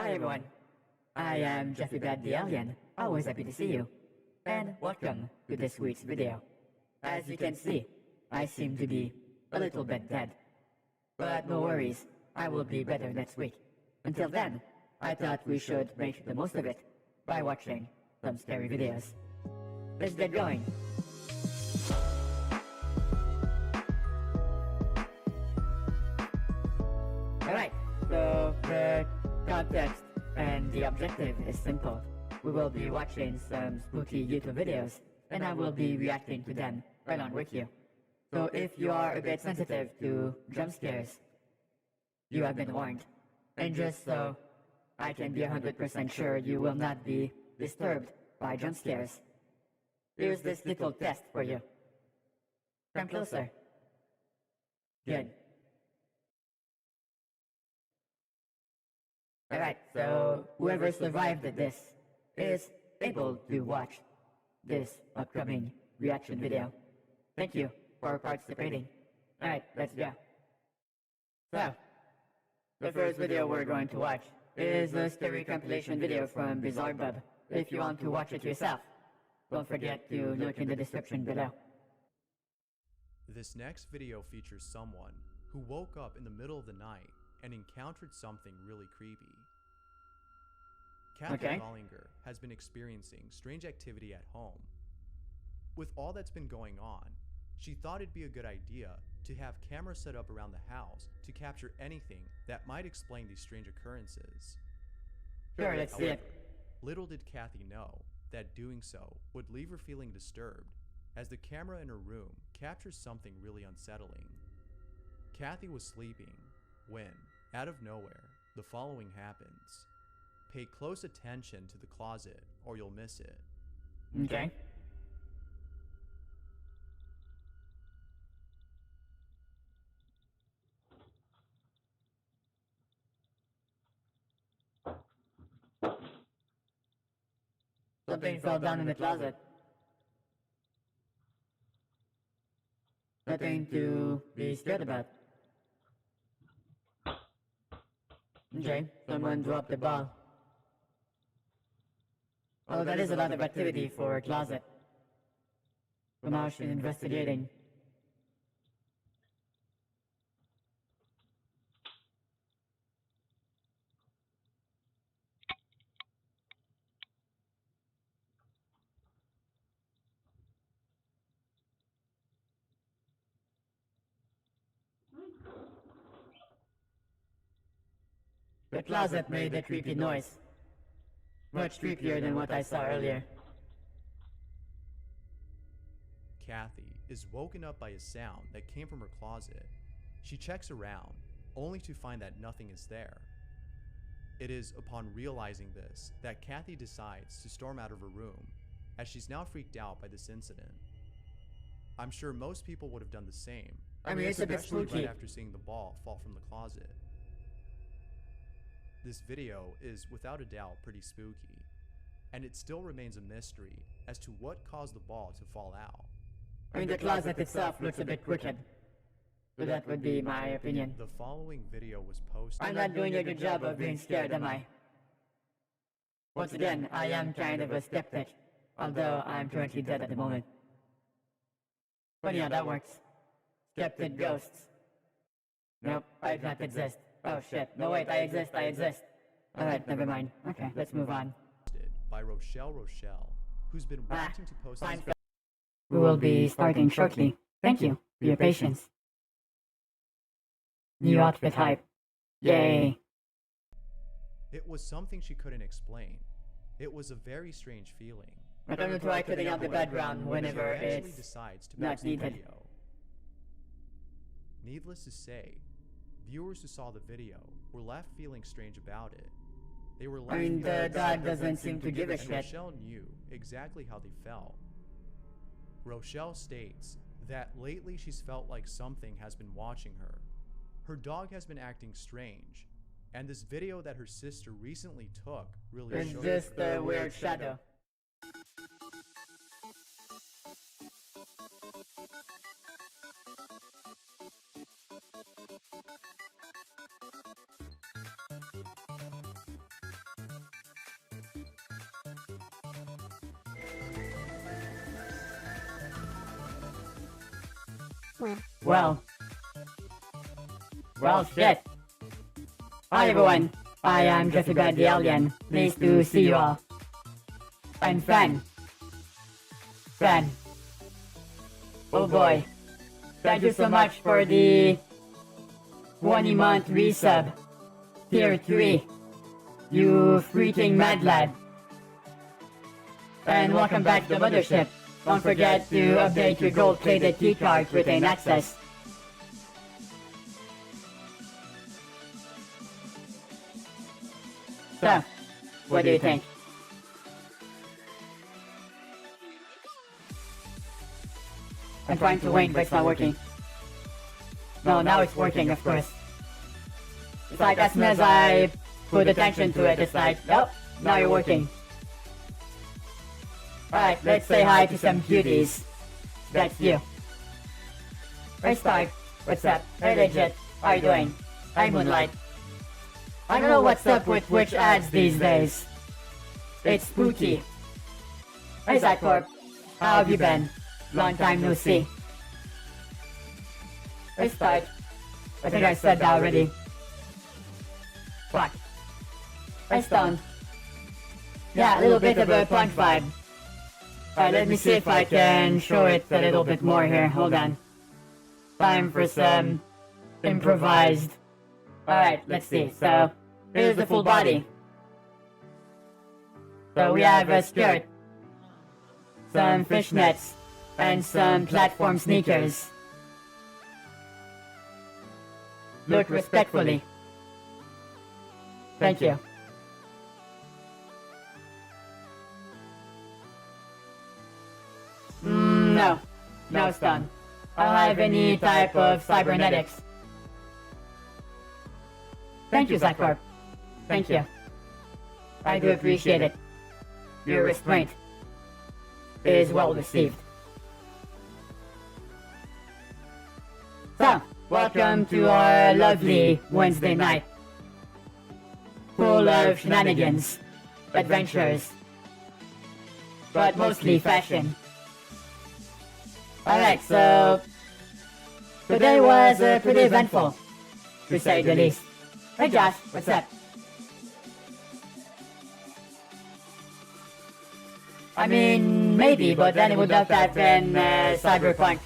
Hi everyone, I am JeffyBed the Alien, always happy to see you, and welcome to this week's video. As you can see, I seem to be a little bit dead, but no worries, I will be better next week. Until then, I thought we should make the most of it by watching some scary videos. Let's get going. Alright, so the context and the objective is simple. We will be watching some spooky YouTube videos, and I will be reacting to them right on with you. So if you are a bit sensitive to jump scares, you have been warned. And just so I can be 100% sure you will not be disturbed by jump scares, here's this little test for you. Come closer. Good. Alright, so whoever survived this is able to watch this upcoming reaction video. Thank you for participating. Alright, let's go. So, the first video we're going to watch is a scary compilation video from VtuberBub. If you want to watch it yourself, don't forget to look in the description below. This next video features someone who woke up in the middle of the night and encountered something really creepy. Kathy Gollinger has been experiencing strange activity at home. With all that's been going on, she thought it'd be a good idea to have cameras set up around the house to capture anything that might explain these strange occurrences. Sure, let's see it. Little did Kathy know that doing so would leave her feeling disturbed, as the camera in her room captures something really unsettling. Kathy was sleeping when, out of nowhere, the following happens. Pay close attention to the closet or you'll miss it. Okay. Something fell down in the closet. Nothing to be scared about. Okay, someone dropped the ball. Oh, that is a lot of activity for a closet. So now she's investigating. The closet made a creepy noise. Much creepier than what I saw earlier. Kathy is woken up by a sound that came from her closet. She checks around, only to find that nothing is there. It is upon realizing this that Kathy decides to storm out of her room, as she's now freaked out by this incident. I'm sure most people would have done the same. I mean, it's a bit especially spooky. right after seeing the ball fall from the closet. This video is without a doubt pretty spooky, and it still remains a mystery as to what caused the ball to fall out. I mean, the closet itself looks a bit crooked. So that would be my opinion. The following video was posted. I'm not doing a good job of being scared, am I? Once again, I am kind of a skeptic, although I'm currently dead at the moment. Funny how that works. Skeptic ghosts. Nope, I do not exist. Oh shit, no wait, I exist. Alright, never mind. Okay, let's move on. By Rochelle, who's been wanting to post this. We will be starting shortly. Thank you for your patience. New outfit hype. Yay. It was something she couldn't explain. It was a very strange feeling. I'm going to try cutting out the background whenever it's decides to not needed. video. Needless to say, viewers who saw the video were left feeling strange about it. They were left the dog doesn't seem to give a and shit. Rochelle knew exactly how they felt. Rochelle states that lately she's felt like something has been watching her. Her dog has been acting strange, and this video that her sister recently took really It's showed just a weird shadow. Well. Well, shit. Hi everyone, I am JeffyBed the Alien. Pleased to see you all. And Fan. Oh boy. Thank you so much for the 20-month resub. Tier 3. You freaking mad lad. And welcome back to the mothership. Don't forget to update your gold-plated keycard to retain access. So, what do you think? I'm trying to wink, but it's not working. No, now it's working, of course. It's like as soon as I put attention to it, it's like, oh, now you're working. Alright, let's say hi to some cuties. That's you. Hey Stark, what's up? Hey Legit, how are you doing? Hi Moonlight. I don't know what's up with Twitch ads these days. It's spooky. Hey Zycorp, how have you been? Long time no see. Hey Stark. I think I said that already. Fuck. Hey Stone. Yeah, a little bit of a punk vibe. Alright, let me see if I can show it a little bit more here. Hold on. Time for some improvised. Alright, let's see. So, here's the full body. So we have a skirt, some fishnets, and some platform sneakers. Look respectfully. Thank you. No. No, Stun. I don't have any type of cybernetics. Thank you, Zycorp. Thank you. I do appreciate it. Your restraint is well received. So, welcome to our lovely Wednesday night. Full of shenanigans, adventures, but mostly fashion. Alright, so today was pretty eventful, to say the least. Hey Josh, what's up? I mean, maybe, but then it would not have been cyberpunk.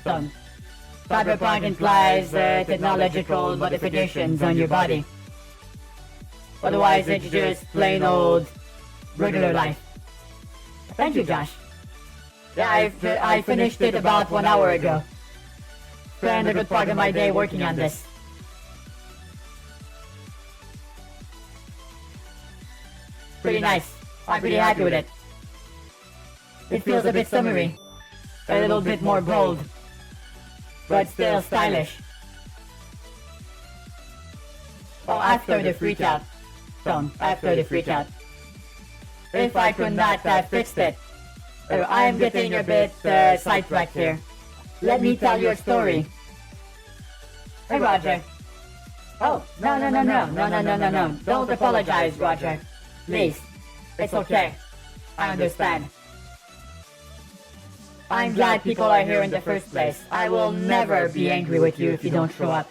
So, cyberpunk implies technological modifications on your body. Otherwise, it's just plain old, regular life. Thank you, Josh. Yeah, I finished it about 1 hour ago. Spent a good part of my day working on this. Pretty nice. I'm pretty happy with it. It feels a bit summery. A little bit more bold. But still stylish. Oh, after the freakout. So, after the freakout. If I could not have fixed it. I'm getting a bit sidetracked here. Let me tell you a story. Hey, Roger. Oh, no. Don't apologize, Roger. Please. It's okay. I understand. I'm glad people are here in the first place. I will never be angry with you if you don't show up.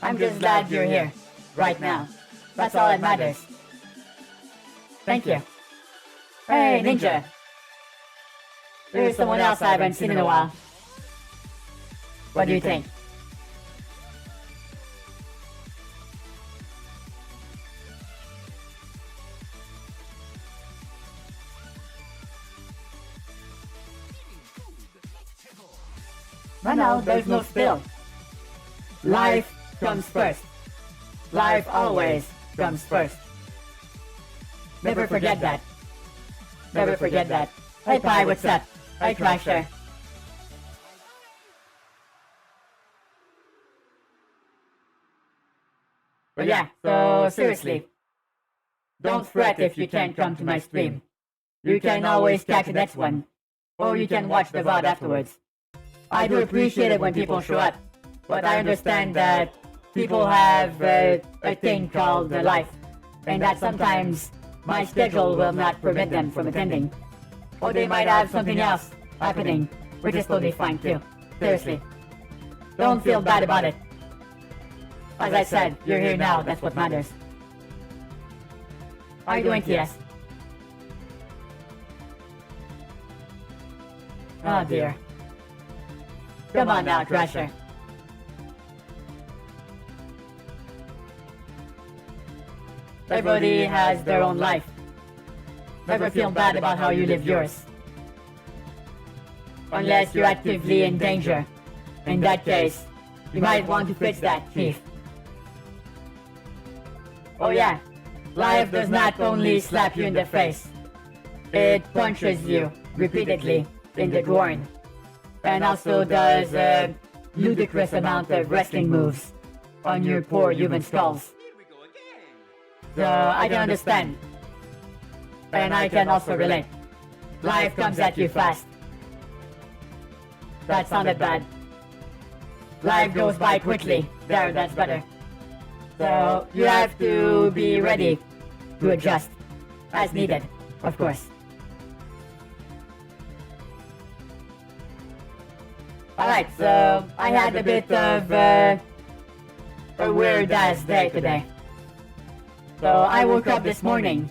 I'm just glad you're here. Right now. That's all that matters. Thank you. Hey, Ninja. There's someone else I haven't seen in a while. What do you think? No, there's no spill. Life comes first. Life always comes first. Never forget that. Never forget that. Hey Pi, what's up? Hey Crasher. But yeah, so seriously. Don't fret if you can't come to my stream. You can always catch the next one. Or you can watch the VOD afterwards. I do appreciate it when people show up. But I understand that people have a thing called life. And that sometimes my schedule will not prevent them from attending. Or they might have something else happening, which is totally fine too. Seriously. Don't feel bad about it. As I said, you're here now, that's what matters. How are you doing, TS? Oh dear. Come on now, Crusher. Everybody has their own life. Never feel bad about how you live yours. Unless you're actively in danger. In that case, you might want to fix that, Chief. Oh yeah, life does not only slap you in the face. It punches you repeatedly in the groin. And also does a ludicrous amount of wrestling moves on your poor human skulls. So I can understand. And I can also relate. Life comes at you fast. That sounded bad. Life goes by quickly. There, that's better. So you have to be ready to adjust as needed, of course. Alright, so I had a bit of a weird-ass day today. So I woke up this morning.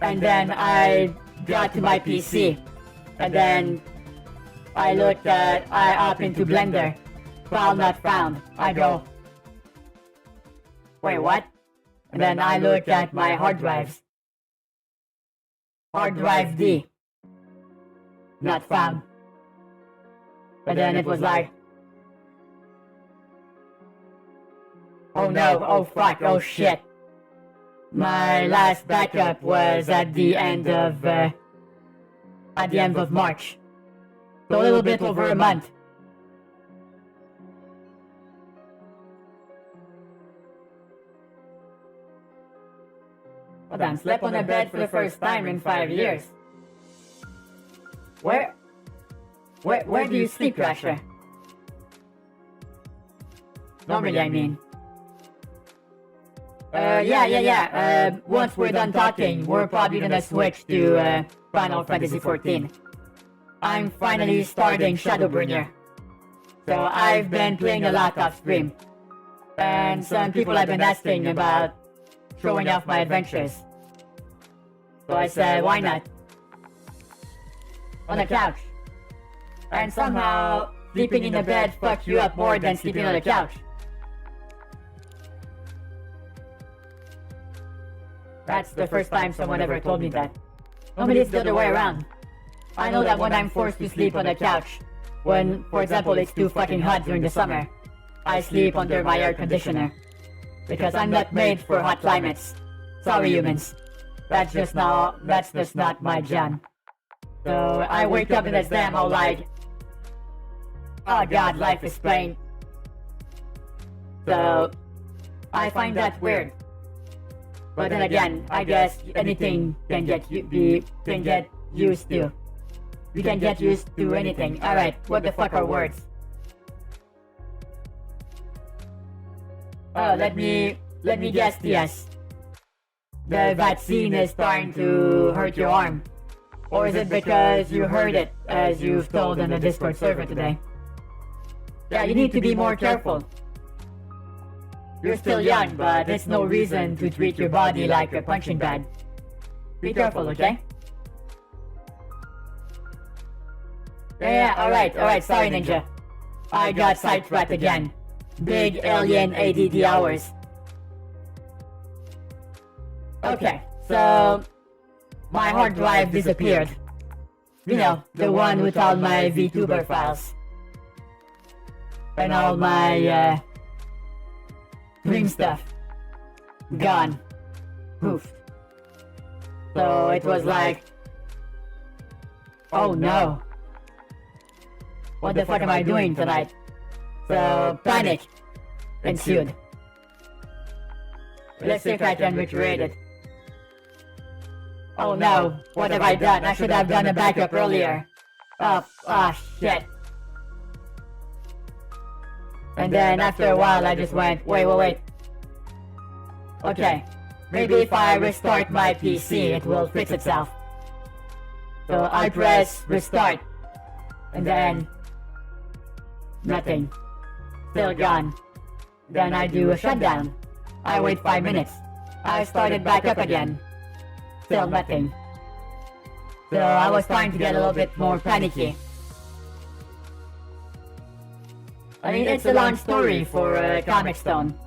And then I got to my PC. And then I looked at, I up into Blender. File not found. I go, wait, what? And then I look at my hard drives. Hard drive D. Not found. And then it was like, oh no, oh fuck, oh shit. My last backup was at the end of March. So a little bit over a month. Hold on, slept on a bed for the first time in 5 years. Where do you sleep, Crusher? Normally, I mean. Once we're done talking, we're probably gonna switch to Final Fantasy XIV. I'm finally starting Shadowbringer. So I've been playing a lot off stream. And some people have been asking about showing off my adventures. So I said, why not? On the couch. And somehow, sleeping in the bed fucks you up more than sleeping on the couch. That's the first time someone ever told me that. Normally it's the other way around. I know that when I'm forced to sleep on the couch, when, for example, it's too fucking hot during the summer, I sleep under my air conditioner. Because I'm not made for hot climates. Sorry, humans. That's just not my jam. So I wake up in this damn hole like, oh god, life is plain. So I find that weird. But then again, I guess anything can get used to. We can get used to anything. Alright, what the fuck are words? Oh, let me guess, yes. The vaccine is starting to hurt your arm. Or is it because you heard it, as you've told on the Discord server today? Yeah, you need to be more careful. You're still young, but it's no reason to treat your body like a punching bag. Be careful, okay? Yeah, alright, sorry Ninja. I got sidetracked again. Big alien ADD hours. Okay, so my hard drive disappeared. You know, the one with all my Vtuber files. And all my, dream stuff. Gone. Poofed. So it was like, oh no. What the fuck am I doing tonight? So panic ensued. Let's see if I can recreate it. Oh no, what have I done? I should have done a backup earlier. Oh shit. And then after a while I just went, wait. Okay, maybe if I restart my PC it will fix itself. So I press restart. And then nothing. Still gone. Then I do a shutdown. I wait 5 minutes. I started back up again. Still nothing. So I was starting to get a little bit more panicky. I mean, it's a long story for a comic stone.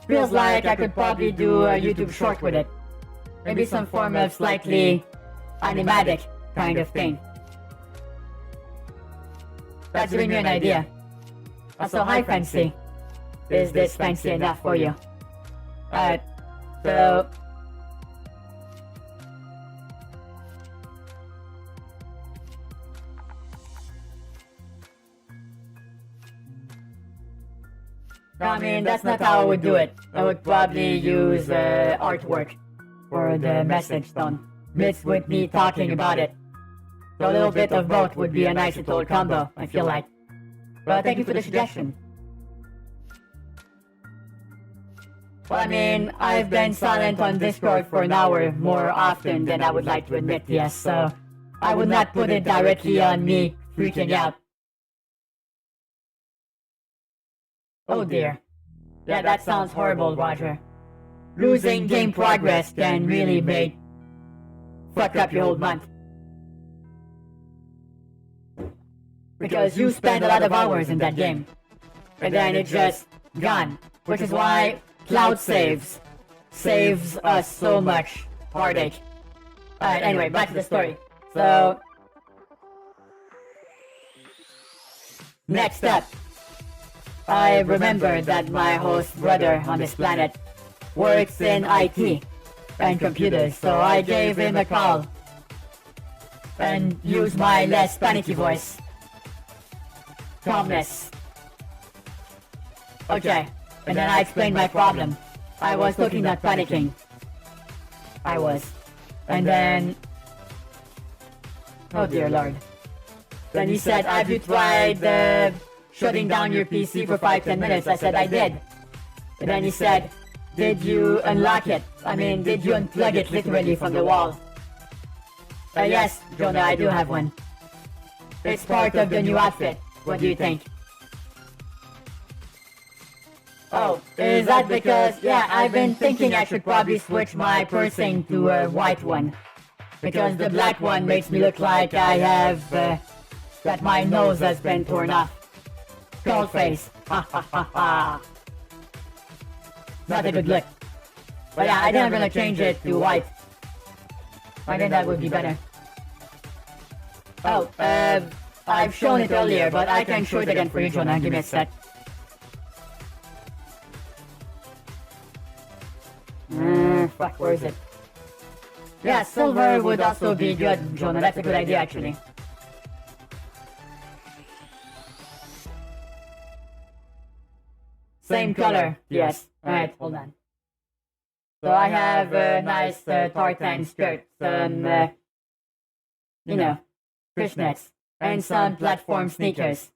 Feels like I could probably do a YouTube short with it. Maybe some form of slightly animatic kind of thing. That's giving me an idea. Also, hi Fancy. Is this fancy enough for you? Alright, so... No, I mean, that's not how I would do it. I would probably use artwork for the message stone, mixed with me talking about it. So a little bit of both would be a nice little combo, I feel like. But thank you for the suggestion. Well, I mean, I've been silent on Discord for an hour more often than I would like to admit, yes, so I would not put it directly on me freaking out. Oh dear. Yeah, that sounds horrible, Roger. Losing game progress can really fuck up your whole month. Because you spend a lot of hours in that game. And then it's just gone. Which is why cloud saves us so much heartache. Alright, anyway, back to the story. So... next up. I remember that my host brother on this planet works in IT and computers, so I gave him a call and used my less panicky voice. Calmness. Okay, and then I explained my problem. I was looking at panicking. I was. And then... oh dear lord. Then he said, have you tried shutting down your PC for 5-10 minutes? I said, I did. And then he said, did you unlock it? I mean, did you unplug it literally from the wall? Yes, Jonah, I do have one. It's part of the new outfit. What do you think? Oh, is that because... yeah, I've been thinking I should probably switch my piercing to a white one. Because the black one makes me look like I have... that my nose has been torn off. Cold face. Ha ha ha ha. Not a good look. But yeah, I think I'm gonna change it to white. I think that would be better. Oh, I've shown it earlier, but I can show it again for you, Jonah. Give me a sec. Fuck, where is it? Yeah, silver would also be good, Jonah. That's a good idea, actually. Same color, yes. Alright, hold on. So I have a nice tartan skirt, some, you know, fishnets, and some platform sneakers.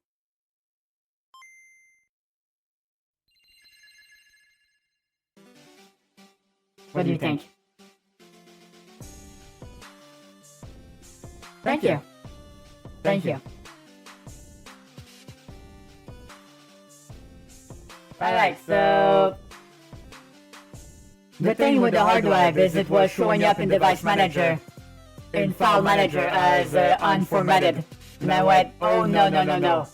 What do you think? Thank you. Thank you. Alright, so... the thing with the hard drive is it was showing up in Device Manager, in File Manager as unformatted. And I went, oh no no no no.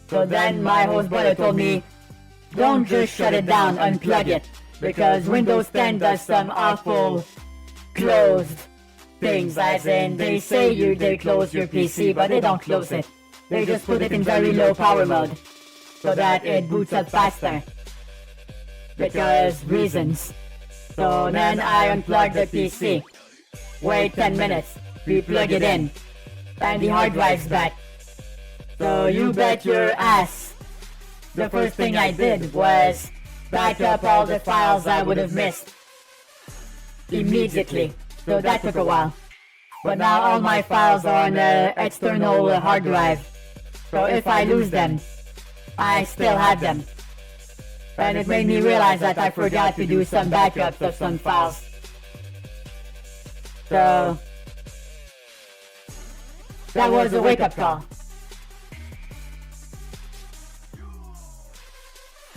So then my host brother told me, don't just shut it down, unplug it. Because Windows 10 does some awful closed things, as in they say they close your PC, but they don't close it. They just put it in very low power mode, so that it boots up faster. Because reasons. So then I unplug the PC. Wait 10 minutes. Replug it in. And the hard drive's back. So you bet your ass. The first thing I did was back up all the files I would have missed. Immediately. So that took a while. But now all my files are on an external hard drive. So if I lose them, I still have them. And it made me realize that I forgot to do some backups of some files. So... that was a wake-up call.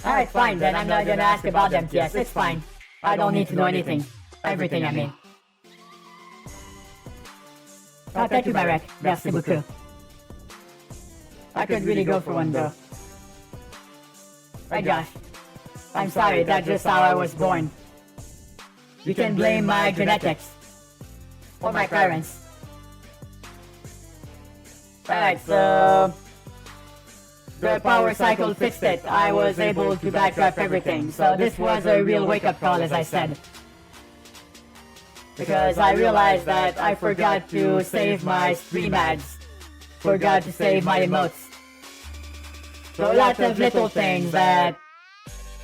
Alright, fine, then I'm not gonna ask about them, TS, it's fine. I don't need to know anything. Everything, I mean. Oh, thank you, Marek. Merci beaucoup. I could really go for one, though. Right, Josh? I'm sorry, that's just how I was born. You can blame my genetics. Or my parents. Alright, so... the power cycle fixed it. I was able to backtrack everything. So this was a real wake-up call, as I said. Because I realized that I forgot to save my stream ads. Forgot to save my emotes. So a lot of little things that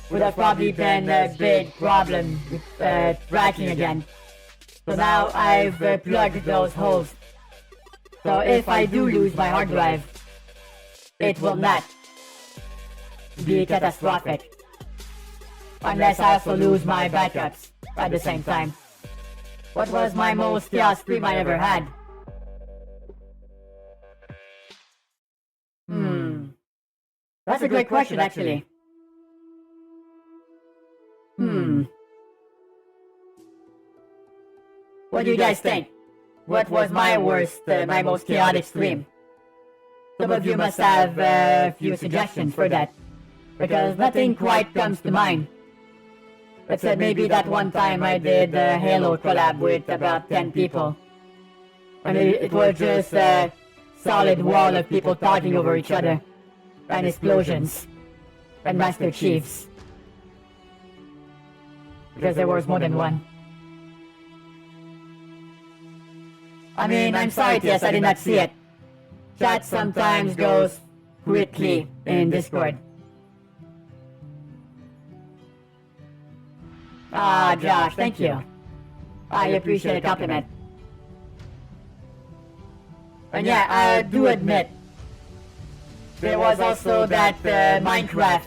would have probably been a big problem with tracking again. So now I've plugged those holes. So if I do lose my hard drive, it will not be catastrophic. Unless I also lose my backups at the same time. What was my most chaos stream I ever had? That's a great question, actually. What do you guys think? What was my worst, my most chaotic stream? Some of you must have a few suggestions for that. Because nothing quite comes to mind. Except maybe that one time I did a Halo collab with about 10 people. And it was just a solid wall of people talking over each other. And explosions. And Master Chiefs. Because there was more than one. I mean, I'm sorry, TS, I did not see it. Chat sometimes goes quickly in Discord. Ah, Josh, thank you. I appreciate the compliment. And yeah, I do admit, there was also that Minecraft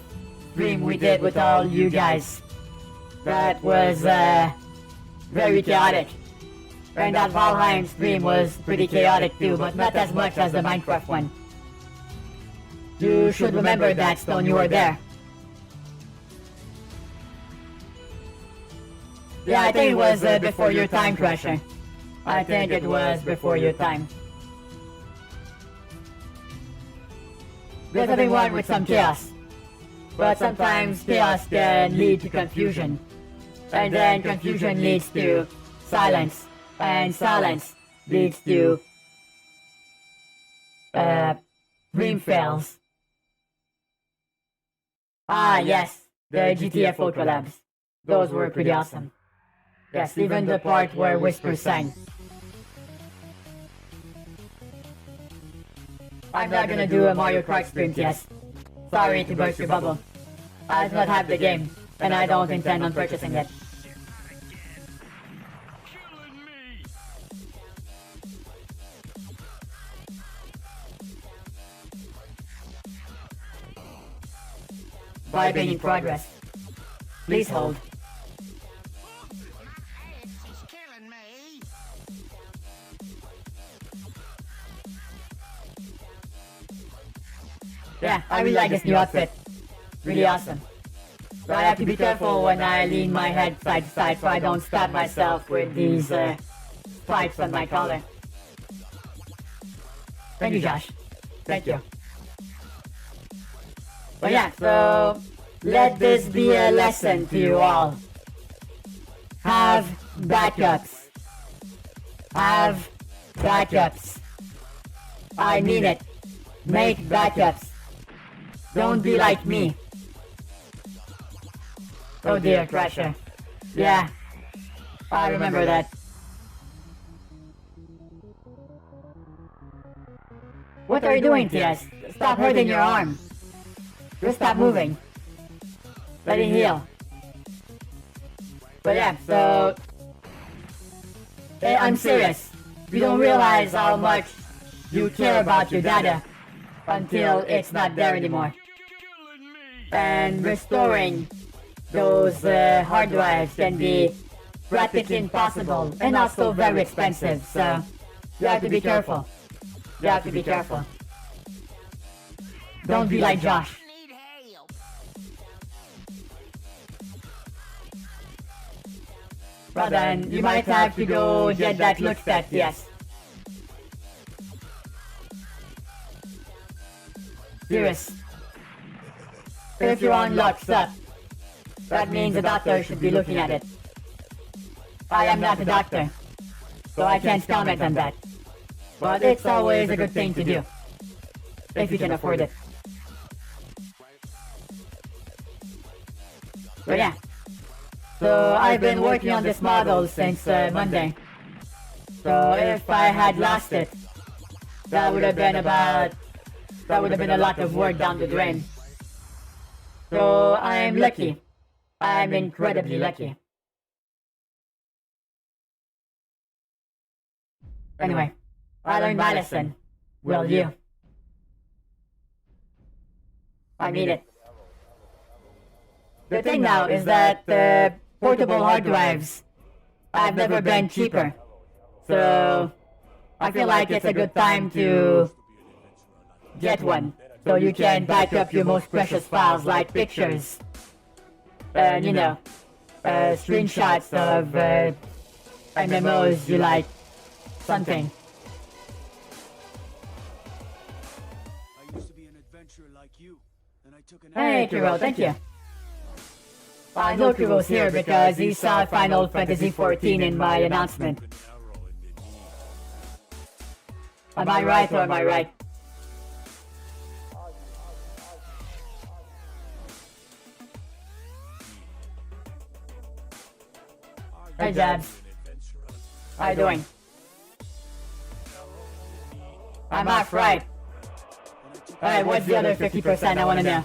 stream we did with all you guys. That was very chaotic. And that Valheim stream was pretty chaotic too, but not as much as the Minecraft one. You should remember that, Stone, you were there. Yeah, I think it was before your time, Crusher. I think it was before your time. There's nothing wrong with some chaos. But sometimes chaos can lead to confusion. And then confusion leads to silence. And silence leads to dream fails. Ah yes, the GTFO collabs. Those were pretty awesome. Yes, even the part where Whisper sang. I'm not gonna do a Mario Kart stream, yes. Sorry to burst your bubble. I do not have the game, and I don't intend on purchasing it. Vibing in progress. Please hold. Yeah, I really like this new outfit. Really awesome. But I have to be careful when I lean my head side to side so I don't stab myself with these spikes on my collar. Thank you, Josh. Thank you. But yeah, so let this be a lesson to you all. Have backups. Have backups. I mean it. Make backups. Don't be like me. Oh dear, Crusher. Yeah, I remember that. What are you doing, TS? Stop hurting your arm. Just stop moving. Let it heal. But yeah, so... I'm serious. You don't realize how much you care about your data until it's not there anymore. And restoring those hard drives can be practically impossible and also very expensive, so you have to be careful. You have to be careful. Don't be like Josh. Well then, you might have to go get that looked at, yes. Serious. If you're on locked up, that means the doctor should be looking at it. I am not a doctor, so I can't comment on that. But it's always a good thing to do, if you can afford it. So yeah. So I've been working on this model since Monday. So if I had lost it, that would have been a lot of work down the drain. So I'm lucky. I'm incredibly lucky. Anyway, I learned my lesson. Will you? I mean it. The thing now is that portable hard drives have never been cheaper. So I feel like it's a good time to get one. So you can back up your most precious files like pictures. And you know, screenshots of MMOs you like. Something. I used to be an adventurer like you, and I took an Hey, Kiro, thank you. I know Kiro's here because he saw Final Fantasy XIV in my announcement. Am I right or am I right? Hey, Jabs. How you doing? I'm off right. Alright, what's the other 50% I wanna know?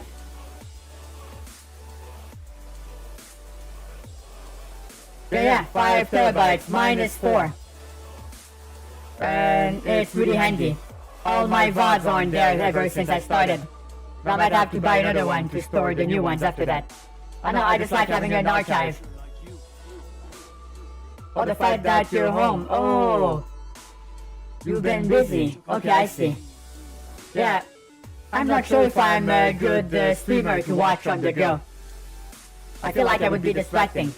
Yeah, 5 terabytes, mine is 4. And it's really handy. All my VODs are on there ever since I started. I might have to buy another one to store the new ones after that. I know, I just like having an archive. Oh, the fact that you're home. Oh, you've been busy. Okay, I see. Yeah, I'm not sure if I'm a good streamer to watch on the go. I feel like I would be distracting.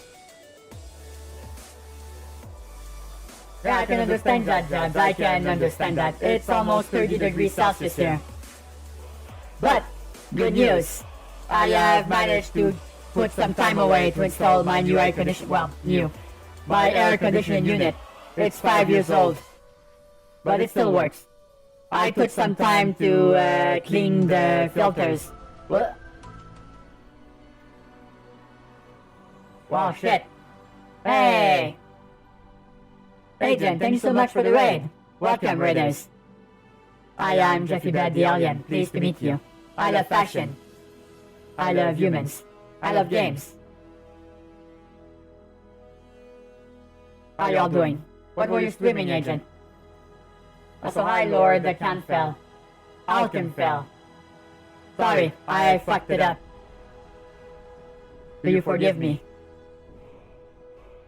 Yeah, I can understand that, Jabs. I can understand that. It's almost 30 degrees Celsius here. But, good news. I have managed to put some time away to install my new air conditioning. Well, new. My air conditioning unit. It's 5 years old. But it still works. I took some time to clean the filters. What? Wow, shit. Hey! Agent, thank you so much for the raid. Welcome, raiders. I am JeffyBed the Alien. Pleased to meet you. I love fashion. I love humans. I love games. How y'all doing? What were you streaming, Agent? Also, hi, Lord the Canfell. Alkenfell. Sorry, I fucked it up. Do you forgive me?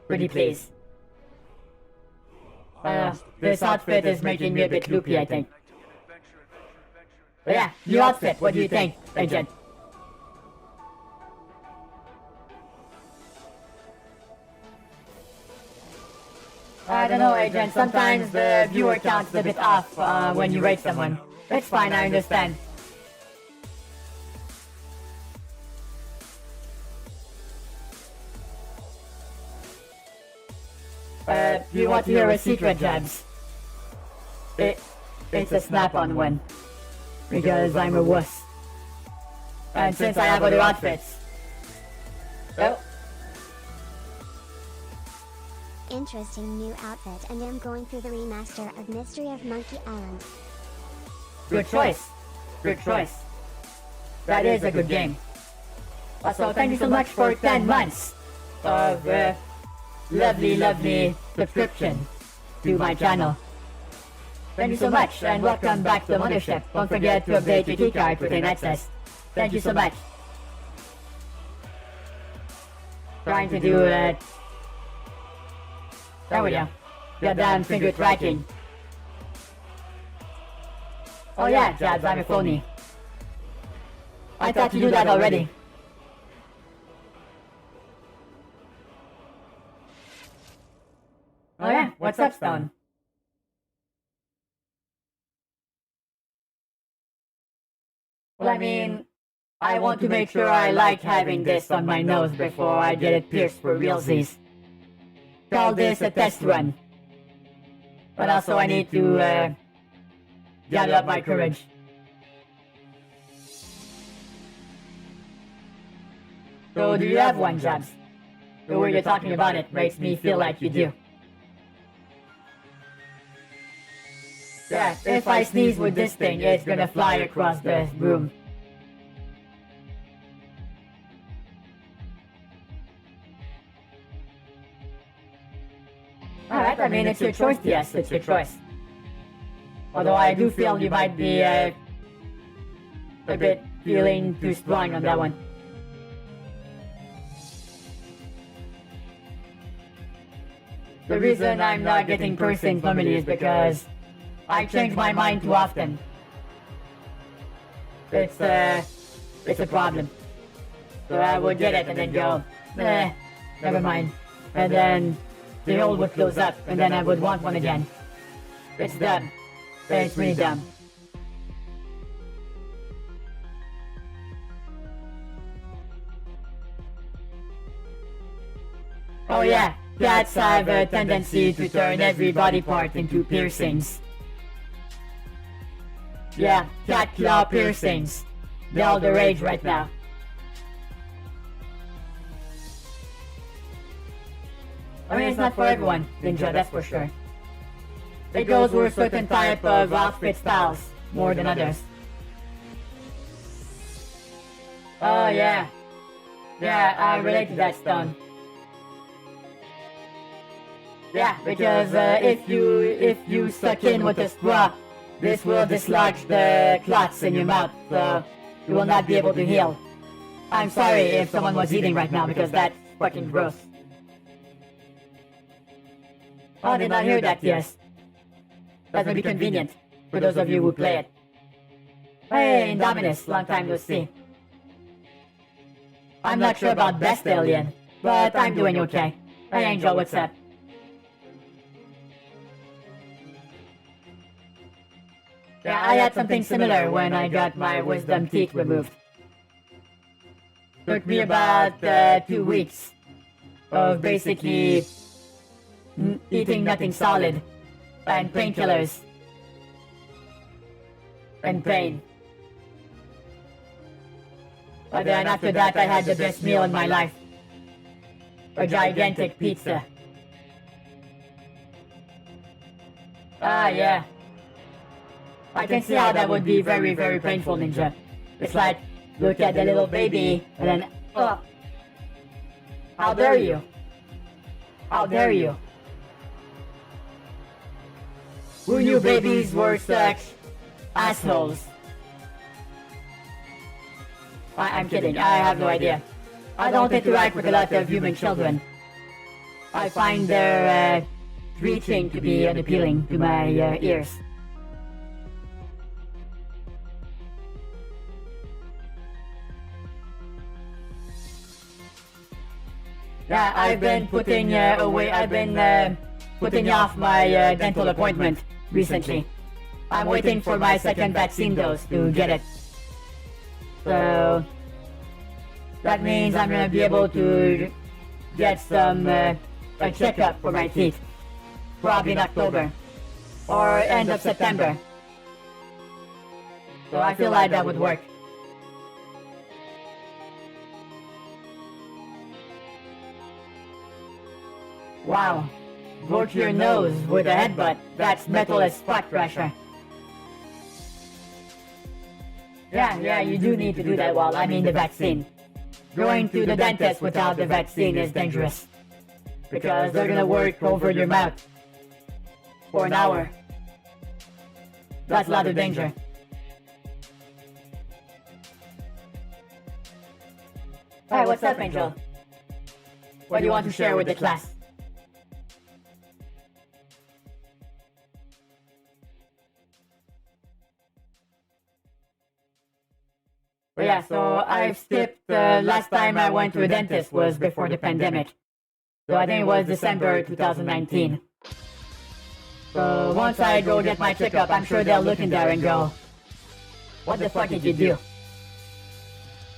Pretty please. This outfit is making me a bit loopy, I think. But yeah, new outfit, what do you think, Agent? I don't know, Agent. Sometimes the viewer count's a bit off when you rate someone. It's fine, I understand. Do you want to hear a secret, Jabs? It's a snap-on one. Because I'm a wuss. And since I have other outfits... Oh. Interesting new outfit, and I'm going through the remaster of Mystery of Monkey Island. Good choice. Good choice. That is a good game. Also, thank you so much for 10 months of lovely subscription to my channel. Thank you so much, and welcome back to the Mothership. Don't forget to update your keycard with an access. Thank you so much. Trying to do it. There we go. Goddamn finger tracking. Oh yeah, Jabs, I'm a phony. I thought you knew that already. What's up, Stone? Well, I mean, I want to make sure I like having this on my nose before I get it pierced for realsies. Call this a test run. But also I need to, gather up my courage. So do you have one, Jabs? The way you're talking about it makes me feel like you do. Yeah, if I sneeze with this thing, it's gonna fly across the room. Alright, I mean, it's your choice, yes, it's your choice. Although I do feel you might be, a bit feeling too strong on that one. The reason I'm not getting piercings normally is because I change my mind too often. It's a problem. So I would get it and then go, never mind. And then the hole would close up and then I would want one again. It's dumb. It's really dumb. Oh yeah, cats have a tendency to turn every body part into piercings. Yeah, cat claw piercings. They're all the rage right now. I mean, it's not for everyone, Ninja, that's for sure. It goes with certain type of outfit styles, more than others. Oh yeah. Yeah, I relate to that, Stone. Yeah, because if you suck in with a straw, this will dislodge the clots in your mouth, so you will not be able to heal. I'm sorry if someone was eating right now because that's fucking gross. Oh, I did not hear that, yes. That would be convenient for those of you who play it. Hey, Indominus, long time no see. I'm not sure about Best Alien, but I'm doing okay. Hey, Angel, what's up? Yeah, I had something similar when I got my wisdom teeth removed. Took me about 2 weeks of basically eating nothing solid and painkillers and pain. But then after that I had the best meal in my life. A gigantic pizza. Ah yeah. I can see how that would be very, very painful, Ninja. It's like, look at the little baby, and then, how dare you? How dare you? Who knew babies were such assholes? I'm kidding, I have no idea. I don't interact with a lot of human children. I find their screeching to be unappealing to my ears. Yeah, I've been putting putting off my dental appointment recently. I'm waiting for my second vaccine dose to get it. So that means I'm gonna be able to get some a checkup for my teeth, probably in October or end of September. So I feel like that would work. Wow, broke your nose with a headbutt. That's metal as fuck, Thrasher. Yeah, you do need to do that while I mean the vaccine. Going to the dentist without the vaccine is dangerous. Because they're gonna work over your mouth for an hour. That's a lot of danger. Hey, what's up, Angel? What do you want to share with the class? Yeah, so I've skipped, last time I went to a dentist was before the pandemic. So I think it was December 2019. So once I go get my checkup, I'm sure they'll look in there and go, "What the fuck did you do?"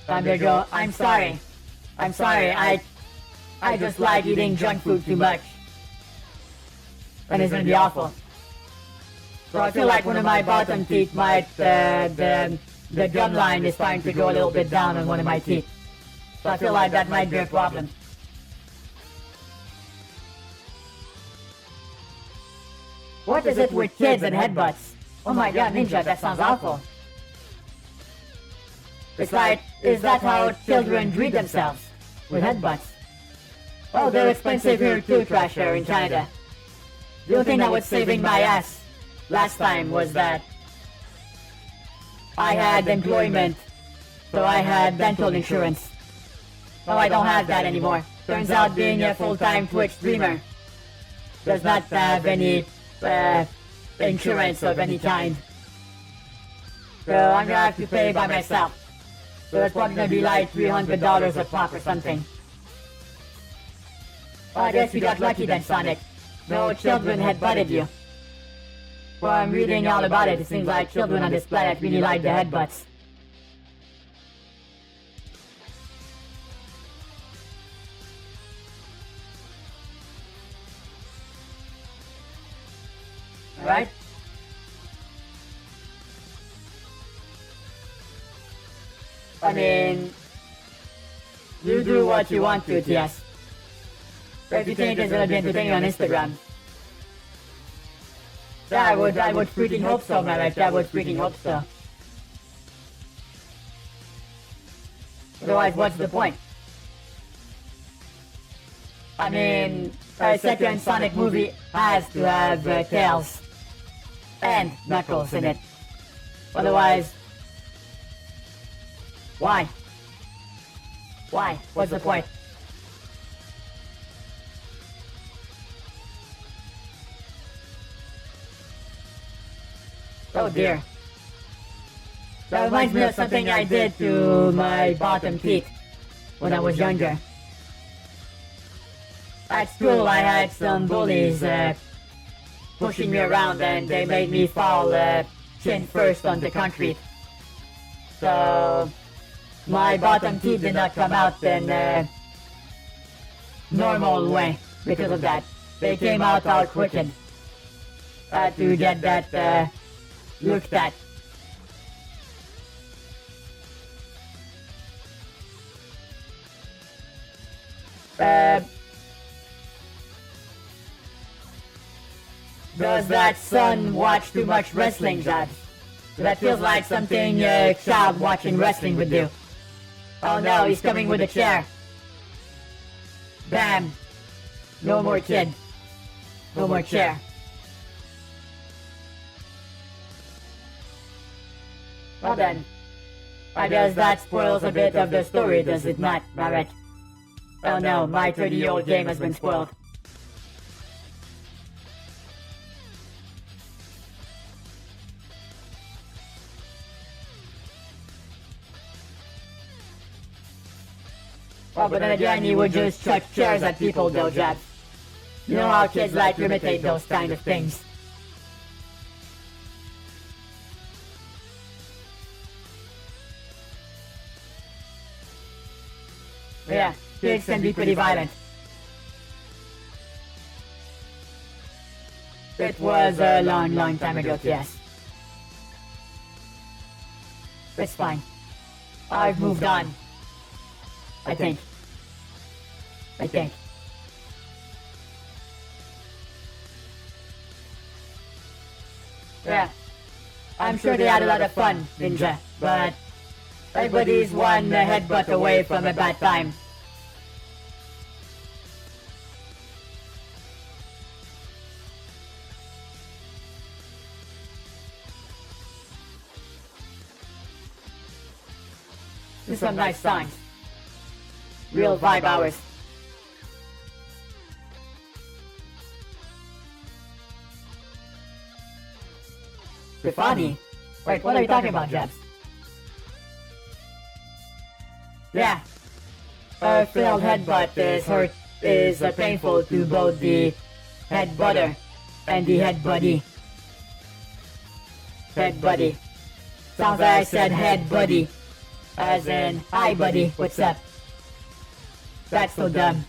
And they go, I'm sorry, I just like eating junk food too much. And it's gonna be awful. So I feel like one of my bottom teeth might, the gum line is starting to go a little bit down on one of my teeth. So I feel like that might be a problem. What is it with kids and headbutts? Oh my god, Ninja, that sounds awful. It's like, is that how children treat themselves? With headbutts? Oh, they're expensive here too, Trasher, in Canada. The only thing that was saving my ass last time was that I had employment, so I had dental insurance. Well, I don't have that anymore. Turns out being a full-time Twitch streamer does not have any insurance of any kind. So I'm gonna have to pay by myself. So it's probably gonna be like $300 a pop or something. Well, I guess you got lucky then, Sonic. No children had butted you. Well, I'm reading all about it. It seems like children on this planet really like the headbutts. Alright? I mean, you do what you want to, TS. But if you think it's gonna be entertaining on Instagram, yeah, I would freaking hope so, Merrick. I would freaking hope so. Otherwise, what's the point? I mean, a second Sonic movie has to have Tails and Knuckles in it. Otherwise, why? Why? What's the point? Oh dear. That reminds me of something I did to my bottom teeth when I was younger. At school I had some bullies pushing me around and they made me fall chin first on the concrete. So my bottom teeth did not come out in a normal way because of that. They came out all crooked. I had to get that looked at. Does that son watch too much wrestling, Jad? That feels like something a child watching wrestling would do. Oh no, he's coming with a chair. Bam. No more kid. No more chair. Well then, I guess that spoils a bit of the story, does it not, Barrett? Oh no, my 30-year-old game has been spoiled. Oh, but then again, he would just chuck chairs at people though, Jab. You know how kids like to imitate those kind of things. Yeah, kids can be pretty violent. It was a long, long time ago, yes. It's fine. I've moved on. I think. Yeah. I'm sure they had a lot of fun, Ninja, but everybody's one headbutt away from a bad time. There's some nice songs. Real vibe hours. Rifani? Wait, what are you talking about, Jebs? Yeah. A failed headbutt is painful to both the headbutter and the head buddy. Head buddy. Sounds like I said head buddy. As in, hi buddy, what's up? That's so dumb.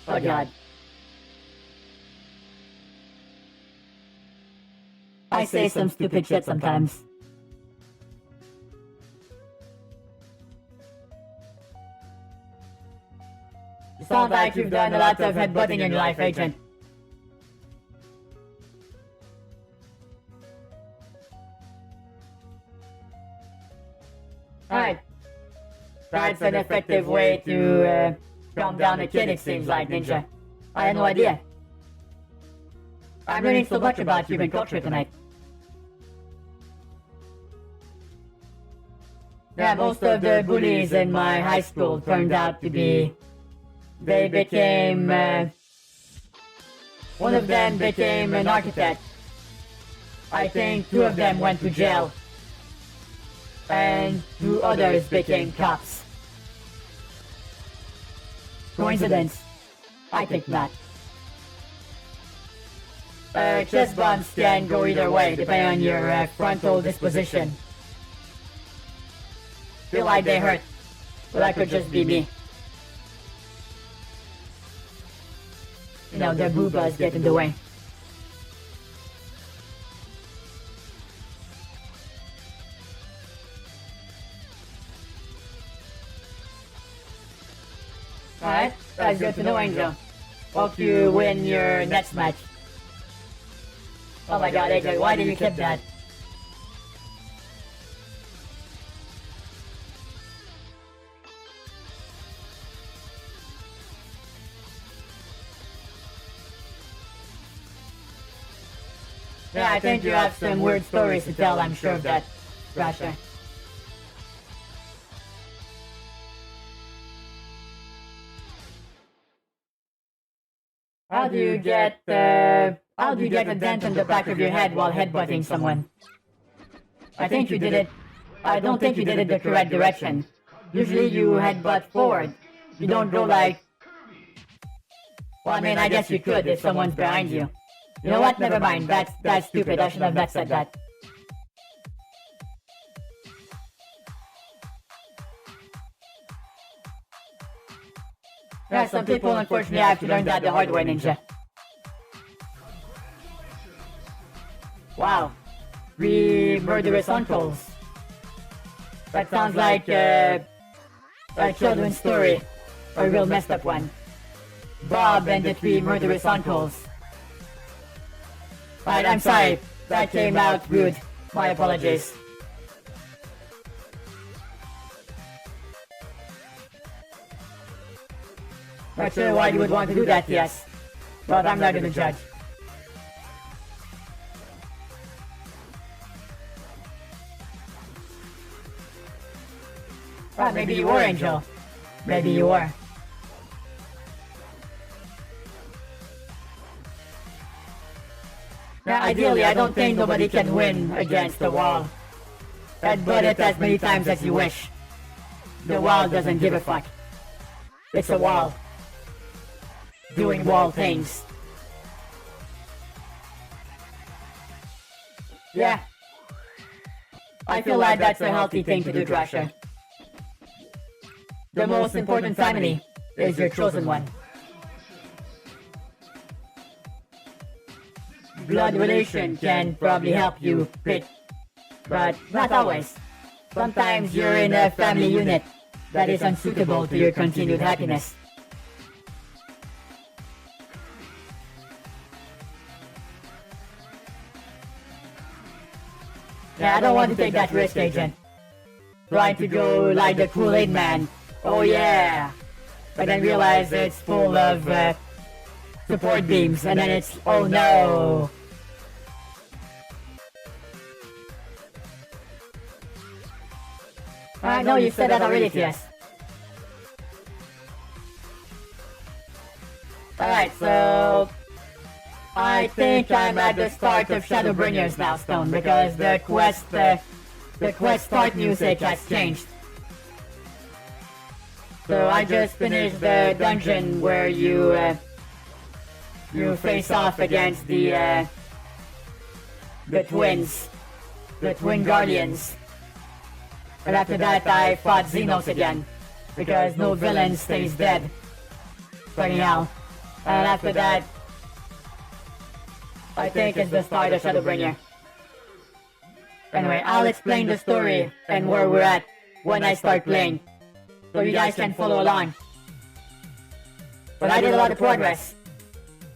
Oh god. I say some stupid shit sometimes. You sound like you've done a lot of headbutting in your life, Agent. Alright. That's an effective way to calm down a kid, it seems like, Ninja. I had no idea. I'm learning so much about human culture tonight. Yeah, most of the bullies in my high school turned out to be... They became... one of them became an architect. I think 2 of them went to jail. And 2 others became cops. Coincidence? I think not. Chest bumps can go either way, depending on your frontal disposition. Feel like they hurt, but that could just be me. You know, their boobas get in the way. Alright, that's good to know, Angel. Hope you win your next match. Oh my god, AJ, why did you keep that? Yeah, I think you have some weird stories to tell, I'm sure of that, Rasha. How do you get a dent in the back of your head while headbutting someone? I think you did it. I don't think you did it the correct direction. Usually you headbutt forward. You don't go like... Well, I mean, I guess you could if someone's behind you. You know what? Never mind. That's stupid. I should have not said that. Yeah, some people unfortunately have to learn that the hard way, Ninja. Wow. 3 murderous uncles. That sounds like a children's story. Or a real messed up one. Bob and the 3 murderous uncles. Alright, I'm sorry. That came out rude. My apologies. Not sure why you would want to do that, yes. But I'm not gonna judge. Well, maybe you were, Angel. Maybe you were. Now, ideally, I don't think nobody can win against the wall. Headbutt it as many times as you wish. The wall doesn't give a fuck. It's a wall. Doing wall things. Yeah. I feel like that's a healthy thing to do, Thrasher. The most important family is your chosen one. Blood relation can probably help you pick, but not always. Sometimes you're in a family unit that is unsuitable to your continued happiness. Yeah, I don't want to take that risk, Agent. Trying to go like the Kool-Aid man. Oh yeah! But then realize it's full of support beams, and then it's, oh no! I know you said that already, TS. Alright, so... I think I'm at the start of Shadowbringers now, Stone, because the quest start music has changed. So I just finished the dungeon where you you face off against the twins, the twin guardians. But after that, I fought Xenos again, because no villain stays dead. Fucking hell. And after that, I think it's the start of Shadowbringer. Anyway, I'll explain the story and where we're at when I start playing, so you guys can follow along. But I did a lot of progress.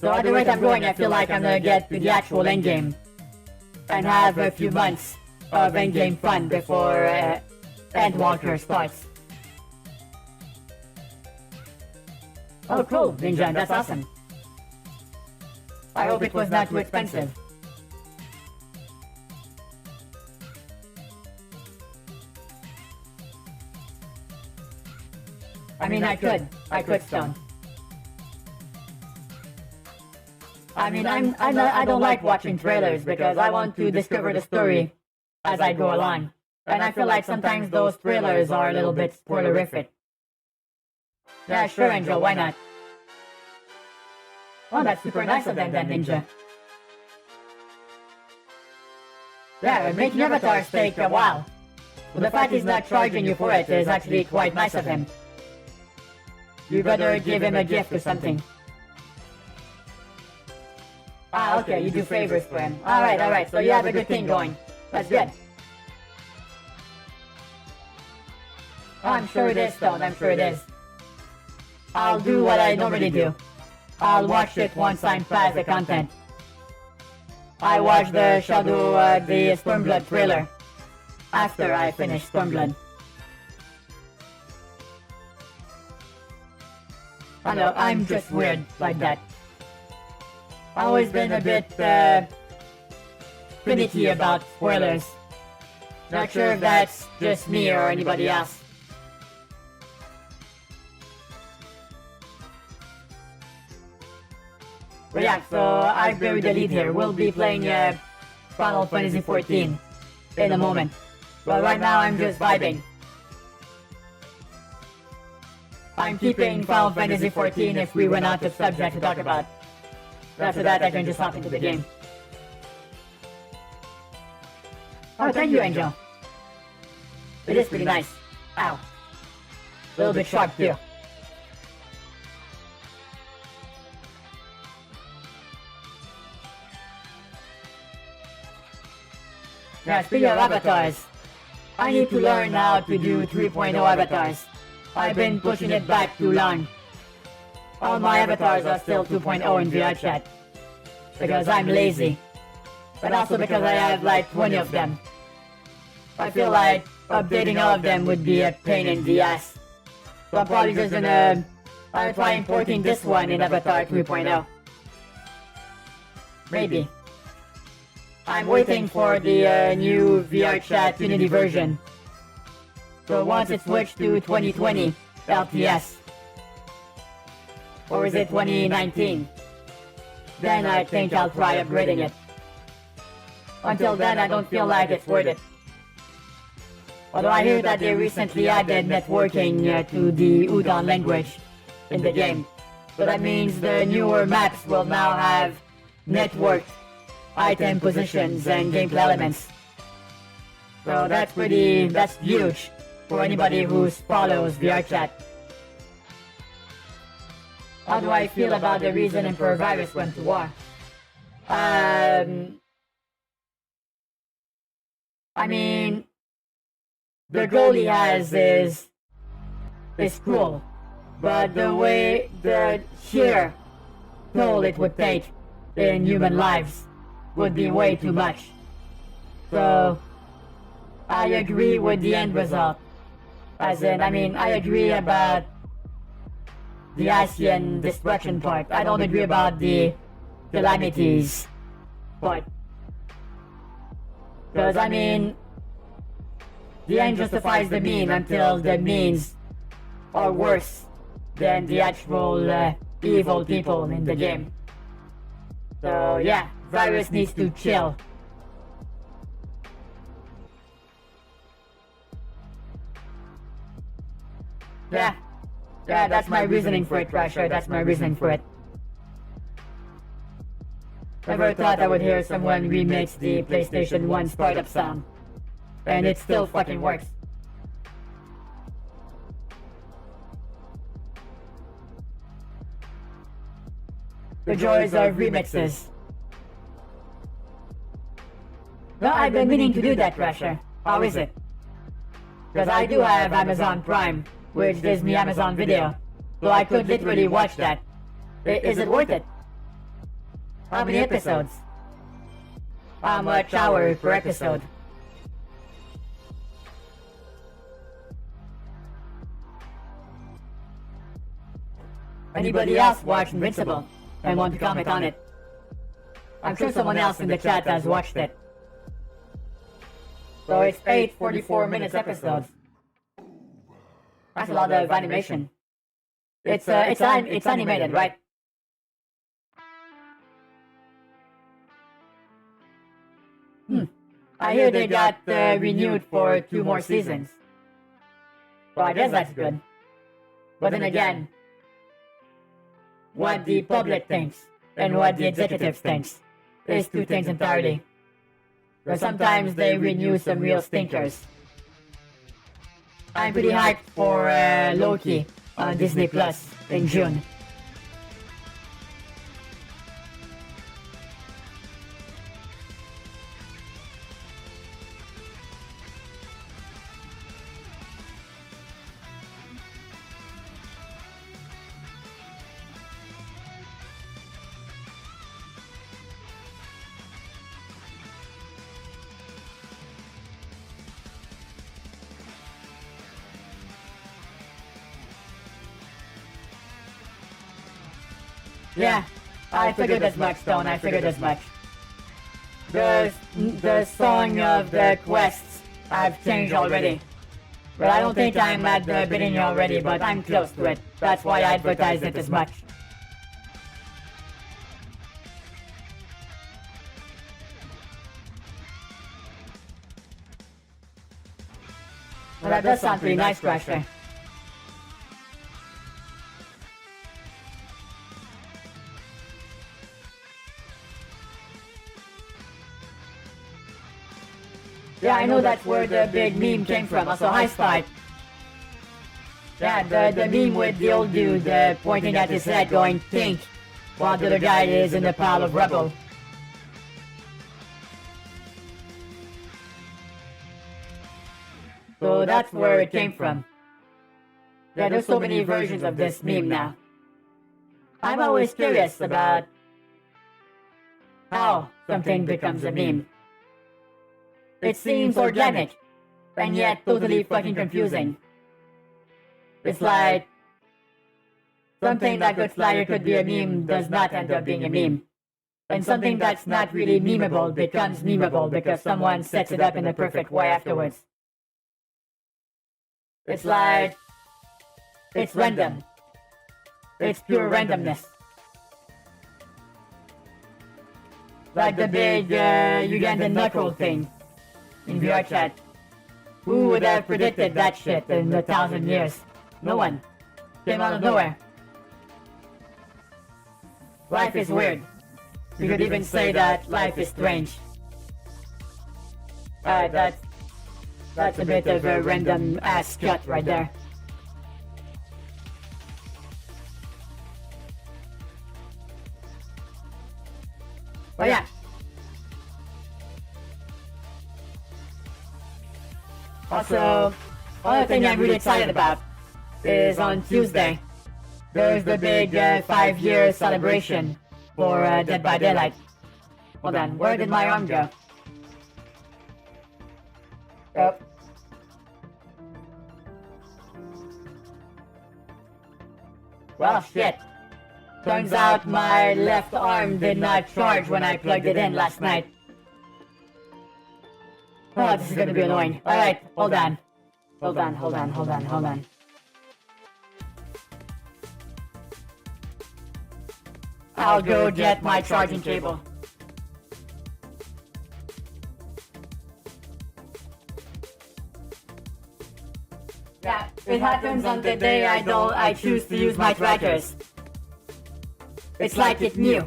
So at the rate I'm going, I feel like I'm gonna get to the actual endgame and have a few months of endgame fun before Endwalker starts. Oh cool, Ninja, that's awesome. I hope it was not too expensive. I mean, I could stone. I mean, I don't like watching trailers because I want to discover the story as I go along. And I feel like sometimes those trailers are a little bit spoilerific. Yeah, sure, Angel, why not? Oh, that's super nice of them then, Ninja. Yeah, making avatars take a while. But the fact he's not charging you for it is actually quite nice of him. You better give him a gift or something. Ah, okay, you do favors for him. Alright, so you have a good thing going. That's good. Oh, I'm sure it is, Stone, I'm sure it is. I'll do what I normally do. I'll watch it once I'm past the content. I watched the the Stormblood trailer after I finished Stormblood. I know, I'm just weird like that. Always been a bit finicky about spoilers. Not sure if that's just me or anybody else. But yeah, so I've buried the lead here. We'll be playing Final Fantasy XIV in a moment. But right now I'm just vibing. I'm keeping Final Fantasy XIV if we run out of subject to talk about. After that I can just hop into the game. Oh, thank you, Angel. It is pretty nice. Ow. A little bit sharp too. Yeah, speaking of avatars, I need to learn how to do 3.0 avatars. I've been pushing it back too long. All my avatars are still 2.0 in VR chat. Because I'm lazy. But also because I have like 20 of them. I feel like updating all of them would be a pain in the ass. So I'm probably just gonna try importing this one in Avatar 3.0. Maybe. I'm waiting for the new VR chat Unity version. So once it's switched to 2020 LTS, or is it 2019, then I think I'll try upgrading it. Until then, I don't feel like it's worth it. Although I hear that they recently added networking to the Udon language in the game. So that means the newer maps will now have networked item positions and gameplay elements. So that's huge for anybody who follows VR chat. How do I feel about the reason Emperor Virus went to war? I mean, the goal he has is cruel, but the sheer toll it would take in human lives would be way too much. So, I agree with the end result. As in, I agree about the Asian destruction part. I don't agree about the calamities part. Because, the end justifies the mean until the means are worse than the actual evil people in the game. So, yeah, Virus needs to chill. Yeah, that's my reasoning for it, Crusher. That's my reasoning for it. Never thought I would hear someone remix the PlayStation 1 startup sound. And it still fucking works. The joys of remixes. No, I've been meaning to do that, Crasher. How is it? Because I do have Amazon Prime, which gives me Amazon Video, so I could literally watch that. Is it worth it? How many episodes? How much hour per episode? Anybody else watch Invincible and want to comment on it? I'm sure someone else in the chat has watched it. So it's 8 44-minute episodes. That's a lot of animation. It's animated, right? I hear they got renewed for 2 more seasons. Well, I guess that's good. But then again, what the public thinks and what the executive thinks is 2 things entirely. But sometimes they renew some real stinkers. I'm pretty hyped for Loki on Disney Plus in June. Yeah, I figured as much, Stone. I figured as much. The song of the quests have changed already. But I don't think I'm at the beginning already, but I'm close to it. That's why I advertised it as much. Well, that does sound pretty nice, Crasher. Yeah, I know that's where the big meme came from. Also, hi, Spike. Yeah, the meme with the old dude pointing at his head going, think, while the other guy is in the pile of rubble. So that's where it came from. Yeah, there's so many versions of this meme now. I'm always curious about how something becomes a meme. It seems organic, and yet totally fucking confusing. It's like something that looks like it could be a meme does not end up being a meme. And something that's not really memeable becomes memeable because someone sets it up in the perfect way afterwards. It's like, it's random. It's pure randomness. Like the big Ugandan knuckle thing in VR chat. Who would have predicted that shit in 1,000 years? No one. Came out of nowhere. Life is weird. You could even say that life is strange. That's a bit of a random ass cut right there. But yeah. Also, another thing I'm really excited about is on Tuesday, there's the big 5-year celebration for Dead by Daylight. Hold on, where did my arm go? Oh. Well, shit. Turns out my left arm did not charge when I plugged it in last night. Oh, this is gonna be annoying. Alright, hold on. Hold on. I'll go get my charging cable. Yeah, it happens on the day I choose to use my trackers. It's like it knew.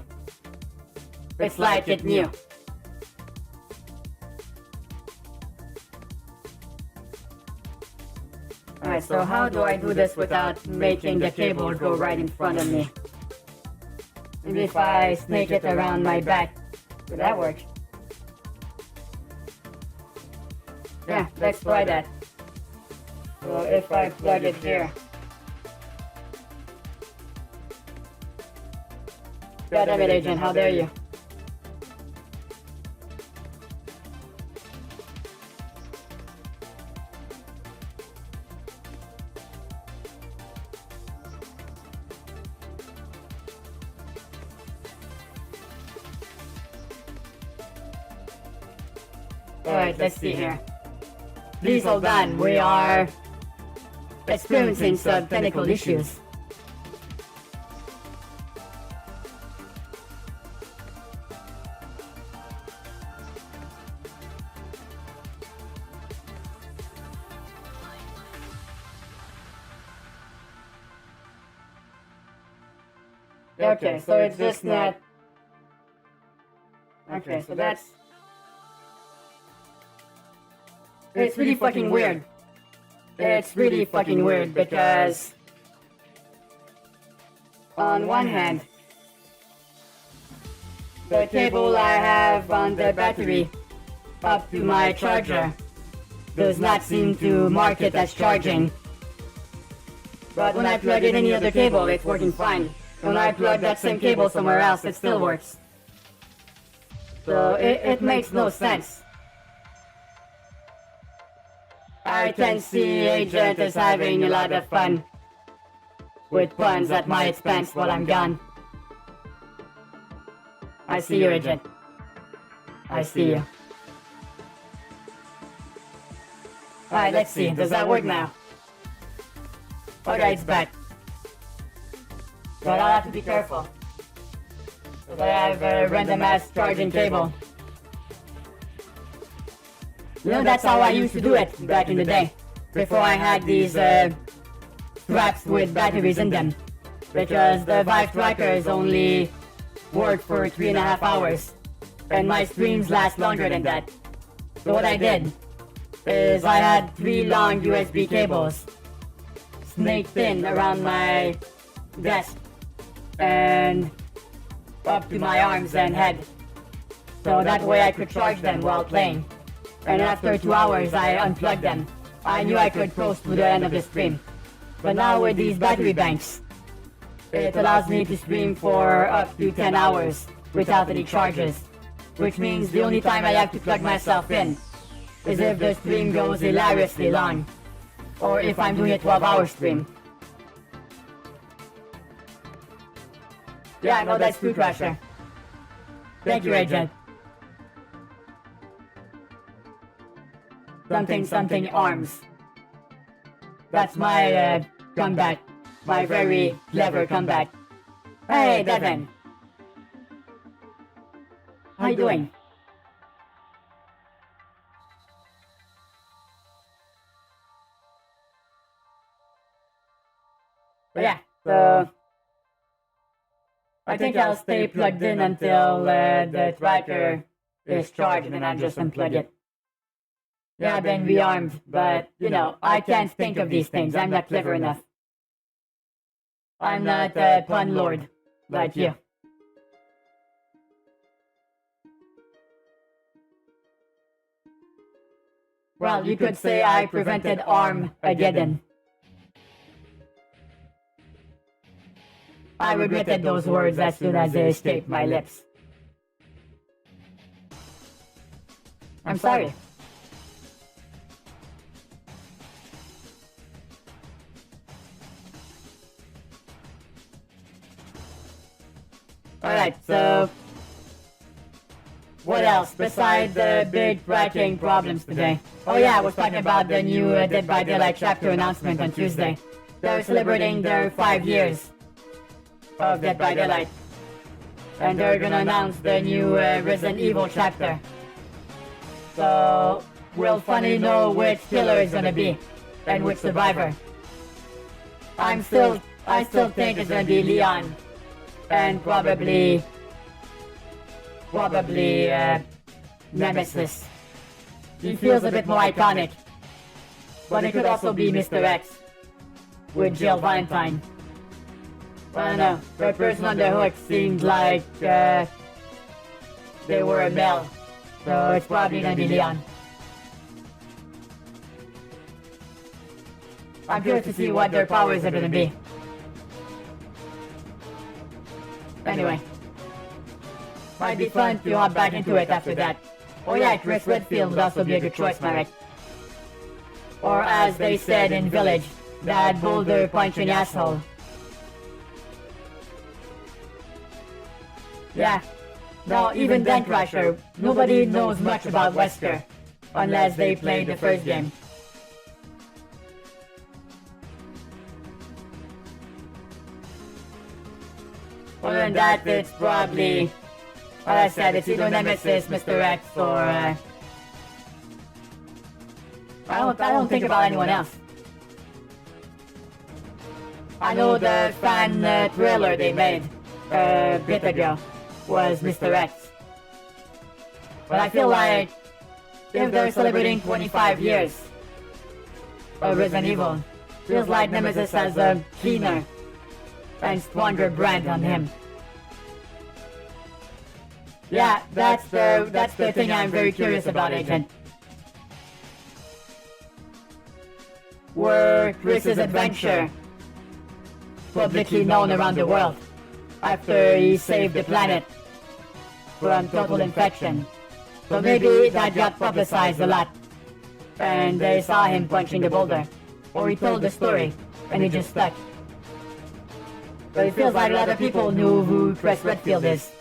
It's like it knew. Alright, so how do I do this without making the cable go right in front of me? Maybe if I snake it around my back, would that work? Yeah, let's try that. So if I plug it here. God damn it, Agent, how dare you? Alright, let's see here. Please hold on, we are experiencing some technical issues. Okay, so it's just not... Okay, so that's... It's really fucking weird. It's really fucking weird because... On one hand, the cable I have on the battery up to my charger does not seem to mark it as charging. But when I plug in any other cable, it's working fine. When I plug that same cable somewhere else, it still works. So it makes no sense. I can see Agent is having a lot of fun with puns at my expense while I'm gone. I see you, Agent. I see you. Alright, let's see. Does that work now? Okay, it's back. But I'll have to be careful. Because I have a random ass charging cable. You know, that's how I used to do it back in the day. Before I had these straps with batteries in them. Because the Vive trackers only work for 3.5 hours. And my streams last longer than that. So what I did is I had 3 long USB cables snaked in around my desk and up to my arms and head. So that way I could charge them while playing. And after 2 hours I unplugged them. I knew I could coast to the end of the stream. But now with these battery banks, it allows me to stream for up to 10 hours without any charges. Which means the only time I have to plug myself in is if the stream goes hilariously long. Or if I'm doing a 12-hour stream. Yeah, no, that's True Crasher. Thank you, Agent. Something arms. That's my comeback. My very clever comeback. Hey, Devin. How you doing? But yeah, so... I think I'll stay plugged in until the tracker is charged and then I'll just unplug it. Yeah, I've been rearmed, but, you know, I can't think of these things. I'm not clever enough. I'm not a pun lord like you. Well, you could say I prevented Armageddon. I regretted those words as soon as they escaped my lips. I'm sorry. Alright, so... What else besides the big tracking problems today? Oh yeah, I was talking about the new Dead by Daylight chapter announcement on Tuesday. They're celebrating their 5 years of Dead by Daylight. And they're gonna announce the new Resident Evil chapter. So, we'll finally know which killer is gonna be, and which survivor. I still think it's gonna be Leon. And probably probably, Nemesis. He feels a bit more iconic. But it could also be Mr. X. With Jill Valentine. I don't know, the person on the hook seemed like, they were a male. So it's probably gonna be Leon. I'm curious to see what their powers are gonna be. Anyway. Might be fun to hop back into it after that. Oh yeah, Chris Redfield would also be a good choice, Marek. Or as they said in Village, that boulder punching asshole. Yeah. No, even then, Crusher, nobody knows much about Wesker. Unless they played the first game. Other than that, it's probably... Like I said, it's either Nemesis, Mr. X, or... I don't think about anyone else. I know the fan thriller they made a bit ago was Mr. X. But I feel like if they're celebrating 25 years of Resident Evil, feels like Nemesis has a cleaner and stronger brand on him. Yeah, that's the thing I'm very curious about, Agent. Were Chris's adventure publicly known around the world after he saved the planet from total infection? So maybe that got publicized a lot and they saw him punching the boulder, or he told the story and he just stuck. But it feels like a lot of people knew who Chris Redfield is.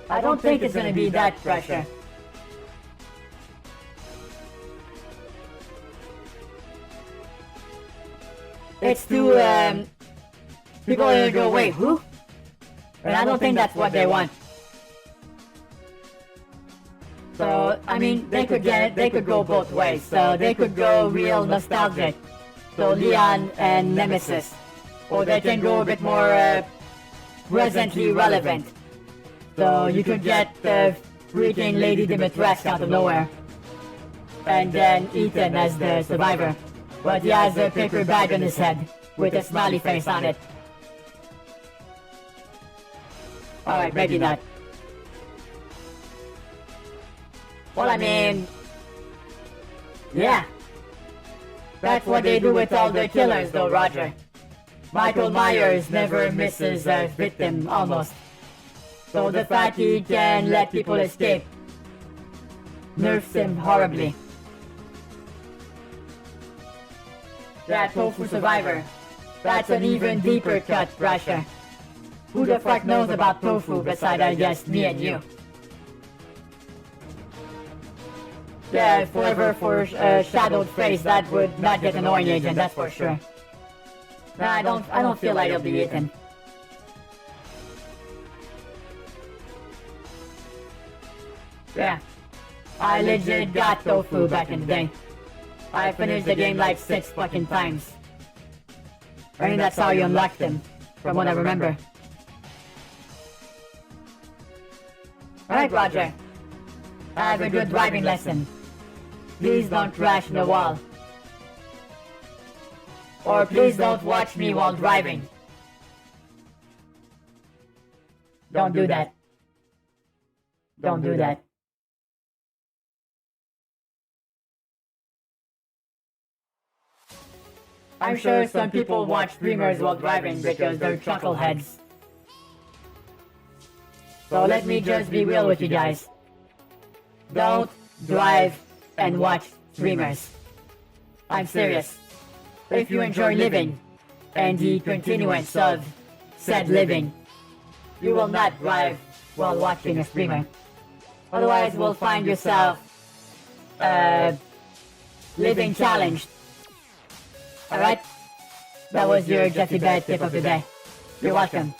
I don't think it's gonna be that pressure. It's too, people are gonna go, wait, who? And I don't think that's what they want. So, I mean, they could get it, they could go both ways. So they could go real nostalgic. So Leon and Nemesis. Or they can go a bit more, presently relevant. So you could get the freaking Lady Dimitrescu out of nowhere. And then Ethan as the survivor. But he has a paper bag on his head with a smiley face on it. Alright, maybe not. Well, I mean... yeah. That's what they do with all the killers though, Roger. Michael Myers never misses a victim, almost. So the fact he can let people escape nerfs him horribly. That Tofu Survivor. That's an even deeper cut, Russia. Who the fuck knows about Tofu besides, I guess, me and you? Yeah, forever for a shadowed face, that would not get annoying, Agent, that's for sure. Nah, I don't feel like it'll be eaten. Yeah. I legit got Tofu back in the day. I finished the game like 6 fucking times. I think that's how you unlocked him, from what I remember. Alright, Roger. Have a good driving lesson. Please don't crash the wall. Or please don't watch me while driving. Don't do that. Don't do that. I'm sure some people watch streamers while driving because they're chuckleheads. So let me just be real with you guys. Don't drive and watch streamers. I'm serious. If you enjoy living, and the continuance of said living, you will not drive while watching a streamer. Otherwise, you'll find yourself, living challenged. Alright? That was your JeffyBed tip of the day. You're welcome.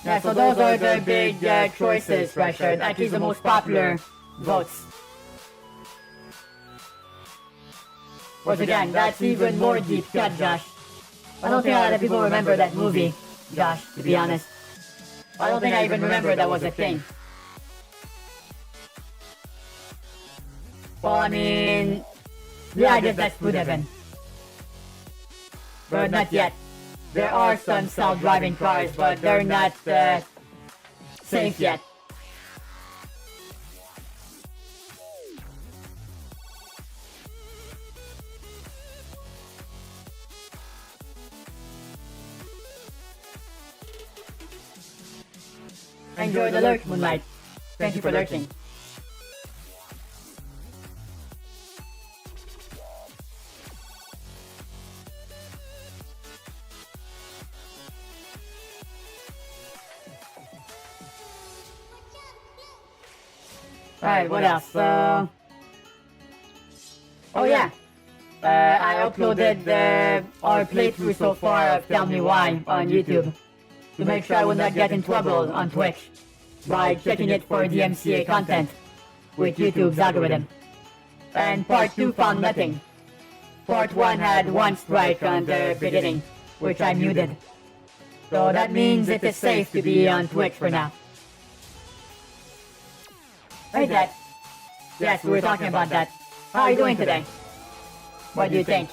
Yeah, so those are the big choices, Richard. At least the most popular votes Once again, that's even more deep cut, Josh. I don't think a lot of people remember that movie, Josh, to be honest. I don't think I even remember that was a thing. Well, I mean... yeah, I guess that's food heaven. But not yet. There are some self-driving cars, but they're not, safe yet. Enjoy the lurk, Moonlight. Thank you for lurking. Alright, what else? Oh yeah. I uploaded our playthrough so far of Tell Me Why on YouTube to make sure I would not get in trouble on Twitch by checking it for DMCA content with YouTube's algorithm. And part 2 found nothing. Part 1 had 1 strike on the beginning, which I muted. So that means it is safe to be on Twitch for now. Hey Dad. Yes, we were talking about that. How are you doing today? What do you think?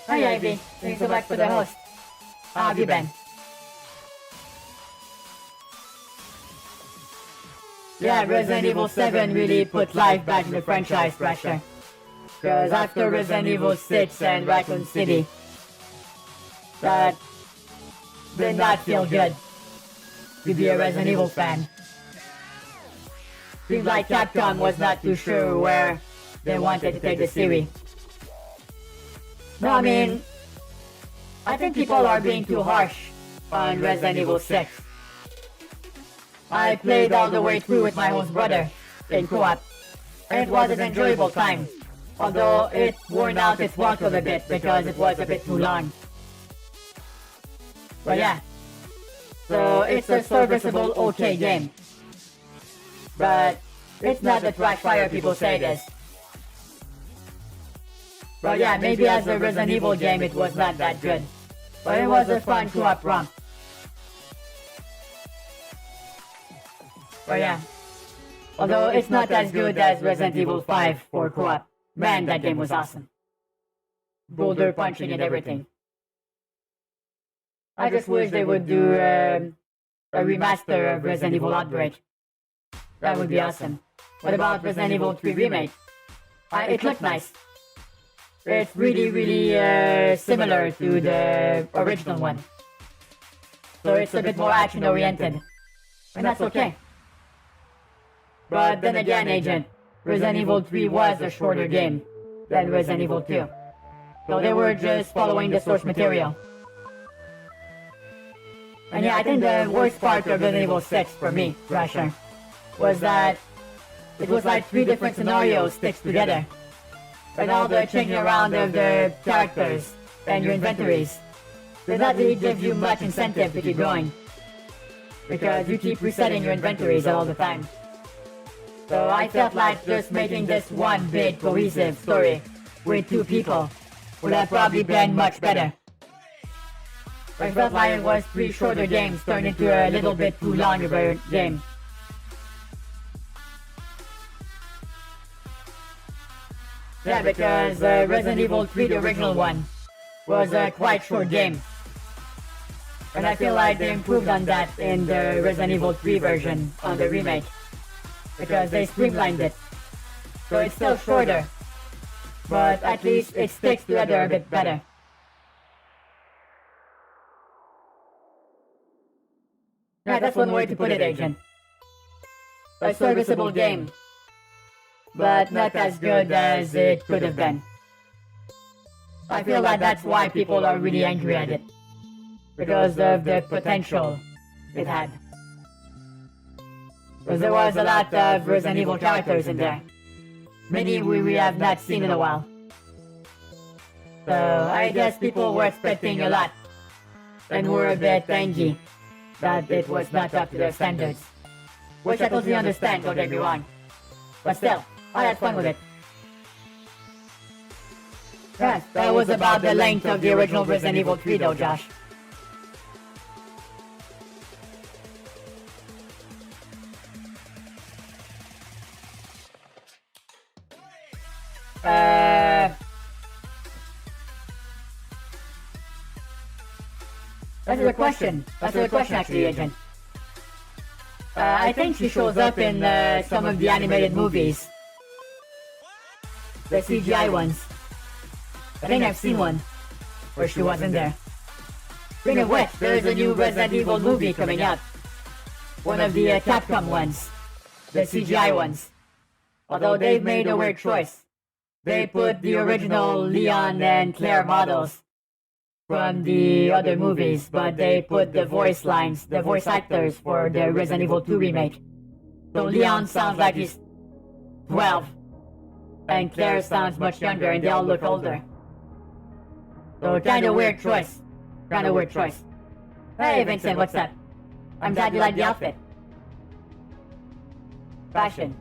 Hi Ivy, thanks so much for the host. How have you been? Yeah, Resident Evil 7 really put life back in the franchise, pressure. Because after Resident Evil 6 and Raccoon City, that did not feel good to be a Resident Evil fan. Seems like Capcom was not too sure where they wanted to take the series. No, I mean, I think people are being too harsh on Resident Evil 6. I played all the way through with my host brother in co-op, and it was an enjoyable time, although it worn out its welcome a bit because it was a bit too long. But yeah, so it's a serviceable okay game. But it's not the trash fire people say it is. But yeah, maybe as a Resident Evil game it was not that good. But it was a fun co-op romp. But yeah, although it's not as good as Resident Evil 5 for co-op, man, that game was awesome. Boulder punching and everything. I just wish they would do a remaster of Resident Evil Outbreak. That would be awesome. What about Resident Evil 3 Remake? It looked nice. It's really similar to the original one. So it's a bit more action oriented. And that's okay. But then again, Agent, Resident Evil 3 was a shorter game than Resident Evil 2. So they were just following the source material. And yeah, I think the worst part of Resident Evil 6 for me, Rasher, was that it was like 3 different scenarios stitched together. And all the changing around of the characters and your inventories does not really give you much incentive to keep going. Because you keep resetting your inventories all the time. So I felt like just making this one big cohesive story with 2 people would have probably been much better. I felt like it was 3 shorter games turned into a little bit too long of a game. Yeah, because Resident Evil 3, the original one, was a quite short game. And I feel like they improved on that in the Resident Evil 3 version on the remake. Because they streamlined it. So it's still shorter. But at least it sticks together a bit better. Yeah, that's one way to put it, Agent. A serviceable game. But not as good as it could have been. I feel like that's why people are really angry at it. Because of the potential it had. Because there was a lot of Resident Evil characters in there. Many we have not seen in a while. So I guess people were expecting a lot. And were a bit angry that it was not up to their standards. Which I totally understand, don't get me wrong. But still, I had fun with it. Yes, that was about the length of the original Resident Evil 3 though, Josh. That's a good question. That's a good question, actually, Agent. I think she shows up in some of the animated movies. The CGI ones. I think I've seen one where she wasn't there. Speaking of which, there is a new Resident Evil movie coming out. One of the Capcom ones. The CGI ones. Although they've made a weird choice. They put the original Leon and Claire models from the other movies, but they put the voice lines, the voice actors for the Resident Evil 2 remake. So Leon sounds like he's 12, and Claire sounds much younger, and they all look older. So kinda weird choice. Kinda weird choice. Hey Vincent, what's up? I'm glad you like the outfit. Fashion.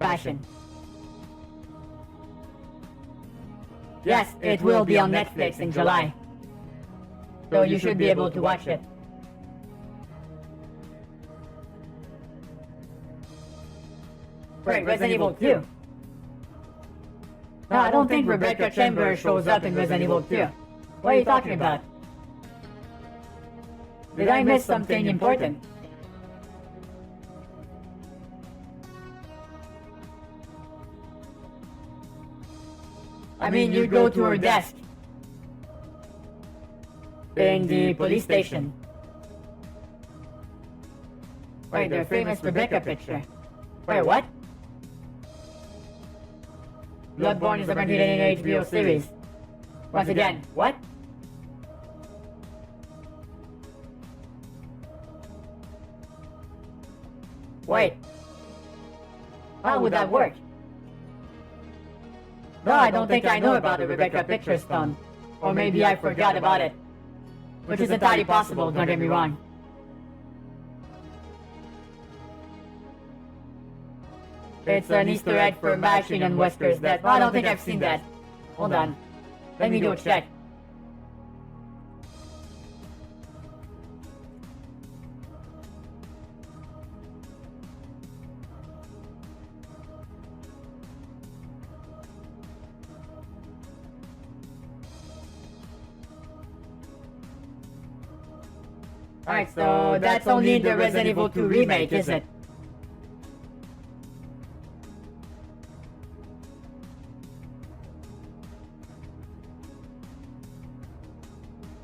Fashion. Yes, it will be on Netflix in July. So you should be able to watch it. Wait, Resident Evil 2? No, I don't think Rebecca Chambers shows up in Resident Evil 2. What are you talking about? Did I miss something important? I mean, you go to her desk in the police station. Wait, their famous Rebecca picture. Wait, what? Bloodborne is apparently an HBO series. Once again, what? Wait. How would that work? No, I don't think I know about the Rebecca picture stone. Or maybe I forgot about it. Which is entirely possible, don't get me wrong. It's an Easter egg for Mashing and Wesker's death. I don't think I've seen that. Hold on. Let me go check. Alright, so that's only in the Resident Evil 2 remake, is it?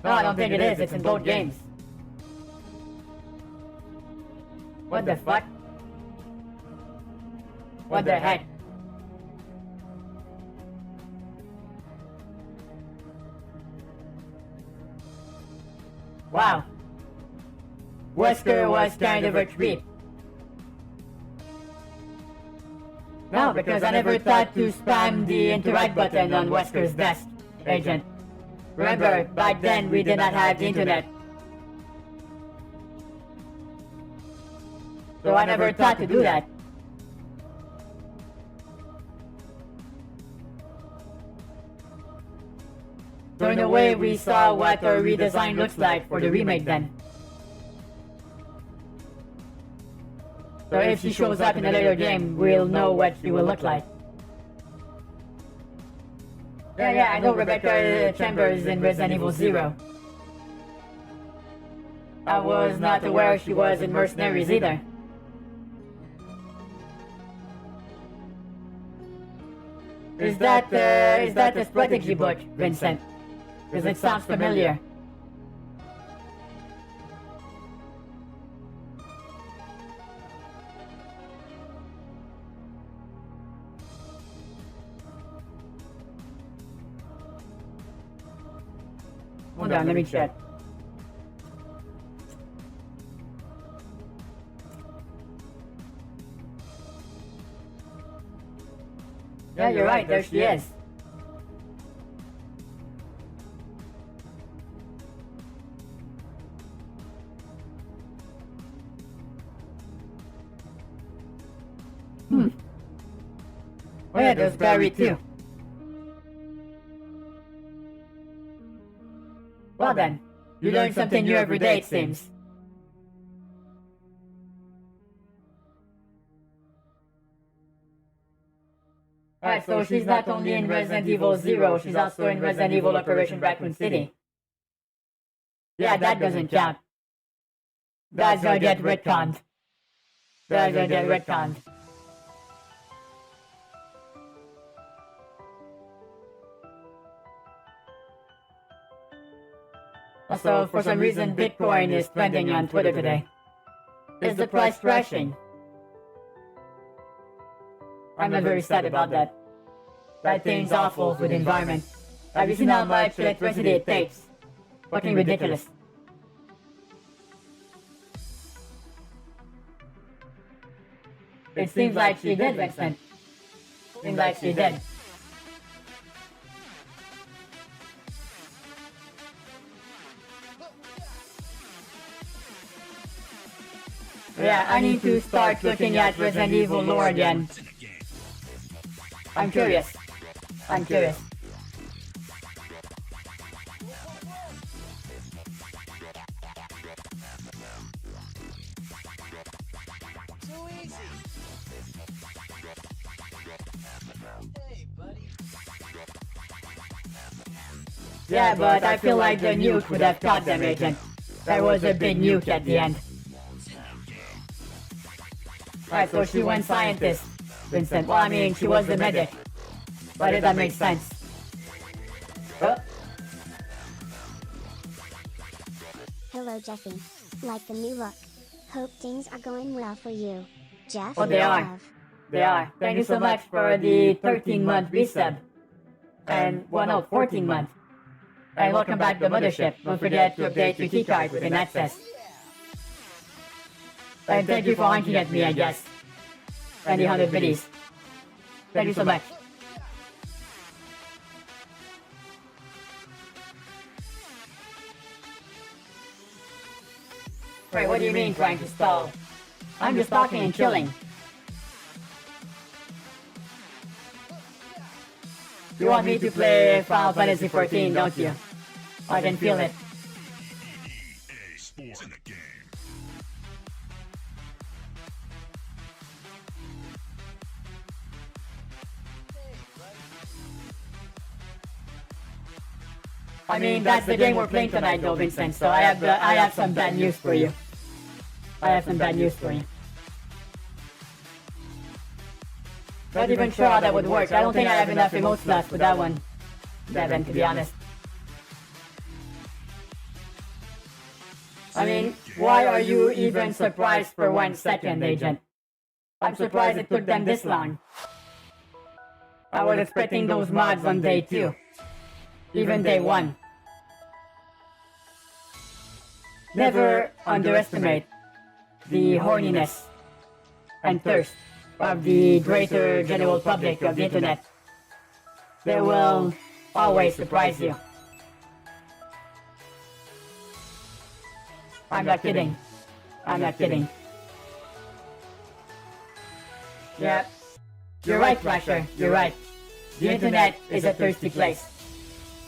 No, I don't think it is. It's in both games. What the fuck? What the heck? Wow. Wesker was kind of a creep. No, because I never thought to spam the interact button on Wesker's desk, Agent. Remember, back then we did not have the internet. So I never thought to do that. So in a way we saw what our redesign looks like for the remake then. So if she shows up in a later game, we'll know what she will look like. Yeah, I know Rebecca Chambers in Resident Evil 0. I was not aware she was in Mercenaries either. Is that the strategy book, Vincent? Because it sounds familiar. Hold on, let me check. Yeah, you're right, there she is. Oh yeah, there's Barry too. Well then, you learn something new every day, it seems. Alright, so she's not only in Resident Evil 0, she's also in Resident Evil Operation Raccoon City. Yeah, that doesn't count. That's gonna get retconned. That's gonna get retconned. Also, for some reason, Bitcoin is trending on Twitter today. Is the price crashing? I'm not very sad about that. That thing's awful for the environment. Have you seen how much electricity it takes? Fucking ridiculous. It seems like she did, Vincent. Seems like she did. Yeah, I need to start looking at Resident Evil lore again. I'm curious. I'm curious. So easy. Hey, buddy. Yeah, but I feel like the nuke would have caught them, Agent. There was a big nuke at the end. Right, so she went scientist, Vincent. Well, I mean, she was the medic. But if that makes sense. Oh. Hello Jeffy. Like the new look. Hope things are going well for you. Jeff, Oh, they are. love. They are. Thank you so much for the 13-month resub. And, well, no, 14-month. And welcome back to the mothership. Don't forget to update your keycard within access. And thank you for honking at me, I guess. And the 100 biddies. Thank you so much. Wait, what do you mean trying to stall? I'm just talking and chilling. You want me to play Final Fantasy 14, don't you? I can feel it. I mean, that's the game we're playing tonight, though, Vincent. So I have some bad news for you. I have some bad news for you. Not even sure how that would work. I don't think I have enough emotes left for that one, Devin, to be honest. I mean, why are you even surprised for 1 second, Agent? I'm surprised it took them this long. I was expecting those mods on day 2. Even day 1. Never underestimate the horniness and thirst of the greater general public of the internet. They will always surprise you. I'm not kidding. I'm not kidding. Yeah. You're right, Thrasher. You're right. The internet is a thirsty place.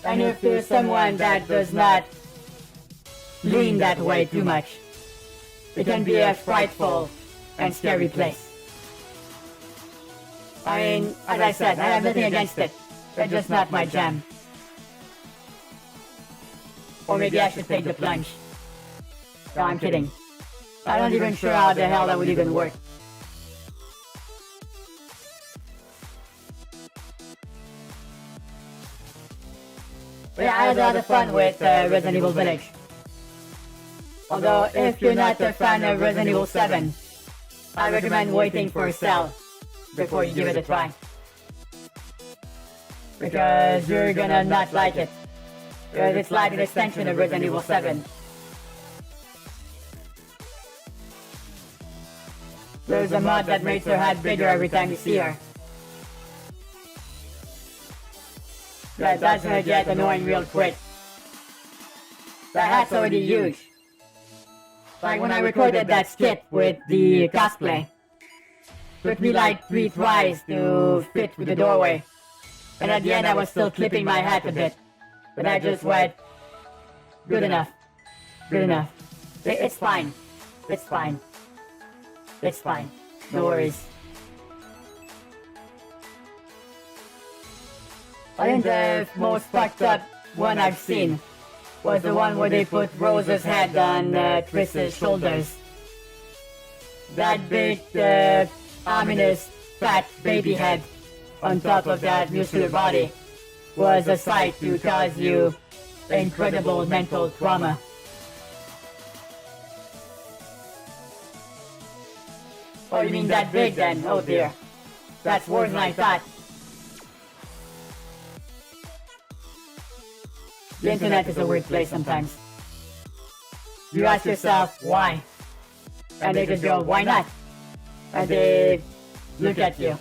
And if there's someone that does not lean that way too much, it can be a frightful and scary place. I mean, as I said, I have nothing against it. It's just not my jam. Or maybe I should take the plunge. No, I'm kidding. I'm not even sure how the hell that would even work. But yeah, I had a lot of fun with Resident Evil Village. Although, if you're not a fan of Resident Evil 7, I recommend waiting for Cell before you give it a try. Because you're gonna not like it. Because it's like an extension of Resident Evil 7. There's a mod that makes her head bigger every time you see her. Yeah, that's gonna get annoying real quick. The hat's already huge. Like when I recorded that skit with the cosplay. Took me like 3 tries to fit through the doorway. And at the end I was still clipping my hat a bit. But I just went, Good enough. Good enough. It's fine. It's fine. It's fine. No worries. I think the most fucked up one I've seen was the one where they put Rose's head on Triss's shoulders. That big, ominous, fat baby head on top of that muscular body was a sight to cause you incredible mental trauma. Oh, you mean that big then? Oh dear. That's worse than I thought. The internet is a weird place sometimes. You ask yourself, why? And they just go, why not? And they look at you.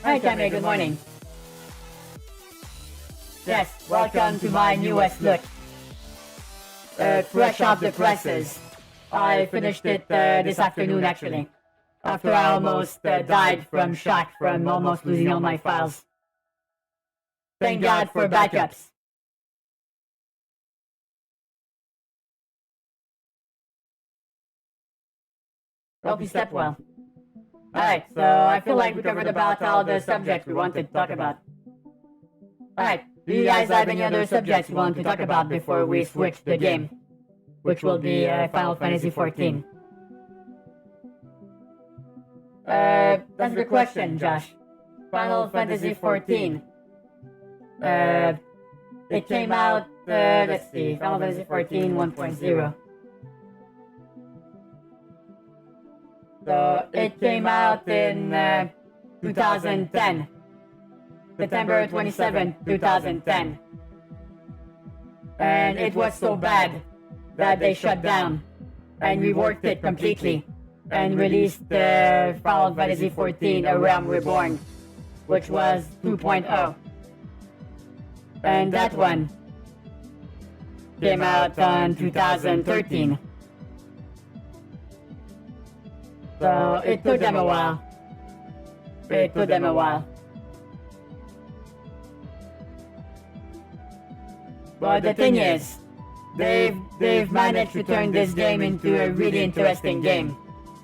Hi, Tammy, good morning. Yes, welcome to my newest look. Fresh off the presses. I finished it this afternoon, actually. After I almost died from shock from almost losing all my files. Thank God for backups. Hope you slept well. Alright, so I feel like we covered about all the subjects we wanted to talk about. Alright, do you guys have any other subjects you want to talk about before we switch the game? Which will be Final Fantasy XIV. That's a good question, Josh. Final Fantasy XIV. It came out, let's see, Final Fantasy XIV 1.0. So it came out in 2010, September 27, 2010. And it was so bad that they shut down and reworked it completely and released the Final Fantasy XIV A Realm Reborn, which was 2.0. And that one came out on 2013. So it took them a while. It took them a while. But the thing is, they've managed to turn this game into a really interesting game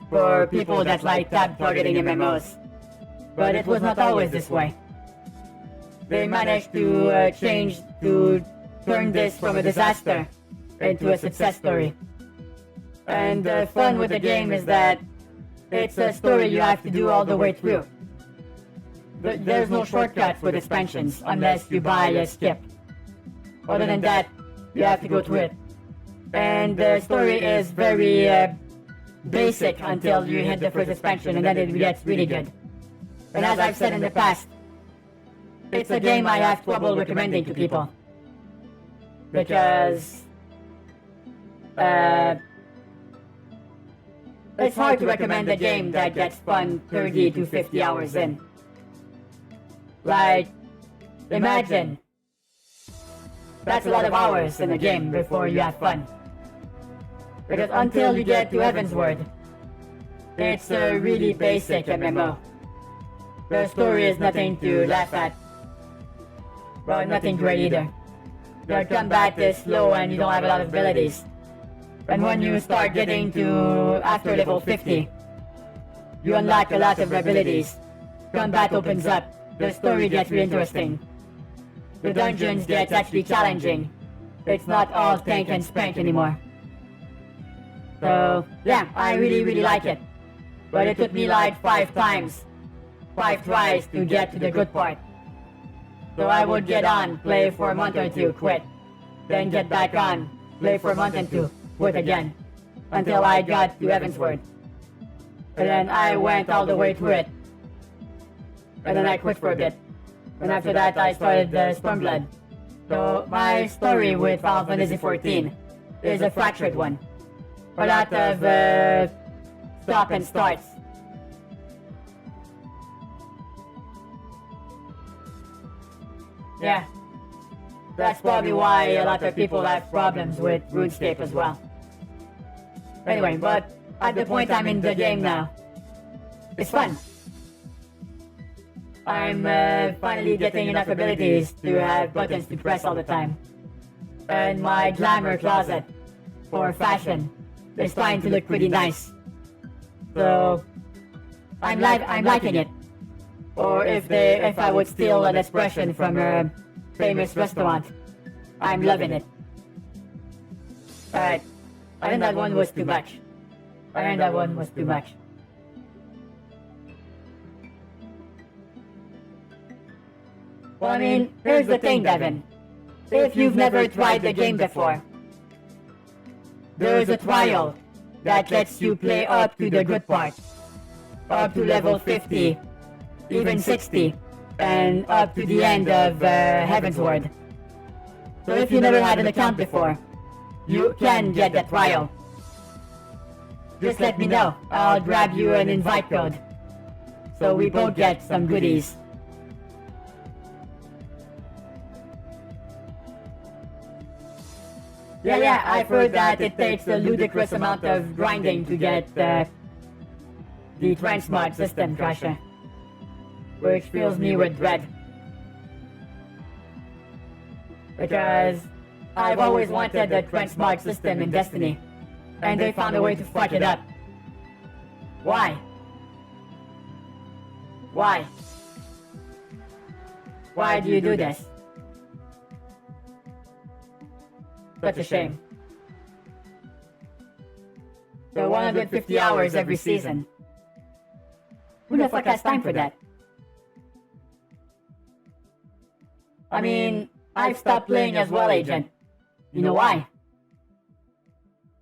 for people that like tab targeting MMOs. But it was not always this way. They managed to turn this from a disaster into a success story. And the fun with the game is that it's a story you have to do all the way through. There's no shortcuts with expansions unless you buy a skip. Other than that, you have to go through it. And the story is very basic until you hit the first expansion, and then it gets really good. And as I've said in the past, it's a game I have trouble recommending to people. Because it's hard to recommend a game that gets fun 30 to 50 hours in. Like, imagine, that's a lot of hours in a game before you have fun. Because until you get to Heavensward, it's a really basic MMO. The story is nothing to laugh at. Well, nothing great either. The combat is slow and you don't have a lot of abilities. And when you start getting to after level 50, you unlock a lot of abilities. Combat opens up. The story gets really interesting. The dungeons get actually challenging. It's not all tank and spank anymore. So, yeah, I really like it. But it took me like 5 tries to get to the good part. So I would get on, play for a month or two, quit. Then get back on, play for a month and two, quit again. Until I got to Heavensward. And then I went all the way through it. And then I quit for a bit. And after that I started Stormblood. So my story with Final Fantasy XIV is a fractured one. A lot of stop and starts. Yeah. That's probably why a lot of people have problems with RuneScape as well. Anyway, but at the point I'm in the game now, it's fun. I'm finally getting enough abilities to have buttons to press all the time. And my glamour closet for fashion is starting to look pretty nice. So I'm liking it. Or if I would steal an expression from a famous restaurant, I'm loving it. Alright, I think that one was too much. Well, I mean, here's the thing, Devin. If you've never tried the game before, there's a trial that lets you play up to the good part. Up to level 50, even 60, and up to the end of Heaven's Word. So if you never had an account before, you can get the trial. Just let me know. I'll grab you an invite code, so we both get some goodies. Yeah, I've heard that it takes a ludicrous amount of grinding to get the transmod system crasher, which fills me with dread. Because I've always wanted the transmod system in Destiny, and they found a way to fuck it up. Why? Why? Why do you do this? Such a shame. So 150 hours every season. Who the fuck has time for that? I mean, I've stopped playing as well, Agent. You know why?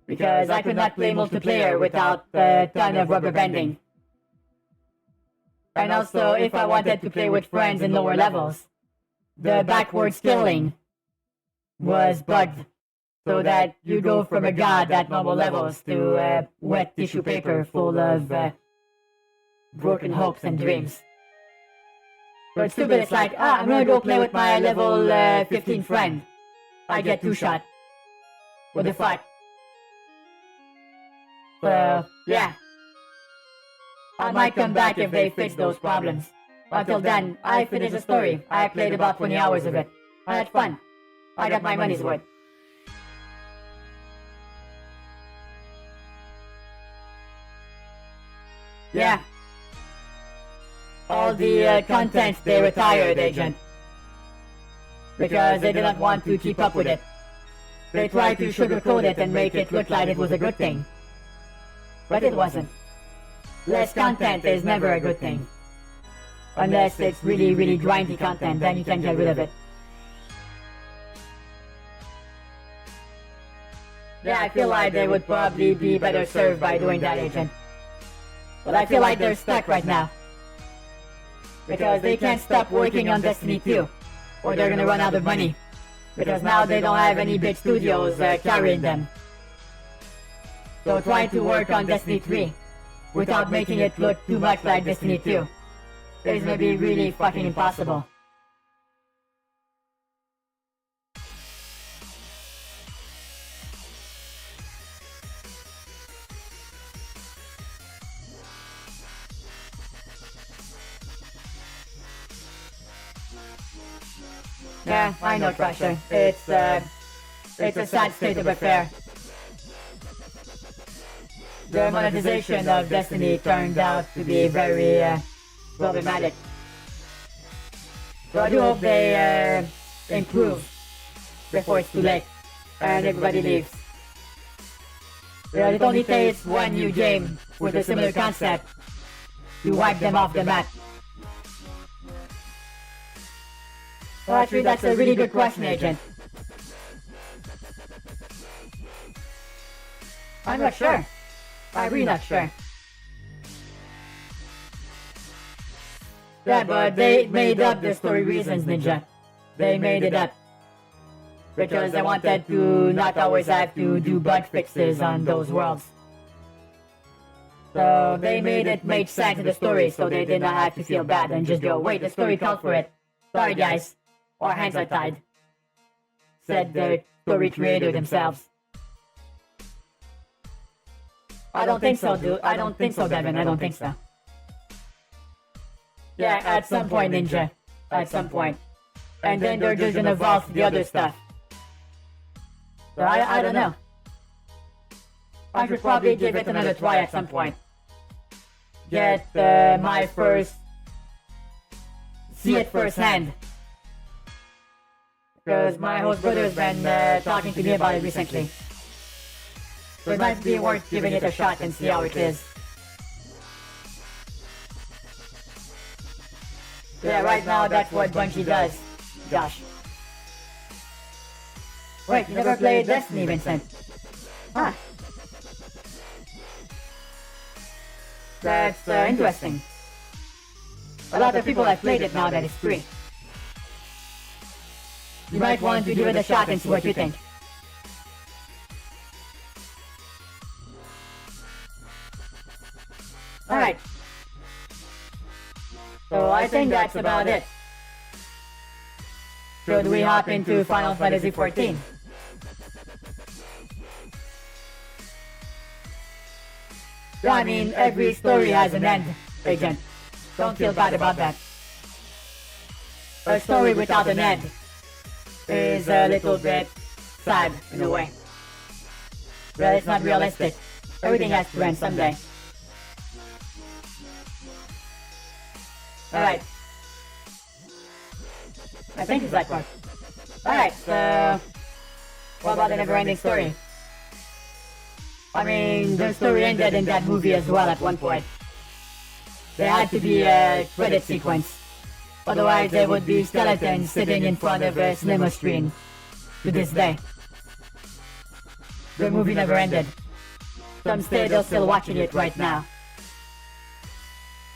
Because I could not play multiplayer without a ton of rubber banding. And also, if I wanted to play with friends in lower levels, the backward scaling was bugged. So that you go from a god at normal levels to wet tissue paper full of broken hopes and dreams. So it's stupid. It's like, I'm gonna go play with my level 15 friend. I get 2-shot. What the fuck? So, yeah. I might come back if they fix those problems. Until then, I finished the story. I played about 20 hours of it. I had fun. I got my money's worth. Yeah. All the content they retired, Agent. Because they didn't want to keep up with it. They tried to sugarcoat it and make it look like it was a good thing. But it wasn't. Less content is never a good thing. Unless it's really, really grindy content, then you can get rid of it. Yeah, I feel like they would probably be better served by doing that, Agent. But I feel like they're stuck right now. Because they can't stop working on Destiny 2, or they're gonna run out of money. Because now they don't have any big studios carrying them. So trying to work on Destiny 3 without making it look too much like Destiny 2 is gonna be really fucking impossible. Yeah, I know, Crusher. It's a sad state of affair. The monetization of Destiny turned out to be very problematic. So I do hope they improve before it's too late and everybody leaves. It only takes one new game with a similar concept to wipe them off the map. Well, actually, that's a really good question, Agent. I'm not sure. I'm really not sure. Yeah, but they made up the story reasons, Ninja. They made it up. Because they wanted to not always have to do bug fixes on those worlds. So they made it make sense in the story so they did not have to feel bad and just go, wait, the story called for it. Sorry, guys. Our hands are tied, said the story creator themselves. I don't think so, dude. I don't think so, Devin. I don't think so. Yeah, at some point, Ninja. At some point. And then they're just gonna evolve to the other stuff. So I don't know. I should probably give it another try at some point. Get my first... See it firsthand. Because my host brother's been talking to me about it recently. So it might be worth giving it a shot and see how it is. Yeah, right now that's what Bungie does. Gosh. Wait, you never played Destiny, Vincent? Huh. That's interesting. A lot of people have played it now that it's free. You might want to give it a shot and see what you think. Alright. So I think that's about it. Should we hop into Final Fantasy XIV? Yeah, I mean, every story has an end, Agent. Don't feel bad about that. A story without an end is a little bit sad, in a way. Well, it's not realistic. Everything has to end someday. Alright. I think it's that part. Alright, so... What about the never-ending story? I mean, the story ended in that movie as well at one point. There had to be a credit sequence. Otherwise there would be skeletons sitting in front of a cinema screen. To this day. The movie never ended. Some say they're still watching it right now.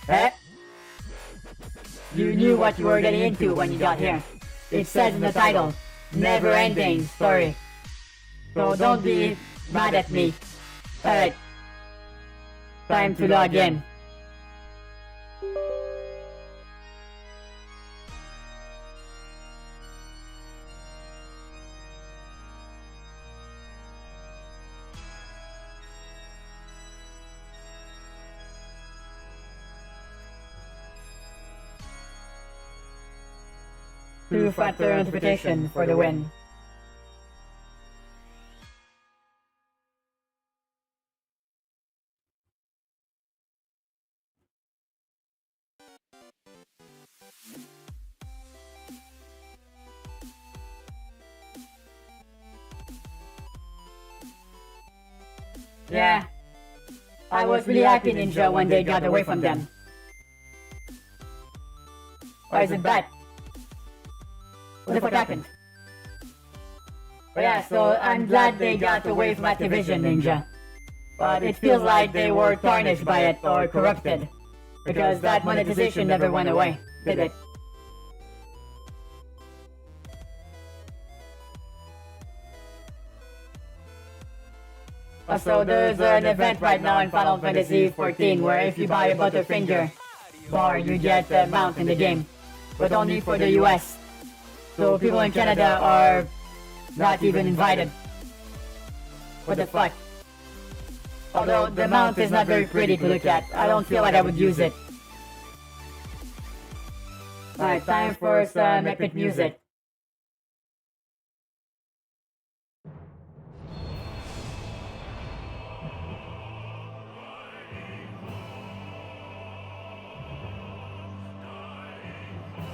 Eh? You knew what you were getting into when you got here. It says in the title, never-ending story. So don't be mad at me. Alright. Time to log in. Two-factor authentication for the win. Yeah. I was really happy, Ninja, when they got away from them. Why is it bad? What the fuck happened? But yeah, so I'm glad they got away from Activision, Ninja. But it feels like they were tarnished by it or corrupted. Because that monetization never went away, did it? So there's an event right now in Final Fantasy XIV where if you buy a Butterfinger bar, you get a mount in the game. But only for the US. So people in Canada are not even invited. What the fuck? Although the mount is not very pretty to look at, I don't feel like I would use it. Alright, time for some epic music.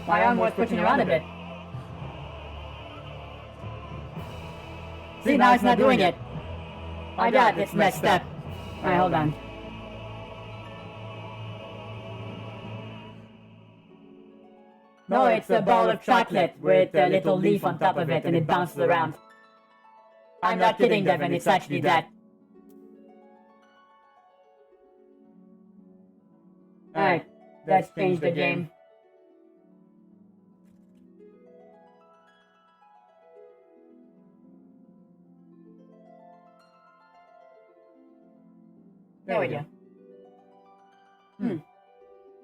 My arm was twitching around a bit. See, now it's not doing it. My god, it's messed up. Alright, hold on. No, it's a ball of chocolate with a little leaf on top of it and it bounces around. I'm not kidding, Devin, it's actually that. Alright, let's change the game. There we go.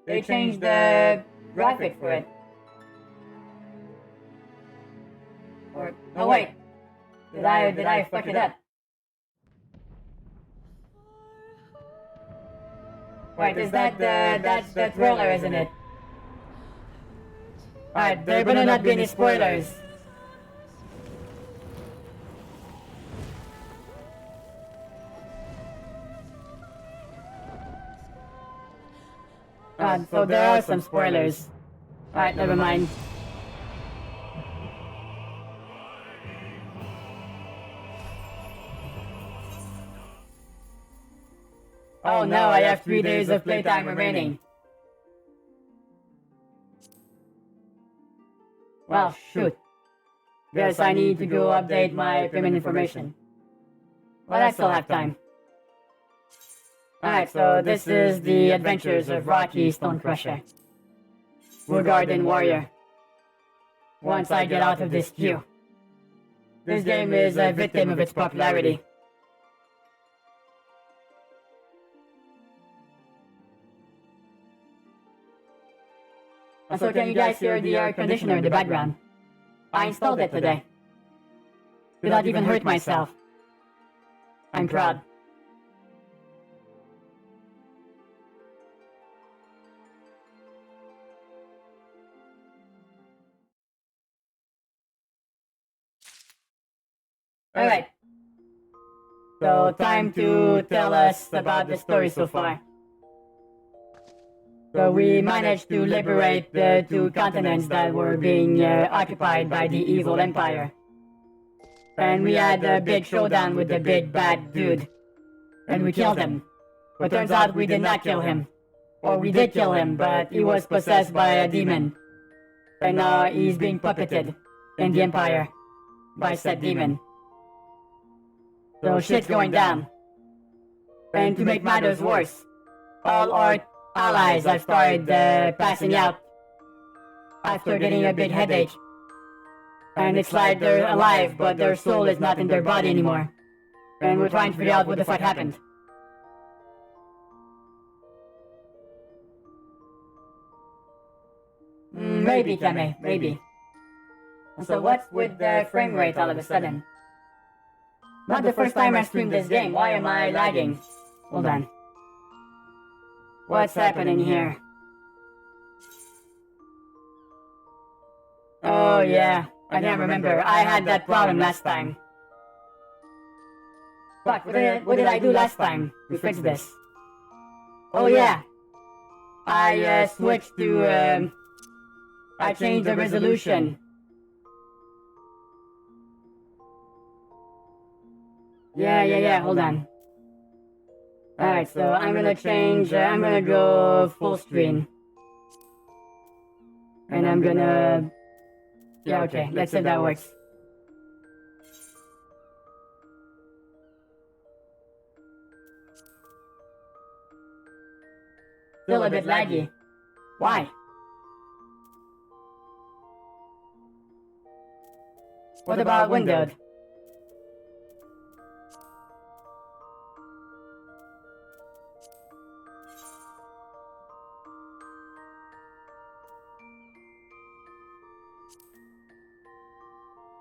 They changed the graphic for it. Oh wait, did I fuck it up? Wait, is that's the thriller, isn't it? Alright, there better not be any spoilers. So there are some spoilers. Alright, never mind. Oh no, I have 3 days of playtime remaining. Well, shoot. Guess I need to go update my payment information. But I still have time. Alright, so this is the adventures of Rocky Stonecrusher, Garden Warrior. Once I get out of this queue. This game is a victim of its popularity. So can you guys hear the air conditioner in the background? I installed it today. Without even hurt myself. I'm proud. Alright. So time to tell us about the story so far. So we managed to liberate the 2 continents that were being occupied by the evil empire. And we had a big showdown with the big bad dude. And we killed him. But turns out we did not kill him. Or we did kill him, but he was possessed by a demon. And now he's being puppeted in the empire by said demon. So shit's going down. And to make matters worse, all our allies have started passing out after getting a big headache. And it's like they're alive, but their soul is not in their body anymore. And we're trying to figure out what the fuck happened. Maybe, Kame, maybe. So what's with the frame rate all of a sudden? Not the first time I streamed this game, why am I lagging? Hold on. What's happening here? Oh yeah, I can't remember. I had that problem last time. Fuck, what did I do last time to fix this? Oh yeah. I switched to, I changed the resolution. Yeah, hold on. Alright, so I'm gonna change, I'm gonna go full screen. And I'm gonna... Yeah, okay, let's see if that works. Still a bit laggy. Why? What about windowed?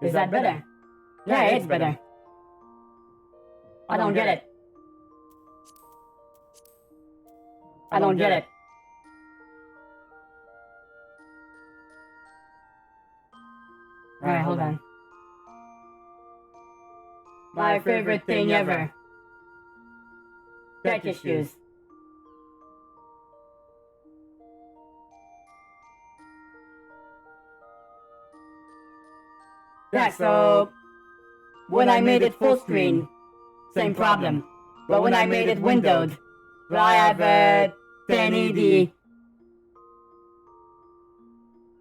Is that better? Yeah, it's better. I don't get it. I don't get it. Alright, hold on. My favorite thing ever. Tech issues. Yeah, so when I made it full screen, same problem. But when I made it windowed, I have a 1080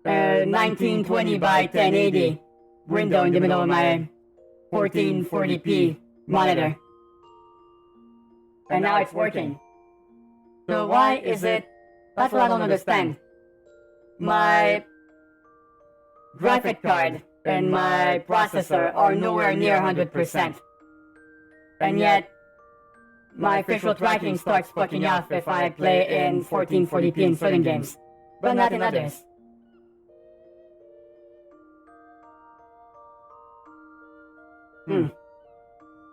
1920 by 1080 window in the middle of my 1440p monitor. And now it's working. So why is it? That's what I don't understand. My graphic card and my processor are nowhere near 100%. And yet, my facial tracking starts fucking off if I play in 1440p in certain games, but not in others. Yeah,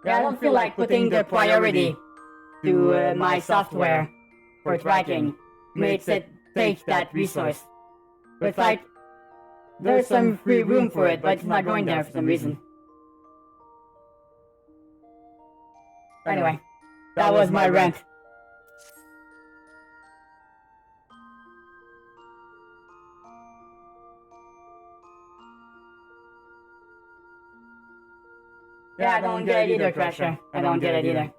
I don't feel like putting the priority to my software for tracking makes it take that resource. But it's like, there's some free room for it, but it's not going there for some reason. Anyway, that was my rant. Yeah, I don't get it either, Crasher. I don't get it either.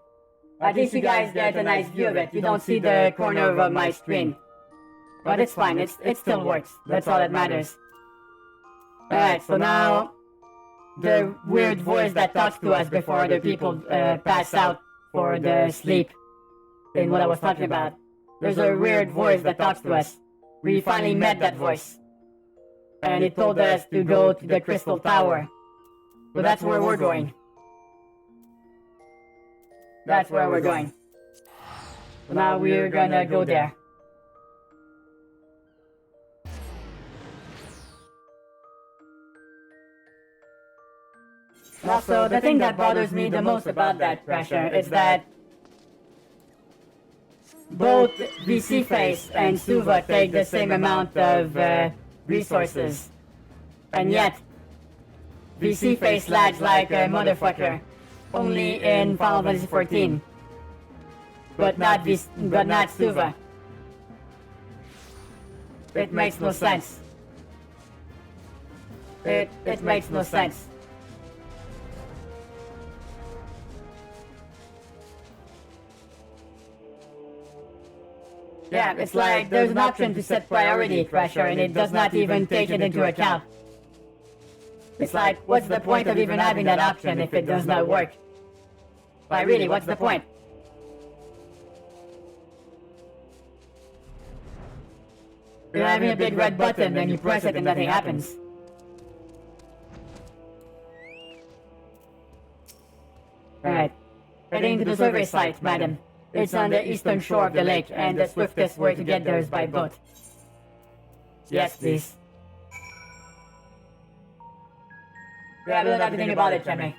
At least you guys get a nice view of it. You don't see the corner of my screen. But it's fine, it still works. That's all that matters. Alright, so now the weird voice that talks to us before other people pass out for the sleep in what I was talking about. There's a weird voice that talks to us. We finally met that voice. And it told us to go to the Crystal Tower. So that's where we're going. That's where we're going. So now we're gonna go there. Also, the thing that bothers me the most about that pressure is that both VC Face and Suva take the same amount of resources. And yet, VC Face lags like a motherfucker. Only in Final Fantasy XIV. But not Suva. It makes no sense. It makes no sense. Yeah, it's like there's an option to set priority, Crasher, and it does not even take it into account. It's like, what's the point of even having that option if it does not work? Like, really, what's the point? You're having a big red button, then you press it and nothing happens. Alright. Heading to the survey site, madam. It's on the eastern shore of the lake, and the swiftest way to get there is by boat. Yes, please. Yeah, we don't have to think about it, can we?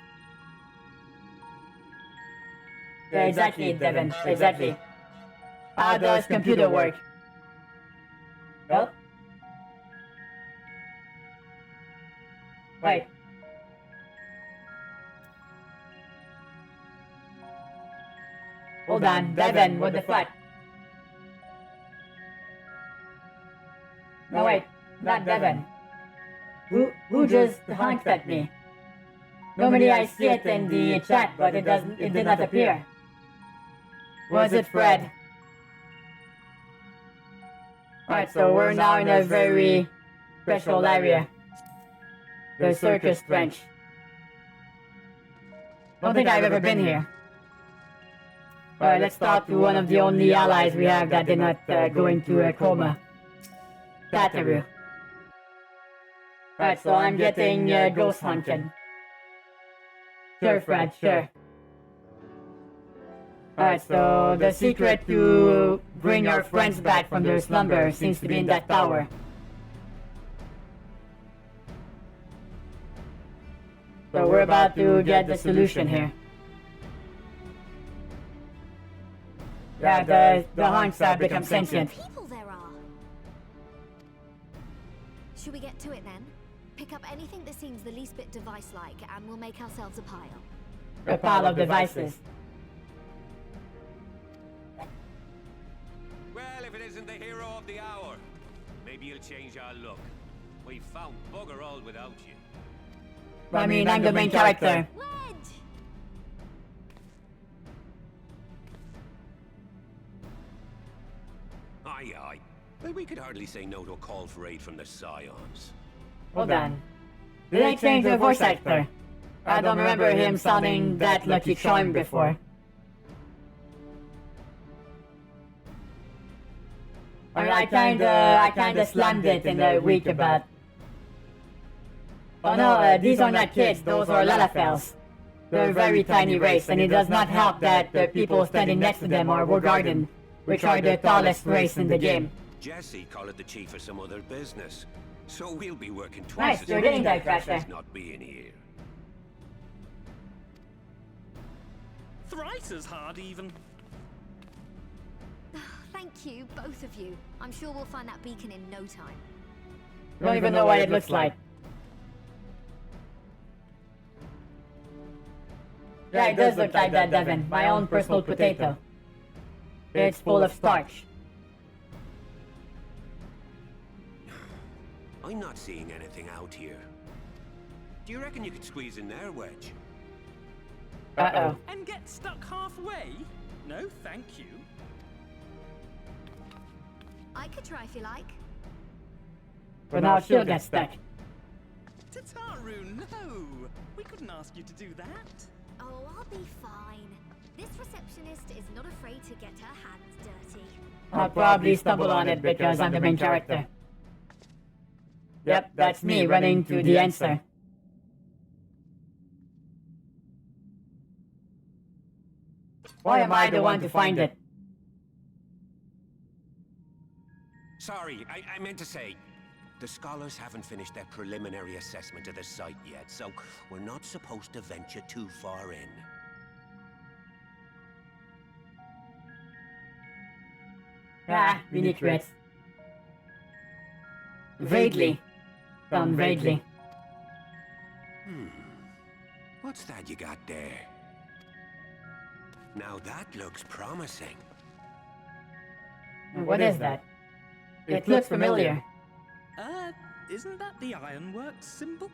Yeah, exactly, Devin. Exactly. How does computer work? Well? Wait. Hold on, Devin, what the fuck? No wait, not Devin. Who just honked at me? Normally I see it in the chat, but it did not appear. Was it Fred? Alright, so we're now in a very special area. The circus trench. Don't think I've ever been here. Alright, let's talk to one of the only allies we have that did not go into a coma. Tataru. Alright, so I'm getting ghost hunted. Sure, Fred, sure. Alright, so the secret to bring your friends back from their slumber seems to be in that tower. So we're about to get the solution here. Yeah, the haunts have become sentient. People there are. Should we get to it then? Pick up anything that seems the least bit device-like, and we'll make ourselves a pile. A pile of devices. Well, if it isn't the hero of the hour, maybe you'll change our look. We've found bugger all without you. I mean, I'm the main character. Wedge! Aye, aye. Well, we could hardly say no to a call for aid from the Scions. Hold on. Did I change the voice actor? I don't remember him sounding that Lucky Charm before. I mean, I kinda slammed it in a week about... Oh no, these are not kids, those are Lalafels. They're a very tiny race, and it does not help that the people standing next to them are Wargarden, which are the tallest race in the game. Jesse called it the chief for some other business. So we'll be working twice Nice, as you're much getting that, as Crasher. not being here. thrice as hard, even. Thank you, both of you. I'm sure we'll find that beacon in no time. Don't even know what it looks like. Yeah, it does look like that, Devin. My own personal potato. It's full of starch. I'm not seeing anything out here. Do you reckon you could squeeze in there, Wedge? Uh-oh. And get stuck halfway? No, thank you. I could try if you like. But now she'll get stuck. Tataru, no! We couldn't ask you to do that. Oh, I'll be fine. This receptionist is not afraid to get her hands dirty. I'll probably stumble on it because I'm the main character. Yep, that's me running to the answer. Why am I the one to find it? Sorry, I meant to say, the scholars haven't finished their preliminary assessment of the site yet, so we're not supposed to venture too far in. Ah, mini crits. Vaguely. Found vaguely. What's that you got there? Now that looks promising. What is that? It looks familiar. Isn't that the Ironworks symbol?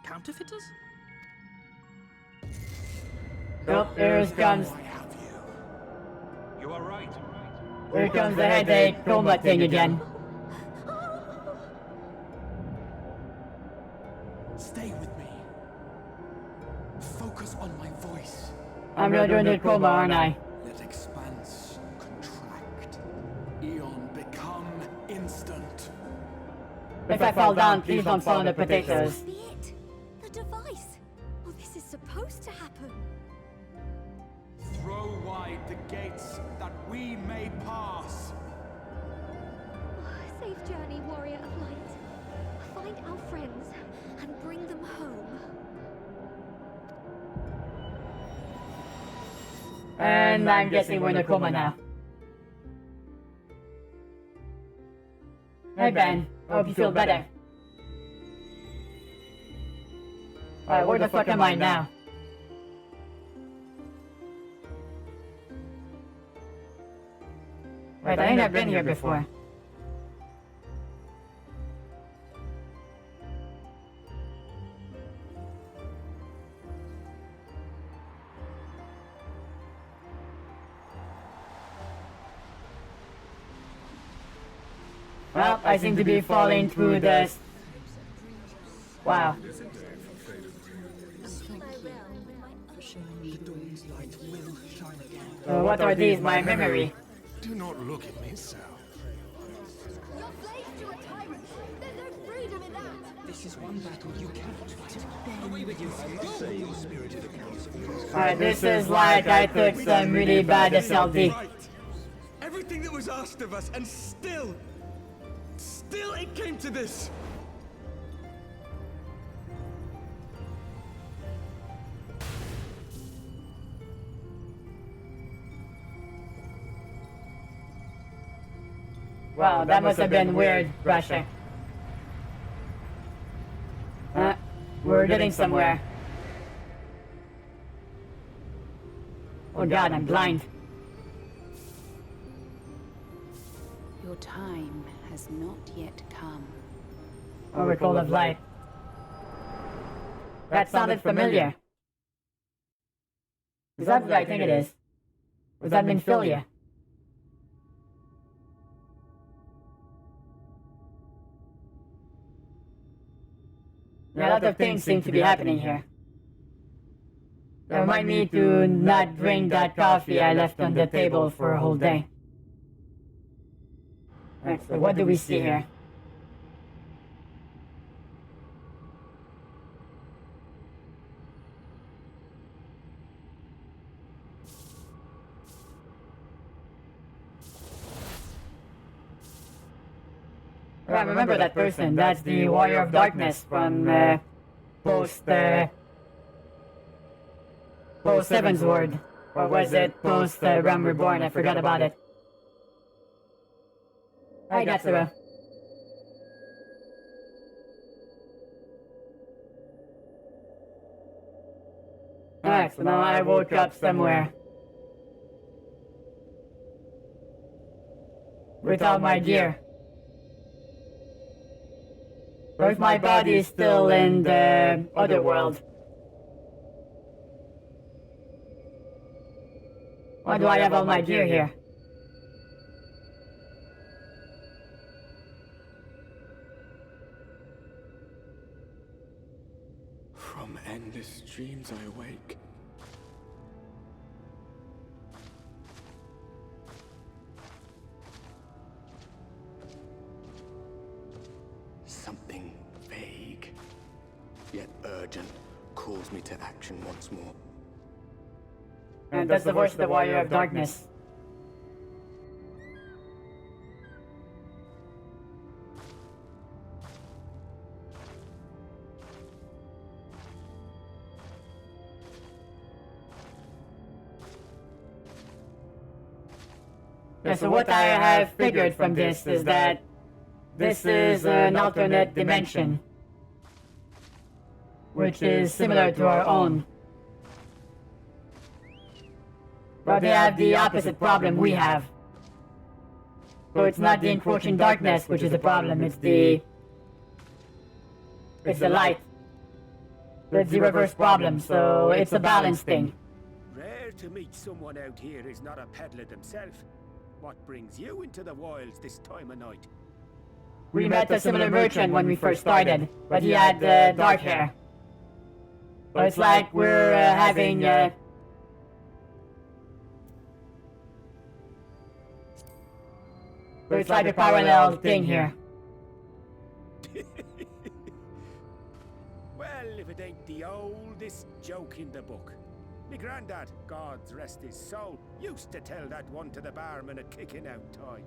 Counterfeiters? Oh, here comes. You are right. Here comes the headache coma thing again. Stay with me. Focus on my voice. I'm not doing the coma, aren't I? Let expanse contract. Eon become instant. If I fall down, please don't fall on the potatoes. Be it. The device. Oh, this is supposed to happen. Throw wide the gates that we may pass. Safe journey, warrior of light. Find our friends and bring them home. And I'm guessing we're in a coma now. Hey Ben, hope you feel better. Alright, where the fuck am I now? Wait, I ain't never been here before. Well, I seem to be falling through the... Wow. What are these, my memory? Do not look at me so. You're slaves to a tyrant. There's no freedom in that. This is one battle you cannot fight. Away with you. Alright, this is like I took some really bad SLD. Everything that was asked of us, and still it came to this. Wow, that must have been weird, rushing. We're getting somewhere. Oh god, I'm blind. Your time has not yet come. Oracle of Light. That sounded familiar. Is that what I think it is? Or does that mean Philia? A lot of things seem to be happening here. That remind me to not drink that coffee I left on the table for a whole day. Alright, so what do we see here? I remember that person. That's the Warrior of Darkness from post Seven's Ward, Or was it post Realm Reborn? I forgot about it. I got Zero. Alright, so now I woke up somewhere. Without my gear. Or if my body is still in the other world. Why do I have all my gear here? From endless dreams I awake. Something vague, yet urgent, calls me to action once more. And that's the voice of the Warrior of Darkness. Yeah, so what I have figured from this is that this is an alternate dimension, which is similar to our own. But they have the opposite problem we have. So it's not the encroaching darkness which is the problem, it's the light. It's the reverse problem, so it's a balance thing. Rare to meet someone out here who's not a peddler themselves. What brings you into the wilds this time of night? We met a similar merchant when we first started, but he had dark hair. So it's like we're having so it's like a parallel thing here. Well, if it ain't the oldest joke in the book. Me granddad, God's rest his soul, used to tell that one to the barman at kicking out time.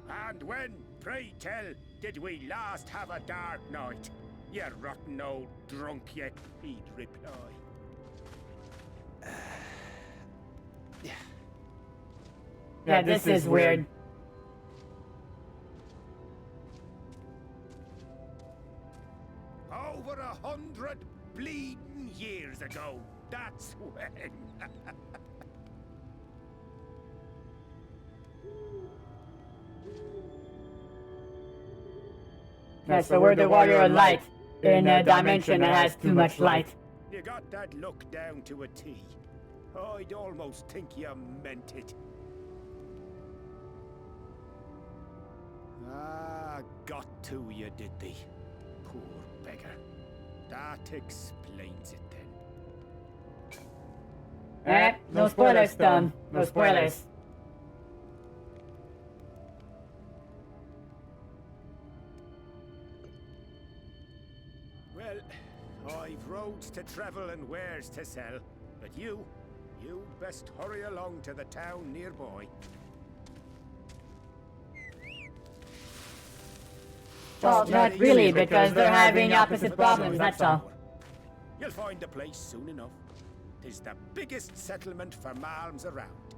And when, pray tell, did we last have a dark night? You rotten old drunk yet, he'd reply. Yeah, this is weird. Over 100 bleeding years ago, that's when. Yeah, so we're the Warrior of Light in a dimension that has too much light. You got that look down to a T. I'd almost think you meant it. Ah, got to you, did they? Poor beggar. That explains it then. No spoilers, Tom. No spoilers. Well, I've roads to travel and wares to sell, but you best hurry along to the town nearby. Well, not really, because they're having opposite problems, that's all. You'll find the place soon enough. 'Tis the biggest settlement for malms around.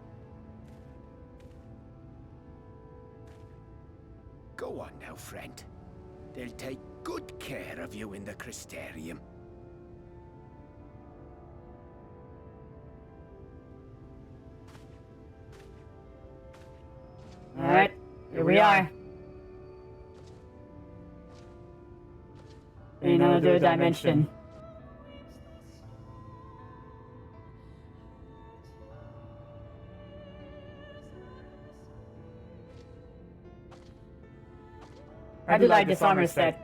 Go on now, friend. They'll take good care of you in the Crystarium. Alright, here we are. In another dimension. I do like this armor set.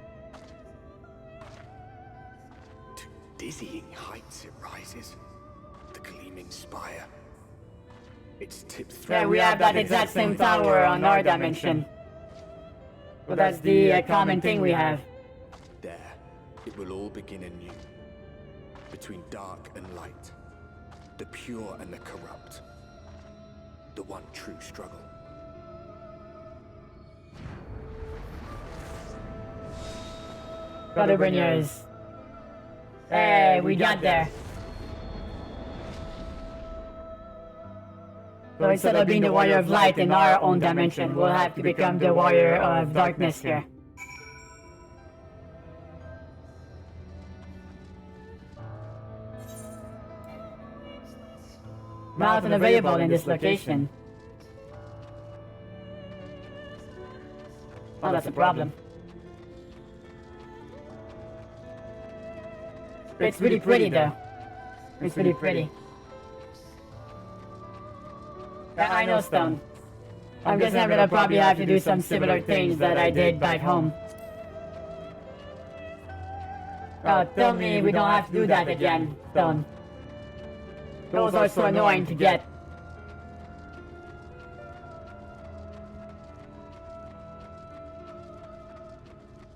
To dizzying heights it rises. The gleaming spire. Its tipped through. Yeah, we have that exact same tower on our dimension. Well, that's the common thing we have. There, it will all begin anew. Between dark and light. The pure and the corrupt. The one true struggle. Brother Brynjar's Hey, we got there. So instead of being the warrior of light in our own dimension, we'll have to become the warrior of darkness here. Not available in this location. Oh, that's a problem. It's really pretty though. It's really pretty. Yeah, I know, Stone. I'm guessing I'm gonna probably have to do some similar things that I did back home. Oh, tell me we don't have to do that again, Stone. Those are so annoying to get.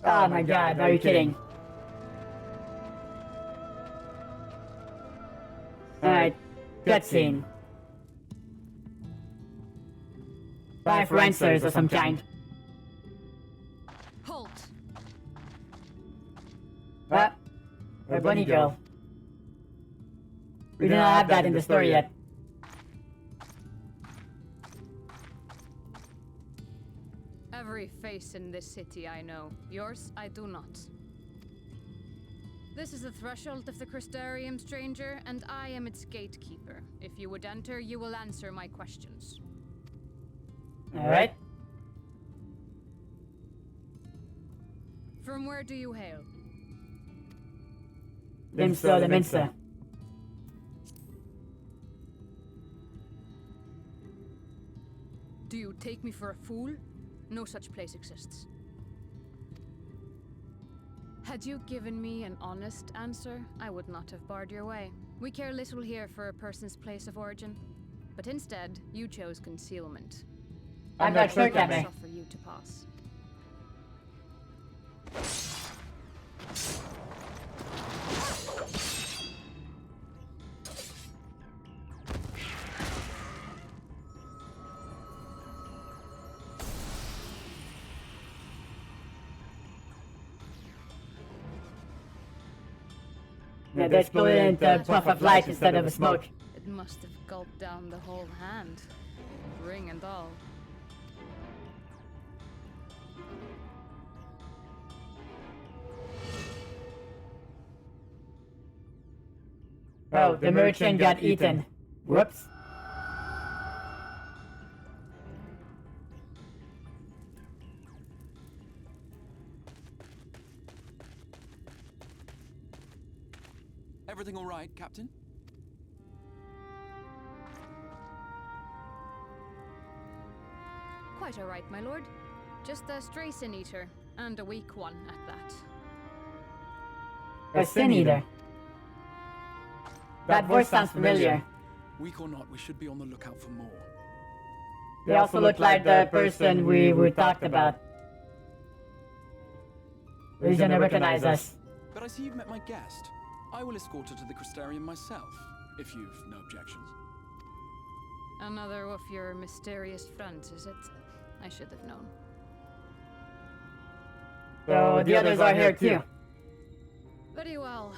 Oh my god, are you kidding? Alright, cutscene. 5 Rancers of some kind. Halt! What? A bunny girl. We do not have that in the story yet. Every face in this city I know. Yours, I do not. This is the threshold of the Crystarium, stranger, and I am its gatekeeper. If you would enter, you will answer my questions. Alright. From where do you hail? Limsa the Minsa. Do you take me for a fool? No such place exists. Had you given me an honest answer, I would not have barred your way. We care little here for a person's place of origin. But instead, you chose concealment. I'm not sure, I will Cammy. suffer you to pass. Yeah, they exploded into a puff of light instead of a smoke. It must have gulped down the whole hand. Ring and all. Oh, the merchant got eaten. Whoops. Everything all right, Captain? Quite all right, my lord. Just a stray sin eater, and a weak one at that. A sin eater. That voice sounds familiar. Weak or not, we should be on the lookout for more. They also look like the person we talked about. He's gonna recognize us. But I see you've met my guest. I will escort her to the Crystarium myself, if you've no objections. Another of your mysterious friends, is it? I should have known. So the others are here too. Very well.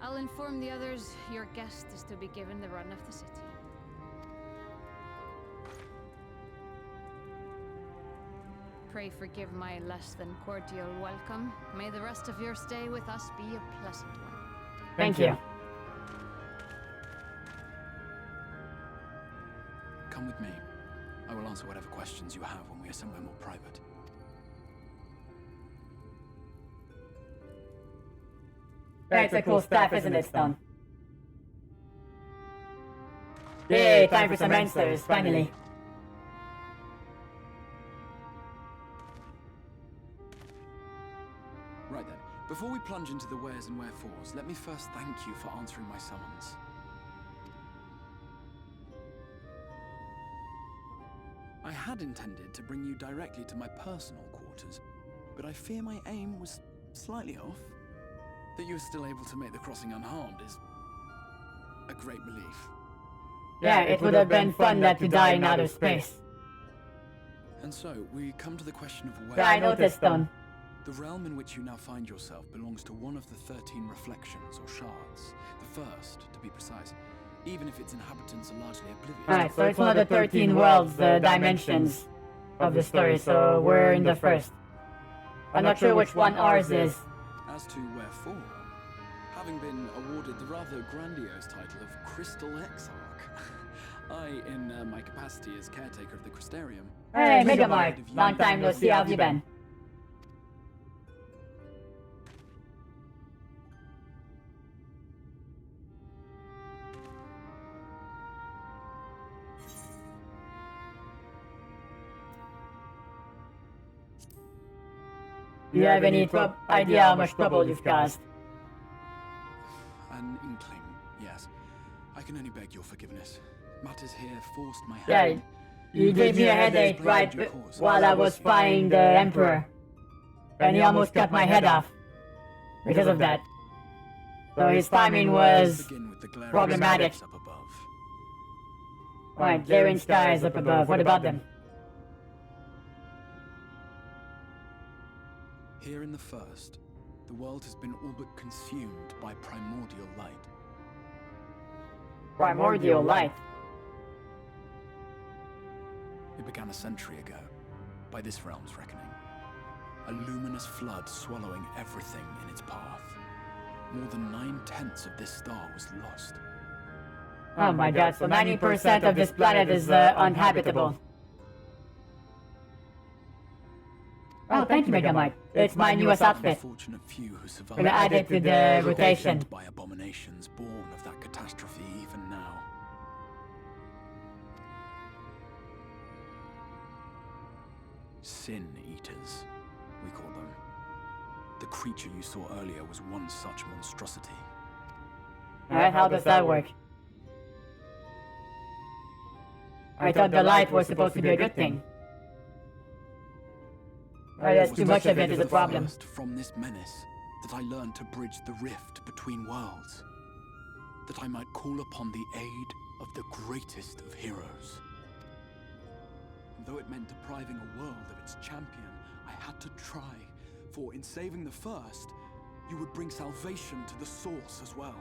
I'll inform the others your guest is to be given the run of the city. Pray forgive my less than cordial welcome. May the rest of your stay with us be a pleasant one. Thank you. Come with me. I will answer whatever questions you have when we are somewhere more private. That's a cool stuff, isn't it, Stone? Yay, time for some answers, finally. Right then, before we plunge into the wheres and wherefores, let me first thank you for answering my summons. I had intended to bring you directly to my personal quarters, but I fear my aim was slightly off. That you were still able to make the crossing unharmed is a great relief. Yeah, it would have been fun not to die in outer space. And so, we come to the question of where... Yeah, I noticed, Stone. The realm in which you now find yourself belongs to one of the 13 reflections or shards. The first, to be precise, even if its inhabitants are largely oblivious. Alright, so it's one of the 13 worlds, dimensions of the story, so we're in the first. I'm not sure which one ours is. As to where for, having been awarded the rather grandiose title of Crystal Exarch, I, in my capacity as caretaker of the Crystarium... Hey, Megamark! Long time no see, how have you been? Do you have any idea how much trouble you've caused? An inkling, yes. I can only beg your forgiveness. Matters here forced my Yeah, hand. you gave me a headache right while I was spying the Emperor. And he almost cut my head off. Because of that. So his timing was problematic. Up above. Right, glaring skies up above. What about them? Here in the first, the world has been all but consumed by primordial light. Primordial light? It began a century ago, by this realm's reckoning. A luminous flood swallowing everything in its path. More than 9/10 of this star was lost. Oh my god, so 90% of this planet is uninhabitable. Oh, thank you, Megamite. It's my newest outfit. Fortunate few who survived. Gonna add it to the rotation. By abominations born of that catastrophe even now. Sin eaters, we call them. The creature you saw earlier was one such monstrosity. Alright, how does that work? I thought the light was supposed to be a good thing. There's too much of it is a problem. From this menace, that I learned to bridge the rift between worlds. That I might call upon the aid of the greatest of heroes. And though it meant depriving a world of its champion, I had to try. For in saving the first, you would bring salvation to the source as well.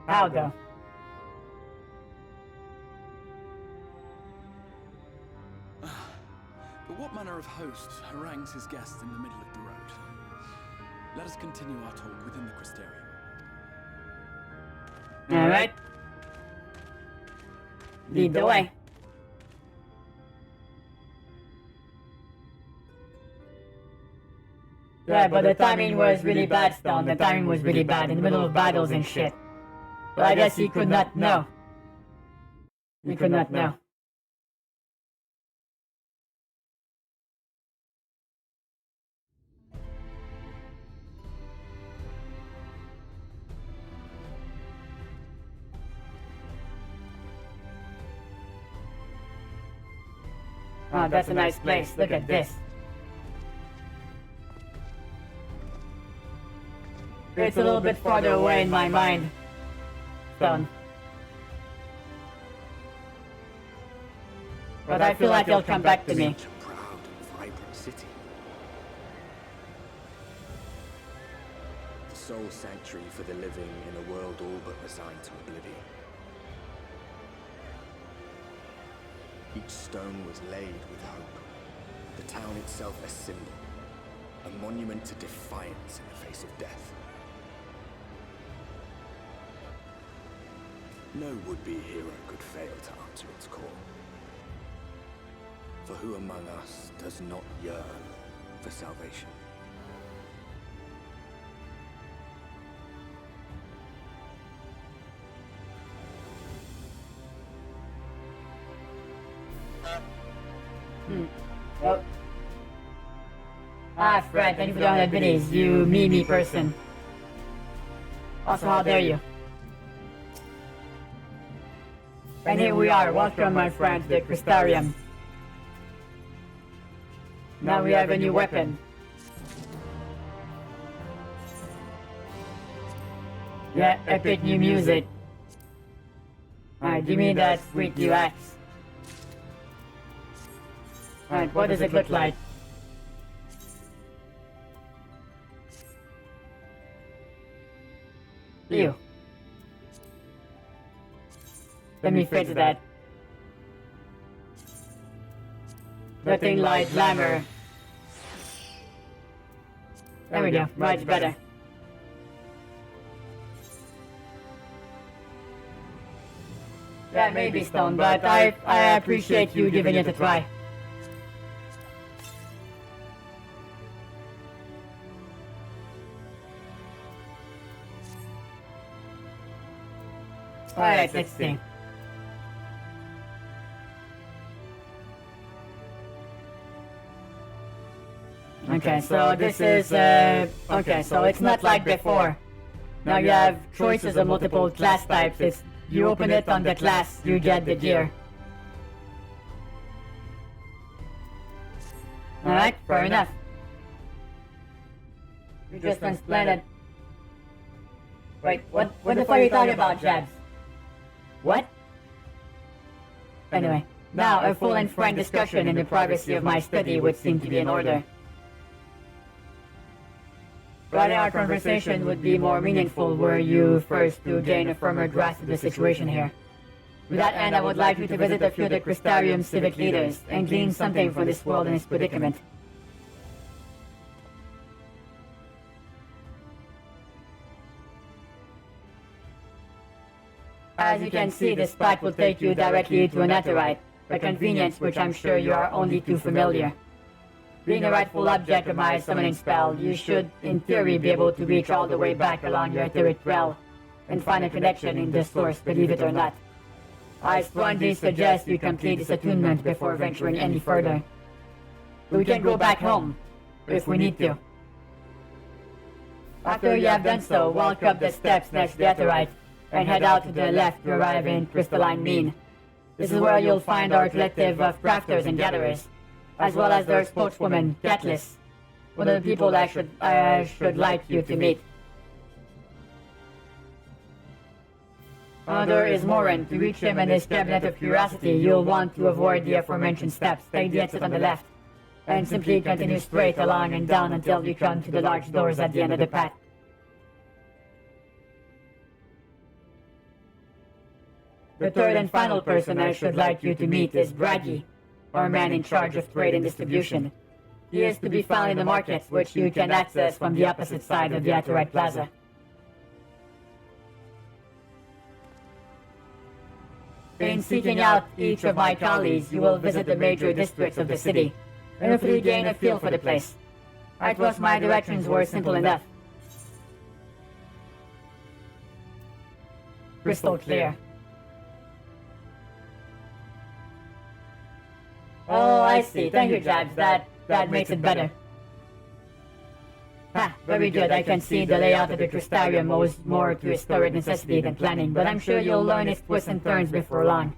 How though? But what manner of host harangues his guests in the middle of the road? Let us continue our talk within the Crystarium. Alright. Lead the way. Yeah, but the timing was really bad, Stone. The timing was really bad in the middle of battles and shit. But I guess he could not know. He could not know. Oh, that's a nice place. Look at this. It's a little bit farther away in my mind. Stone. But I feel like it'll come back to me. Such a proud and vibrant city. The sole sanctuary for the living in a world all but resigned to oblivion. Each stone was laid with hope. The town itself a symbol. A monument to defiance in the face of death. No would-be hero could fail to answer its call. For who among us does not yearn for salvation? Oh. Ah, Fred, thank you for the 100 biddies, you me person. Also, how dare you? And here we are, welcome my friend to the Crystarium. Now we have a new weapon. Yeah, epic new music. Alright, give me that sweet new axe. Alright, what does it look like? Ew. Let me fix that. Nothing like glamour. There we go, much better. That may be stone, but I appreciate you giving it a try. Alright, let's see. Okay, so this is, okay, so it's not like before. Now you have choices of multiple class types. It's, you open it on the class, you get the gear. Alright, fair enough. You just explained it. Wait, what the fuck are you talking about, Jabs? What? Anyway, now a full and frank discussion in the privacy of my study would seem to be in order. But our conversation would be more meaningful were you first to gain a firmer grasp of the situation here. To that end, I would like you to visit a few of the Crystarium civic leaders and glean something from this world and its predicament. As you can see, this path will take you directly to an Netherite, a convenience which I'm sure you are only too familiar. Being a rightful object of my summoning spell, you should, in theory, be able to reach all the way back along your etheric trail and find a connection in the source, believe it or not. I strongly suggest you complete this attunement before venturing any further. We can go back home, if we need to. After you have done so, walk up the steps next to the Etherite, and head out to the left to arrive in Crystalline Mean. This is where you'll find our collective of crafters and gatherers, as well as their spokeswoman, Catlis, one of the people I should like you to meet. Another is Morin. To reach him and his cabinet of curiosity, you'll want to avoid the aforementioned steps, take the exit on the left, and simply continue straight along and down until you come to the large doors at the end of the path. The third and final person I should like you to meet is Braggy, our man in charge of trade and distribution. He is to be found in the markets, which you can access from the opposite side of the Aterite Plaza. In seeking out each of my colleagues, you will visit the major districts of the city, and hopefully gain a feel for the place. I trust my directions were simple enough. Crystal clear. Oh, I see. Thank you, Jabs. That makes it better. Ha, very good. I can see the layout of the Crystarium owes more to historic necessity than planning, but I'm sure you'll learn its twists and turns before long.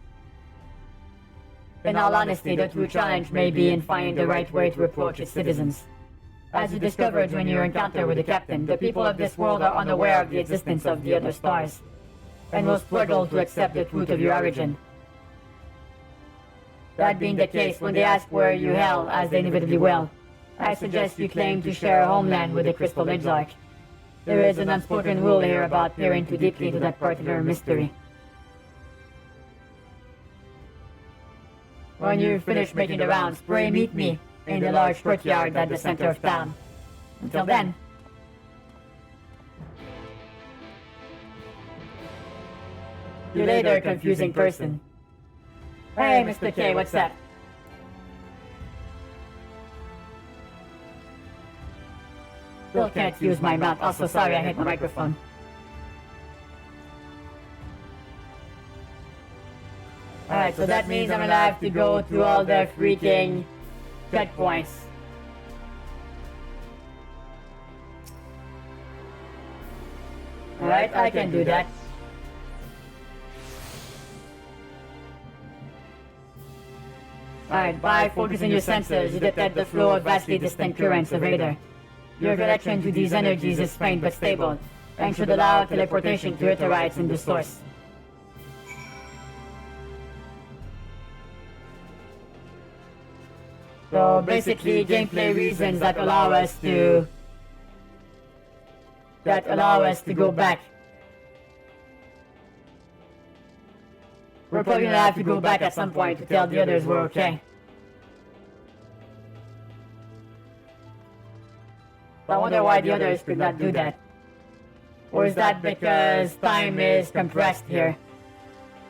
In all honesty, the true challenge may be in finding the right way to approach its citizens. As you discovered when you encountered with the captain, the people of this world are unaware of the existence of the other stars, and will struggle to accept the truth of your origin. That being the case, when they ask where you hail, as they inevitably will, I suggest you claim to share a homeland with the Crystal Exarch. There is an unspoken rule here about peering too deeply into that particular mystery. When you finish making the rounds, pray meet me in the large courtyard at the center of town. Until then... You later, confusing person. Hey, Mr. K, what's up? Still can't use my mouth. Also, sorry, I hit my microphone. Alright, so that means I'm gonna have to go through all the freaking checkpoints. Alright, I can do that. Alright, by focusing your sensors, you detect the flow of vastly distinct currents of Aether. Your connection to these energies is faint but stable, and should allow teleportation to Aetherites in the source. So basically, gameplay reasons that allow us to go back We're probably gonna have to go back at some point to tell the others we're okay. I wonder why the others could not do that. Or is that because time is compressed here?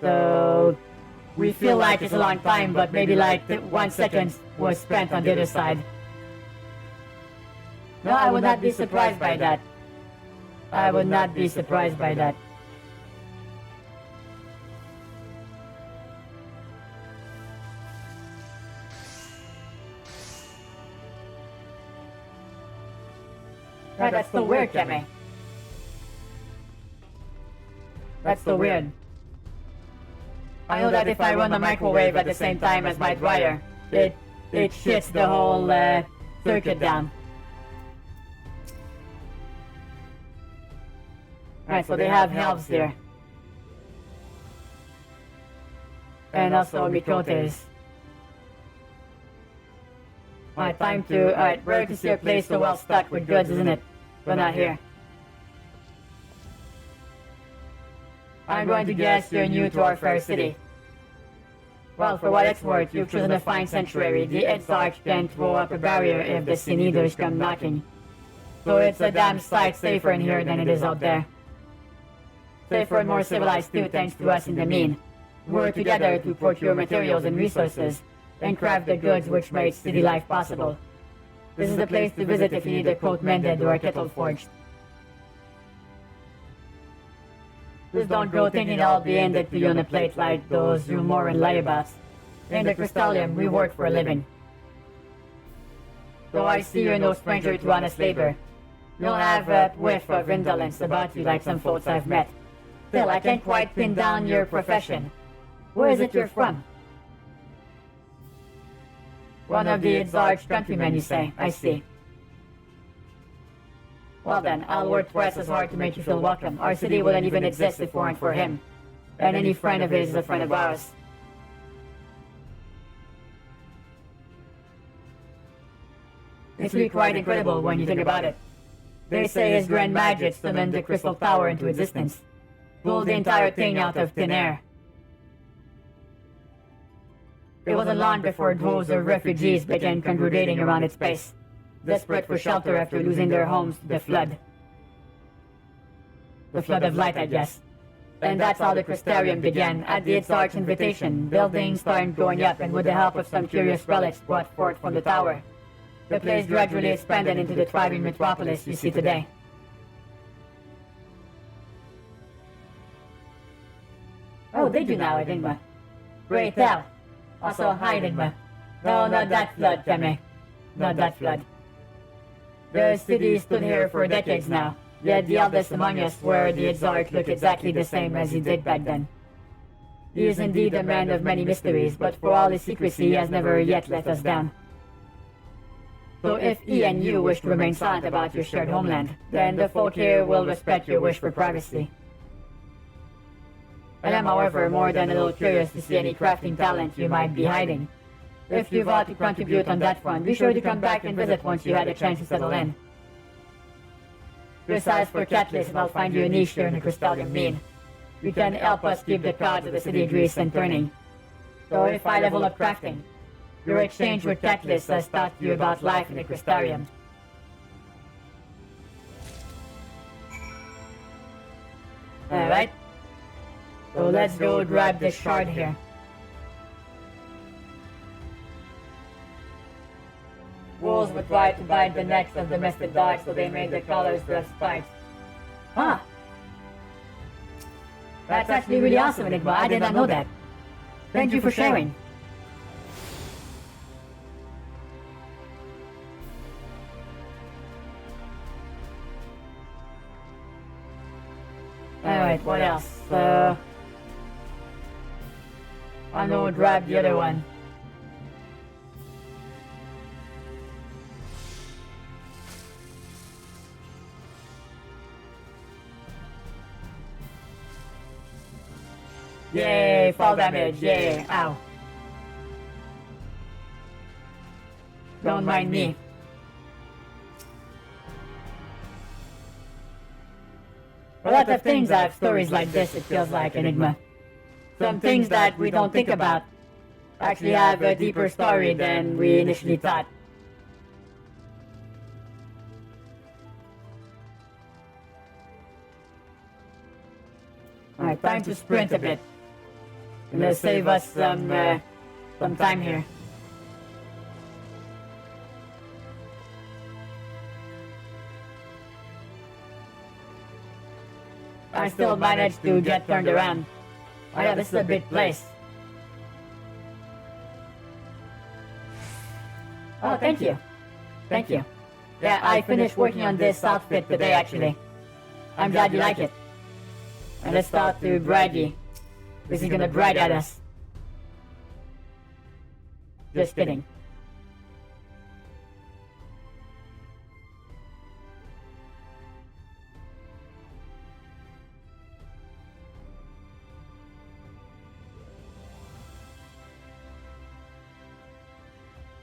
So we feel like it's a long time, but maybe like 1 second was spent on the other side. No, I would not be surprised by that. I would not be surprised by that. Right, that's so weird, Kemi. That's so weird. I know that if I run the microwave at the same time as my dryer, it shits the whole circuit down. Right, so they have elves here. And also Mikotes. Alright, time to... Alright, rare to see a place so well stocked with goods, isn't it? But not here. I'm going to guess you're new to our fair city. Well, for what it's worth, you've chosen a fine sanctuary. The Exarch can throw up a barrier if the Sin Eaters come knocking. So it's a damn sight safer in here than it is out there. Safer and more civilized too, thanks to us in the mean. We're together to procure materials and resources, and craft the goods which make city life possible. This is the place to visit if you need a coat mended or a kettle forged. Just don't go thinking I'll be handed to you on a plate like those Rumoran layabouts. In the Crystallium, we work for a living. Though I see you're no stranger to honest labor, you'll have a whiff of indolence about you like some folks I've met. Still, I can't quite pin down your profession. Where is it you're from? One of the Exarch countrymen, you say. I see. Well then, I'll work twice as hard to make you feel welcome. Our city wouldn't even exist if it weren't for him. And any friend of his is a friend of ours. It's really quite incredible when you think about it. They say his grand magic summoned the Crystal Tower into existence. Pulled the entire thing out of thin air. It wasn't long before droves of refugees began congregating around its base, desperate for shelter after losing their homes to the flood. The flood of light, I guess. And that's how the Crystarium began, at the Exarch's invitation. Buildings started going up, and with the help of some curious relics brought forth from the tower, the place gradually expanded into the thriving metropolis you see today. Oh, they do now, Enigma. Great tell. Also, hi, Enigma. No, not that flood, Kemi. Not that flood. The city stood here for decades now, yet the eldest among us swear the Exarch look exactly the same as he did back then. He is indeed a man of many mysteries, but for all his secrecy he has never yet let us down. So if he and you wish to remain silent about your shared homeland, then the folk here will respect your wish for privacy. I am, however, more than a little curious to see any crafting talent you might be hiding. If you want to contribute on that front, be sure to come back and visit once you had a chance to settle in. Your size for Catalyst and I'll find you a niche here in the Crystallium mean. You can help us keep the cards of the city greased and turning. So if I level up crafting, your exchange with Catalyst has taught you about life in the Crystarium. Alright. So let's go grab this shard here. Wolves would try to bite the necks of domestic dogs, so they made the collars to have spikes. Huh. That's actually really awesome, Enigma. I did not know that. Thank you for sharing. Alright, what else? I know, grab the other one. Yay, fall damage, yay, ow. Don't mind me. A lot of things have stories like this, it feels like, Enigma. some things that we don't think about actually have a deeper story than we initially thought. Alright, time to sprint a bit. Gonna save us some time here. I still managed to get turned around. Oh yeah, this is a big place. Oh, thank you. Thank you. Yeah, I finished working on this outfit today, actually. I'm glad you like it. And let's talk to Braggy. This is gonna brag at us. Just kidding.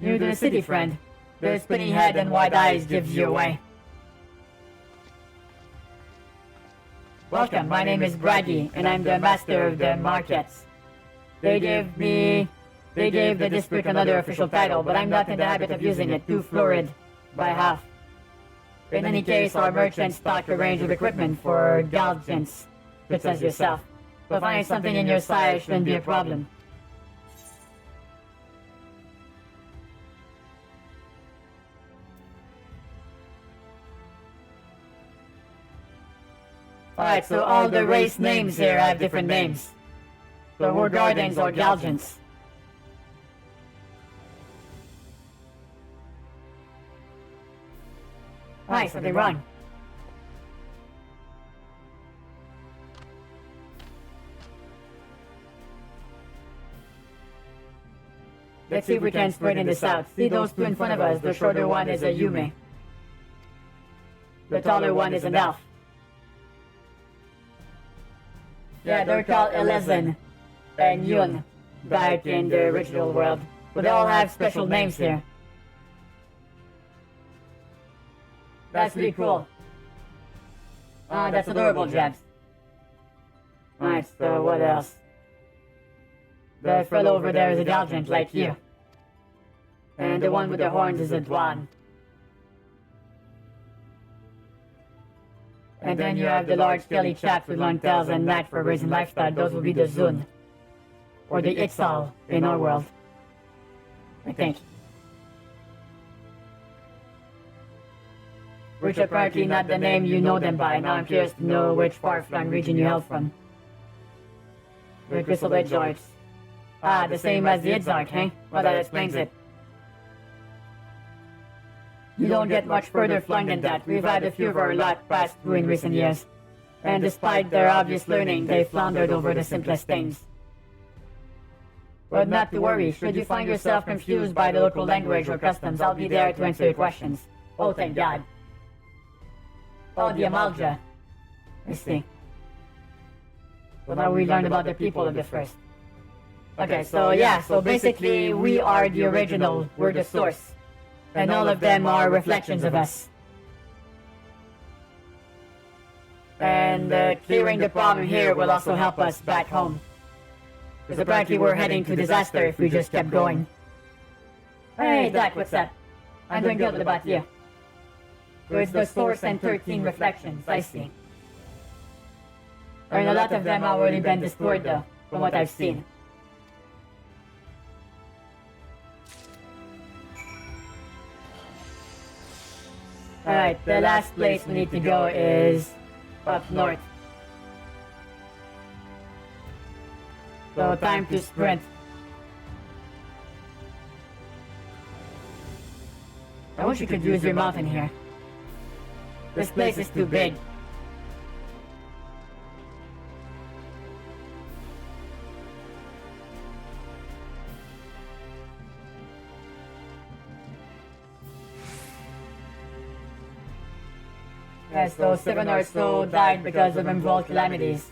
New to the city, friend. The spinning head and wide eyes gives you away. Welcome, my name is Braggy, and I'm the master of the markets. They gave the district another official title, but I'm not in the habit of using it, too florid by half. In any case, our merchants stock a range of equipment for galgants, such as yourself. So finding something in your size shouldn't be a problem. Alright, so all the race names here have different names. So we're Guardians or Galgants. Alright, something wrong. Let's see if we can straighten this out. See those two in front of us? The shorter one is a Yume. The taller one is an elf. Yeah, they're called Elezen and Yun back in the original world. But they all have special names here. That's really cool. That's adorable, Jabs. Alright, so what else? The fellow over there is a Galgant like you. And the one with the horns is a Dwan. And then you have the large scaly chaps with long tails and knack for raising lifestyle. Those will be the Zun. Or the Ixal in our world. I think. Which apparently not the name you know them by. Now I'm curious to know which far-flung region you hail from. The Crystal Edzarks. Ah, the same as the Edzark, eh? Well, that explains it. You don't get much further flung than that. We've had a few of our lot pass through in recent years. And despite their obvious learning, they floundered over the simplest things. But not to worry, should you find yourself confused by the local language or customs, I'll be there to answer your questions. Oh, thank God. Oh, the Amalja. I see. So now we learned about the people of the first. Okay, so yeah, so basically we are the original, we're the source. And all of them are reflections of us. And clearing the problem here will also help us back home. Because apparently we're heading to disaster if we just kept going. Hey, Doc, what's up? I'm doing good. What about you? So it's the source and 13 reflections, I see. And a lot of them have already been destroyed though, from what I've seen. Alright, the last place we need to go is up north. So time to sprint. I wish you could use your mountain here. This place is too big. Yes, so 7 or so died because of involved calamities.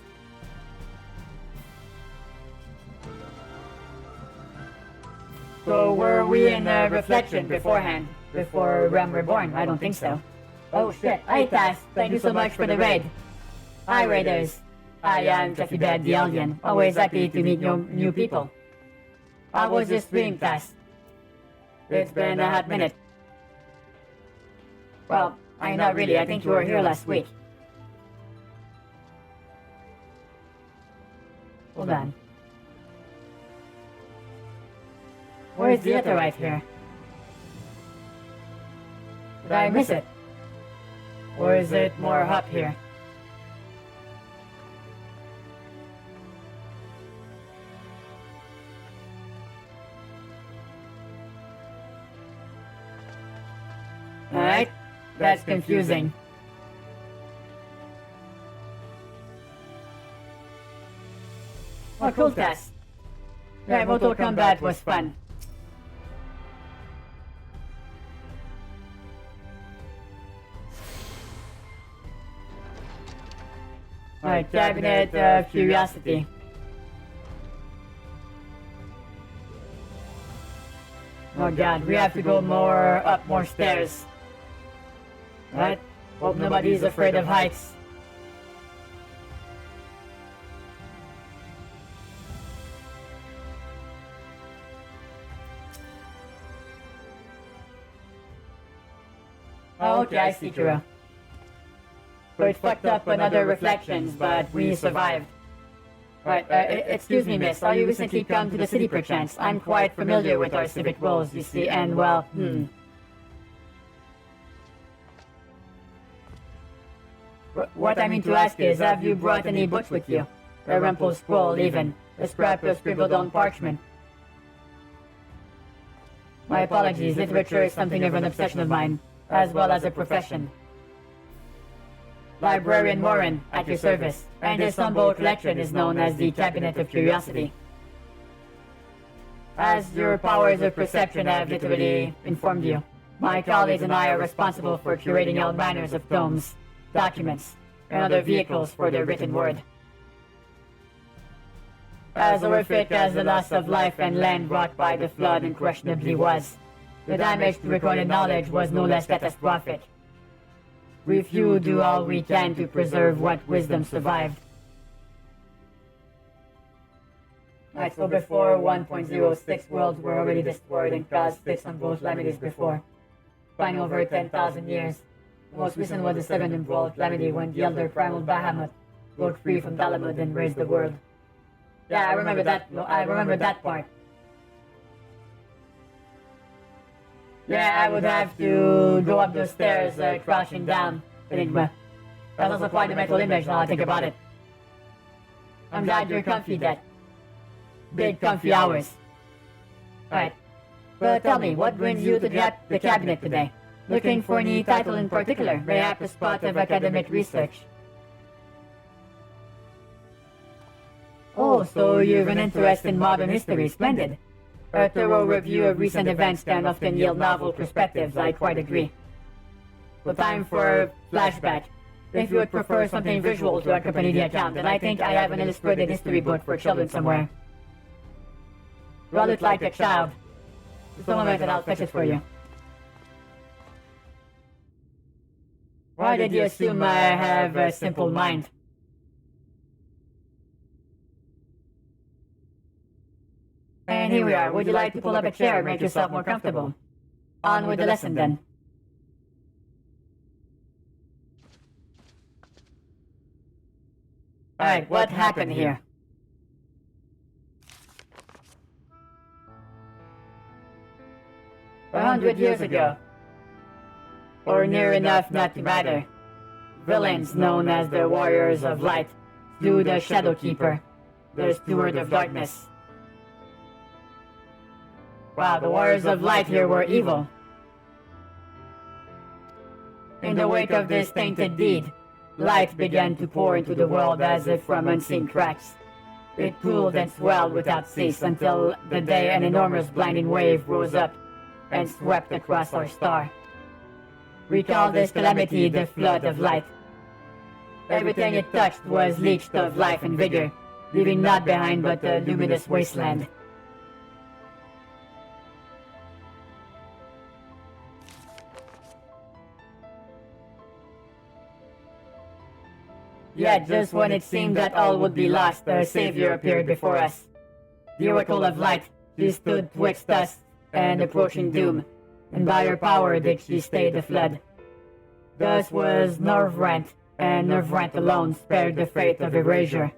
So were we in a reflection beforehand? Before Realm Reborn? I don't think so. Oh shit, hi Tass, thank you so much for the raid. Hi Raiders. I am JeffyBed the Alien, always happy to meet new people. How was your stream test? It's been a hot minute. Well, not really. I think you were here last week. Hold on. Where's the other right here? Did I miss it? Or is it more up here? Alright, that's confusing. Oh, cool test. Yeah, Mortal Kombat was fun. Alright, Cabinet of Curiosity. Oh god, we have to go more stairs. Right? Hope nobody's afraid of heights. Oh, okay, I see, Kira. So it fucked up another reflections, but we survived. Right, excuse me, miss, are you recently come to the city perchance? I'm quite familiar with our civic roles, you see, and well, What I mean to ask is, have you brought any books with you? A rumpled scroll, even. A scrap of scribbled on parchment. My apologies, literature is something of an obsession of mine, as well as a profession. Librarian Morin, at your service, and this humble collection is known as the Cabinet of Curiosity. As your powers of perception have literally informed you, my colleagues and I are responsible for curating all manners of tomes, documents, and other vehicles for the written word. As horrific as the loss of life and land wrought by the flood unquestionably was, the damage to recorded knowledge was no less catastrophic. We few do all we can to preserve what wisdom survived. Right, so before 1.06 worlds were already destroyed and caused 6 untold calamities before, spanning over 10,000 years. The most recent was the 7th untold calamity when the elder primal Bahamut broke free from Dalamud and raised the world. Yeah, I remember that part. Yeah, I would have to go up those stairs, crouching down. Enigma. That's also quite a mental image now I think about it. I'm glad you're comfy, Dad. Big comfy hours. Alright. But tell me, what brings you to the cabinet today? Looking for any title in particular, mayhap a spot of academic research? Oh, so you've an interest in modern history, splendid. A thorough review of recent events can often yield novel perspectives, I quite agree. So time for flashback. If you would prefer something visual to accompany the account, then I think I have an illustrated history book for children somewhere. Roll it like a child. Just a moment and I'll fetch it for you. Why did you assume I have a simple mind? And here we are. Would you like to pull up a chair and make yourself more comfortable? On with the lesson then. Alright, what happened here? A 100 years ago, or near enough not to matter, villains known as the Warriors of Light slew the Shadow Keeper, the Steward of Darkness. Wow, the Warriors of Light here were evil. In the wake of this tainted deed, light began to pour into the world as if from unseen cracks. It cooled and swelled without cease until the day an enormous blinding wave rose up and swept across our star. We call this calamity the Flood of Light. Everything it touched was leached of life and vigor, leaving naught behind but a luminous wasteland. Yet just when it seemed that all would be lost, our savior appeared before us. The oracle of light, she stood twixt us and approaching doom, and by her power did she stay the flood. Thus was Norvrent, and Norvrent alone spared the fate of erasure.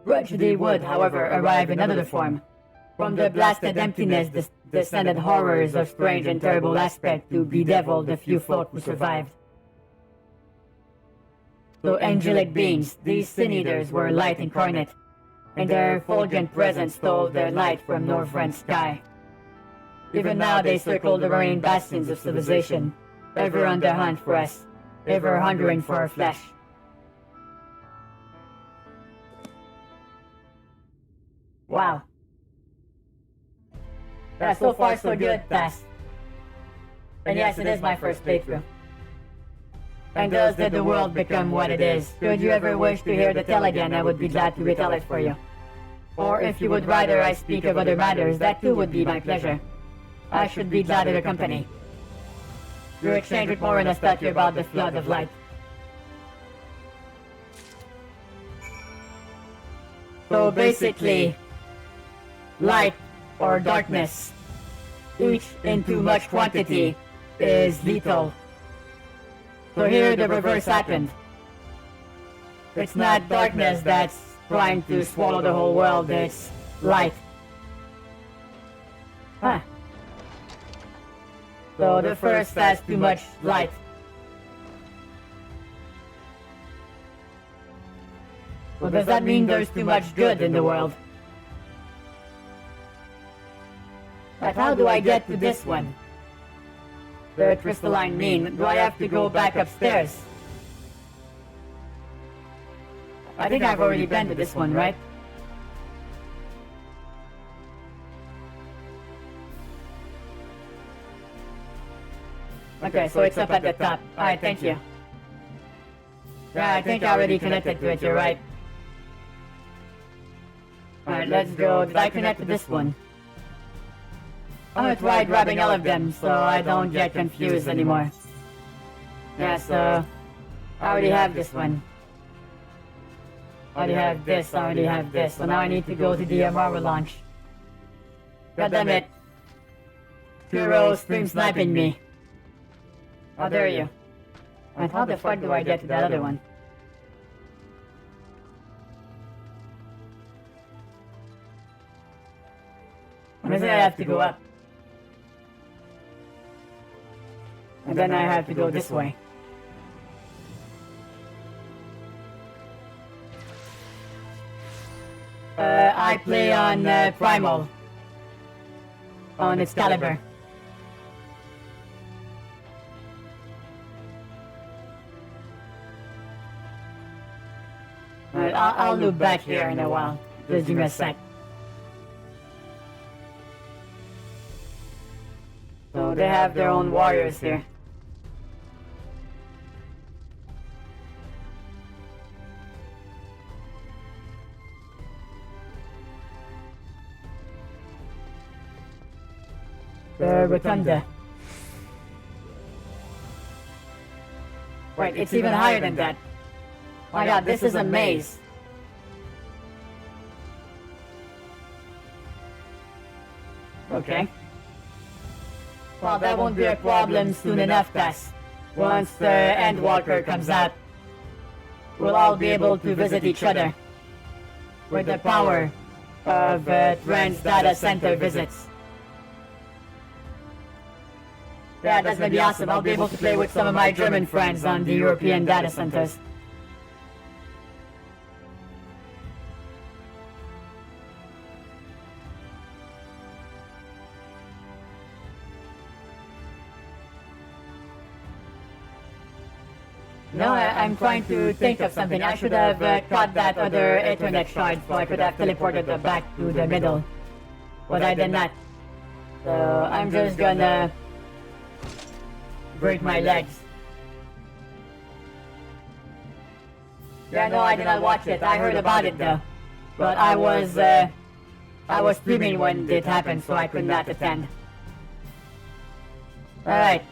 Tragedy would, however, arrive in another form. From the blasted emptiness descended horrors of strange and terrible aspect to bedevil the few folk who survived. Though angelic beings, these sin-eaters were light incarnate, and their effulgent presence stole their light from Northrend's sky. Even now they circle the marine bastions of civilization, ever on the hunt for us, ever hungering for our flesh. Wow. Yeah, so far so good, Tass. And yes, it is my first playthrough. And thus did the world become what it is. Should you ever wish to hear the tale again, I would be glad to retell it for you. Or if you would rather I speak of other matters, that too would be my pleasure. I should be glad to accompany. Your exchange with Morinus taught you about the flood of light. So basically, light or darkness, each in too much quantity, is lethal. So here the reverse happened. It's not darkness that's trying to swallow the whole world, it's light. Huh. So the first has too much light. Well, does that mean there's too much good in the world? But how do I get to this one? The crystalline mean, do I have to go back upstairs? I think I've already been to this one, right? Okay, so it's up at the top. Alright, thank you. Yeah, I think I already connected to it, you're right. Alright, let's go. Did I connect to this one? I'm gonna try grabbing all of them so I don't get confused anymore. Yeah, so I already have this one. I already have this, I already have this. So now I need to go to the Marvel launch. God damn it. Hero stream sniping me. How dare you. And how the fuck do I get to that other one? I'm guessing I have to go up. And then I have to go this way. I play on Primal. On Excalibur. Alright, I'll loop back here in a while. Just give me a sec. So they have their own warriors here. The Rotunda. Wait, it's even higher than that. My god, this is a maze. Okay. Well, that won't be a problem soon enough, Tess. Once the Endwalker comes out, we'll all be able to visit each other. With the power of Trans Data Center visits. Yeah, that's gonna be awesome. I'll be able to play with some of my German friends on the European data centers. No, I'm trying to think of something. I should have caught that other Ethernet shard so I could have teleported them back to the middle. But I did not. So I'm just gonna break my legs. Yeah, no, I did not watch it. I heard about it though. But I was I was streaming when it happened, so I could not attend. Alright.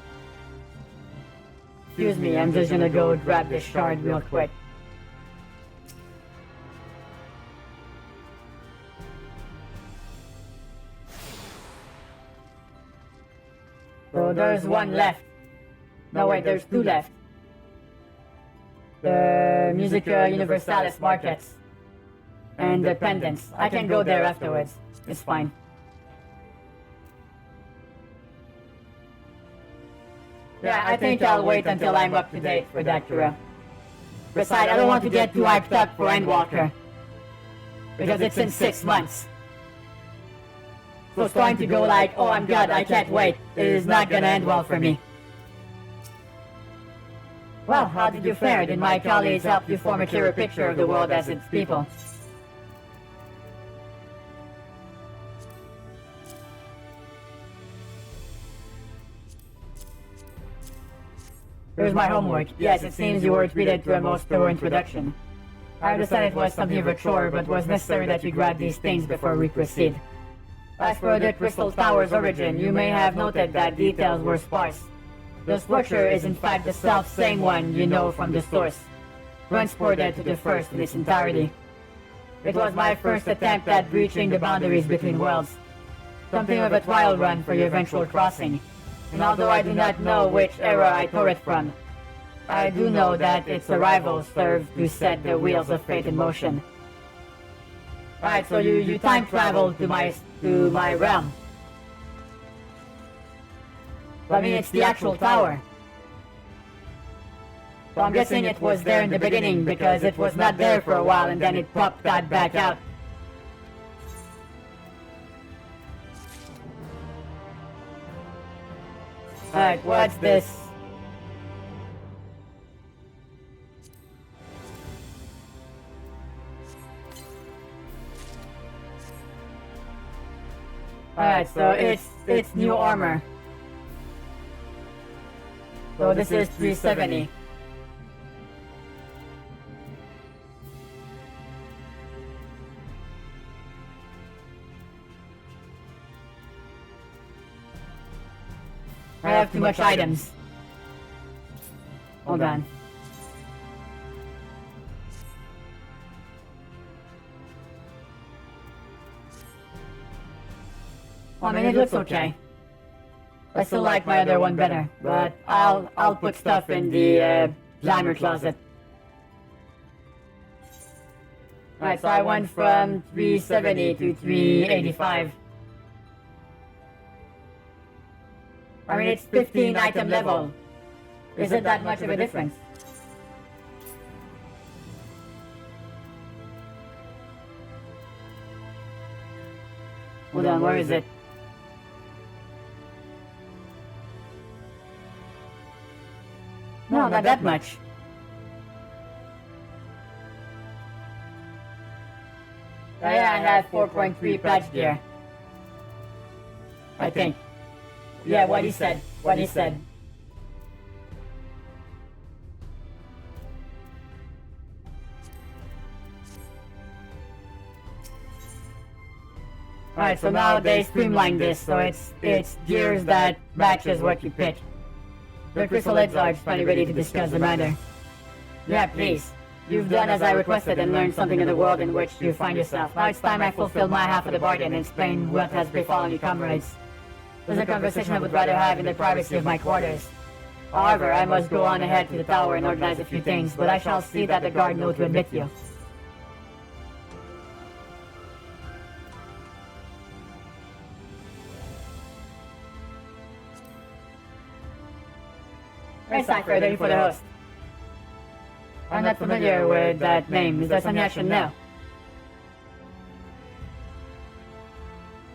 Excuse me, I'm just gonna go grab this shard real quick. So there's one left. No wait, there's two left. The Musica Universalis Markets. And the pendants. I can go there afterwards. It's fine. Yeah, I think I'll wait until I'm up to date for that, Kira. Besides, I don't want to get too hyped up for Endwalker. Because it's in 6 months. So starting to go like, oh I'm god, I can't wait. It is not gonna end well for me. Well, how did you fare? Did my colleagues help you form a clearer picture of the world as its people? Here's my homework. Yes, it seems you were treated to a most thorough introduction. I understand it was something of a chore, but it was necessary that you grab these things before we proceed. As for the Crystal Tower's origin, you may have noted that details were sparse. The structure is in fact the self-same one you know from the source, transported to the first in its entirety. It was my first attempt at breaching the boundaries between worlds. Something of a trial run for your eventual crossing. And although I do not know which era I tore it from, I do know that its arrival served to set the wheels of fate in motion. Right, so you time traveled to my realm. I mean, it's the actual tower. So I'm guessing it was there in the beginning because it was not there for a while and then it popped that back out. Alright, what's this? Alright, so it's new armor. So this is 370. I have too much items. Hold on. I mean, it looks okay. I still like my other one better, but I'll put stuff in the glamour closet. Alright, so I went from 370 to 385. I mean, it's 15 item level. Isn't that much of a difference? Hold on, where is it? No, not that much. Oh, yeah, I have 4.3 pledge gear. I think. Yeah, what he said. What he said. Alright, so now they streamlined this, so it's gears that matches what you pick. The Crystal Exarch is finally ready to discuss the matter. Yeah, please. You've done as I requested and learned something of the world in which you find yourself. Now it's time I fulfill my half of the bargain and explain what has befallen you comrades. This is a conversation I would rather have in the privacy of my quarters. However, I must go on ahead to the tower and organize a few things, but I shall see that the guard know to admit you. Right, Cypher, ready for the host. I'm not familiar with that name. Is there something I should know?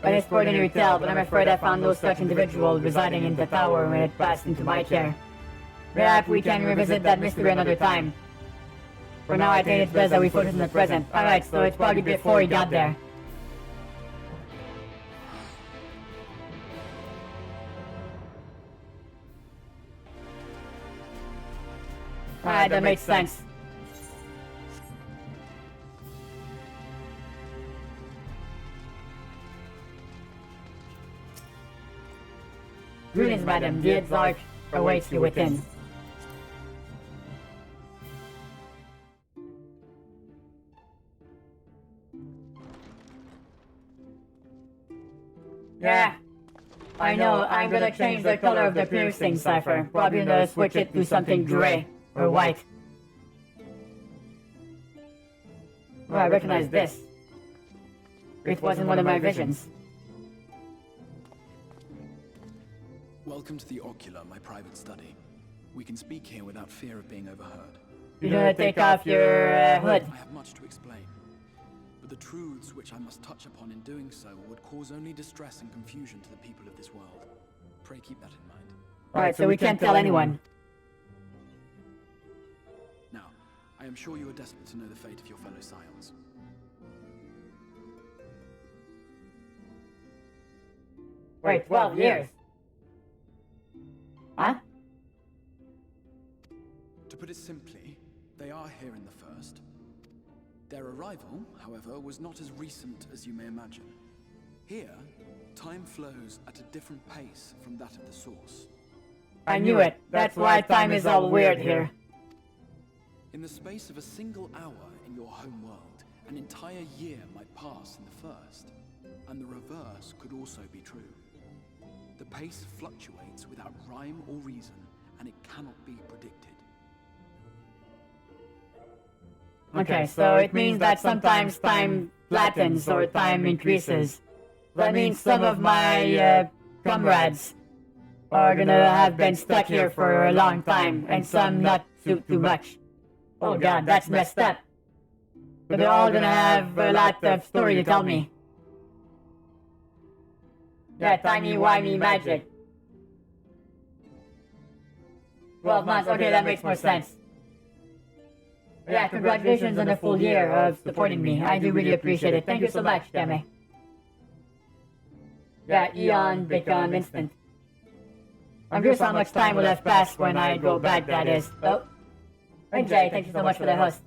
But it's ordinary tell, but I'm afraid I found no such individual residing in the tower when it passed into my care. Perhaps we can revisit that mystery another time. For now, I think it's best that we focus on the present. Alright, so it's probably before he got there. Alright, that makes sense. Greetings, madam. The Exarch awaits you within. Yeah, I know. I'm gonna change the color of the piercing cipher. Probably gonna switch it to something gray or white. Oh, I recognize this. It wasn't one of my visions. Welcome to the Ocular, my private study. We can speak here without fear of being overheard. You're gonna take off your hood. I have much to explain, but the truths which I must touch upon in doing so would cause only distress and confusion to the people of this world. Pray keep that in mind. Alright, so we can't tell anyone. Now, I am sure you are desperate to know the fate of your fellow scions. Wait, 12 years? Huh? To put it simply, they are here in the first. Their arrival, however, was not as recent as you may imagine. Here, time flows at a different pace from that of the source. I knew it. That's why time is all weird here. In the space of a single hour in your home world, an entire year might pass in the first, and the reverse could also be true. The pace fluctuates without rhyme or reason, and it cannot be predicted. Okay, so it means that sometimes time flattens or time increases. That means some of my comrades are gonna have been stuck here for a long time, and some not too much. Oh god, that's messed up. But they're all gonna have a lot of story to tell me. Yeah, timey-wimey magic. 12 months, okay, that makes more sense. Yeah, congratulations on a full year of supporting me. I do really appreciate it. Thank you so much, Demi. Yeah, eon become instant. I'm curious how much time will have passed when I go back, that is. Oh. Hey Jay, thank you so much for the host.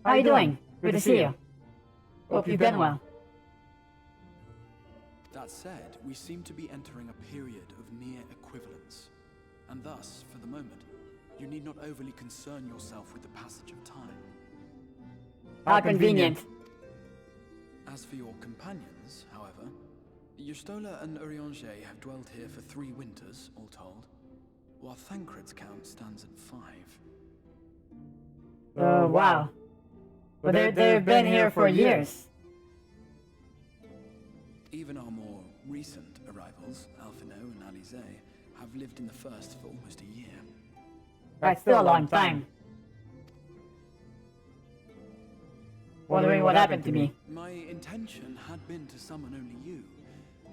How are you doing? Good to see you. Hope you've been well. That said, we seem to be entering a period of near equivalence. And thus, for the moment, you need not overly concern yourself with the passage of time. How convenient. As for your companions, however, Yustola and Urianger have dwelled here for 3 winters, all told, while Thancred's count stands at 5. Oh, wow. But they've been here for years. Even our more recent arrivals, Alphino and Alize, have lived in the first for almost a year. That's still a long time. Wondering what happened to me. My intention had been to summon only you,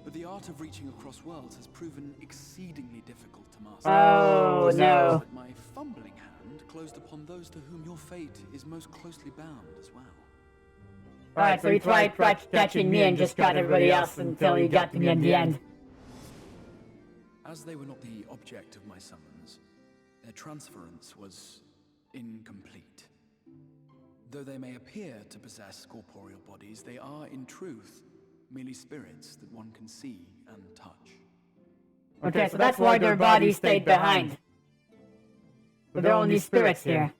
but the art of reaching across worlds has proven exceedingly difficult to master. Oh, no. That my fumbling hand closed upon those to whom your fate is most closely bound as well. Alright, so he tried catching me and just got everybody else until he got to me in the end. As they were not the object of my summons, their transference was incomplete. Though they may appear to possess corporeal bodies, they are, in truth, merely spirits that one can see and touch. Okay, so that's why their bodies stayed behind. But they're only spirits here.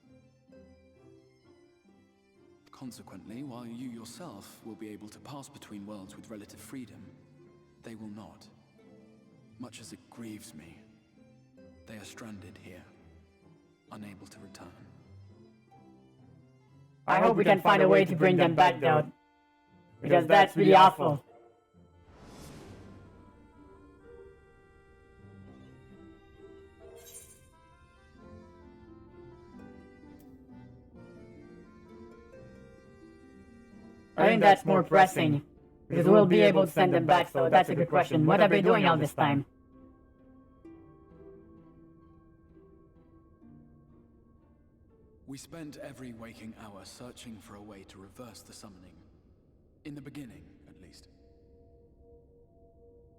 Consequently, while you yourself will be able to pass between worlds with relative freedom, they will not. Much as it grieves me, they are stranded here, unable to return. I hope we can find a way to bring them back, though. Because that's really awful. I think that's more pressing. Because we'll be able to send them back, so that's a good question. What are they doing all this time? We spent every waking hour searching for a way to reverse the summoning. In the beginning, at least.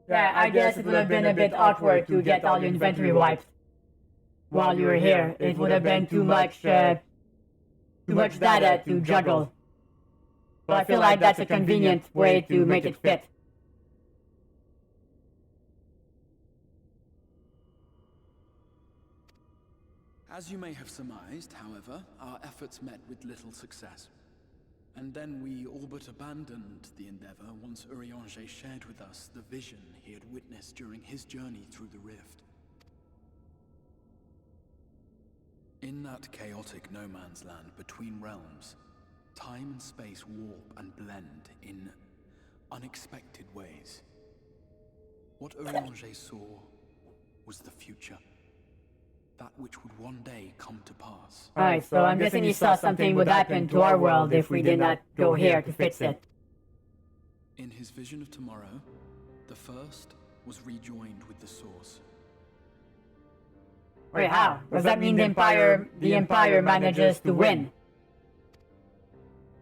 Yeah, I guess it would have been a bit awkward to get all your inventory wiped while you were here. It would have been too much data to juggle. But I feel like that's a convenient way to make it fit. As you may have surmised, however, our efforts met with little success. And then we all but abandoned the endeavor once Urianger shared with us the vision he had witnessed during his journey through the rift. In that chaotic no-man's land between realms, time and space warp and blend in unexpected ways. What Urianger saw was the future. That which would one day come to pass. Right, so I'm guessing he saw something would happen to our world if we did not go here to fix it. In his vision of tomorrow, the first was rejoined with the source. Wait, how? Does that mean the Empire manages to win?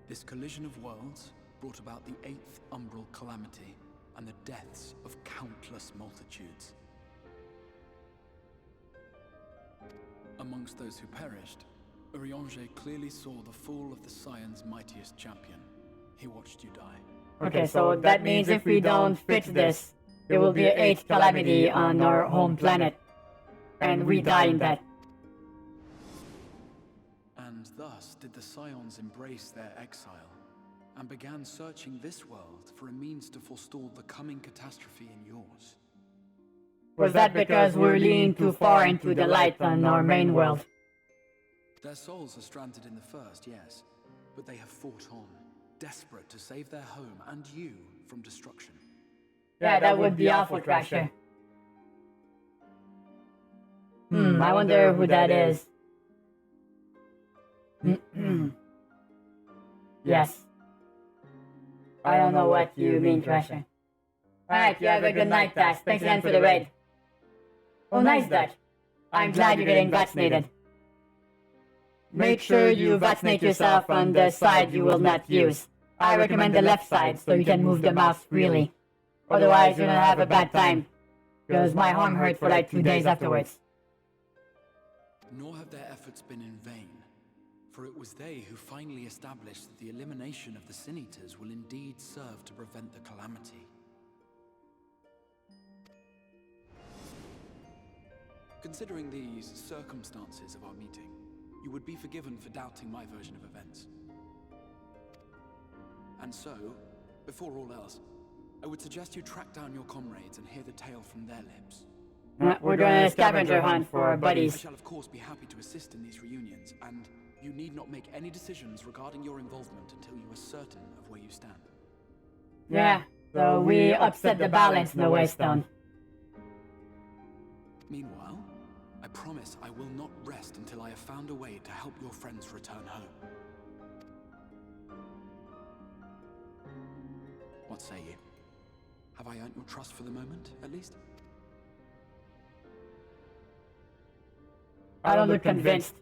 This collision of worlds brought about the 8th umbral calamity and the deaths of countless multitudes. Amongst those who perished, Urianger clearly saw the fall of the Scion's mightiest champion. He watched you die. Okay, so that means if we don't fix this, there will be an 8th calamity on our home planet. And we die in that. And thus did the Scions embrace their exile, and began searching this world for a means to forestall the coming catastrophe in yours. Was that because we're leaning too far into the light on our main world? Their souls are stranded in the first, yes, but they have fought on, desperate to save their home and you from destruction. Yeah, that would be awful, Crasher. I wonder who that is. Yes. I don't know what you mean, Crasher. Alright, you have a good night, Task. Thanks again for the raid. Oh, nice, Dutch. I'm glad you're getting vaccinated. Make sure you vaccinate yourself on the side you will not use. I recommend the left side so you can move the mouse freely. Otherwise, you're gonna have a bad time. Because my arm hurt for like 2 days afterwards. Nor have their efforts been in vain, for it was they who finally established that the elimination of the Sin Eaters will indeed serve to prevent the calamity. Considering these circumstances of our meeting, you would be forgiven for doubting my version of events. And so, before all else, I would suggest you track down your comrades and hear the tale from their lips. We're doing a scavenger hunt for our buddies. I shall of course be happy to assist in these reunions, and you need not make any decisions regarding your involvement until you are certain of where you stand. Yeah, so we upset the balance in the Waystone. Meanwhile, I promise I will not rest until I have found a way to help your friends return home. What say you? Have I earned your trust for the moment, at least? I don't look convinced.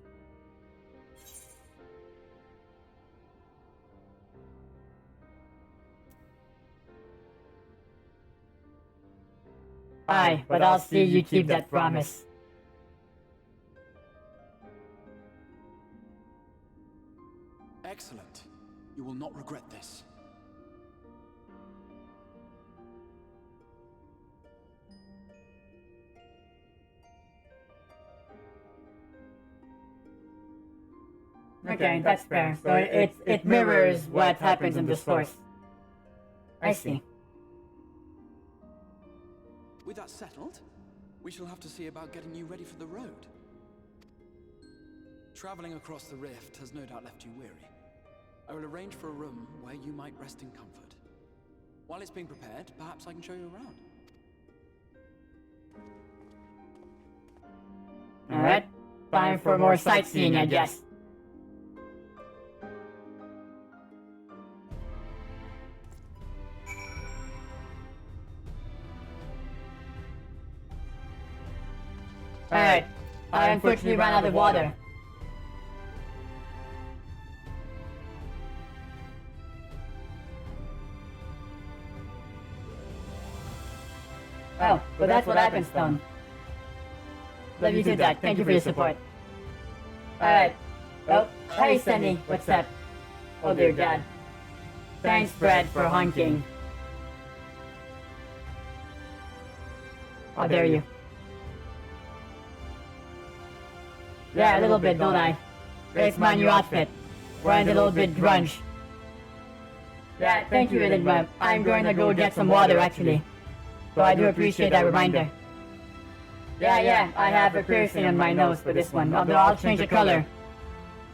Aye, but I'll see you keep that promise. Excellent. You will not regret this. Okay, that's fair. So it mirrors what happens in the source. I see. With that settled, we shall have to see about getting you ready for the road. Traveling across the rift has no doubt left you weary. I will arrange for a room where you might rest in comfort. While it's being prepared, perhaps I can show you around. Alright, time for more sightseeing, I guess. Alright, I unfortunately ran out of water. Oh, but that's what happens, Stone. Love you too, Dad. Thank you for your support. Alright. Oh, hey, Sandy. What's up? Oh, dear God. Thanks, Brad, for honking. How dare you? Yeah, a little bit, don't I? It's my new outfit. Went a little bit grunge. Yeah, thank you, Enigma. I'm going to go get some water, actually. So I do appreciate that reminder. Yeah, I have a piercing on my nose for this one, although I'll change the color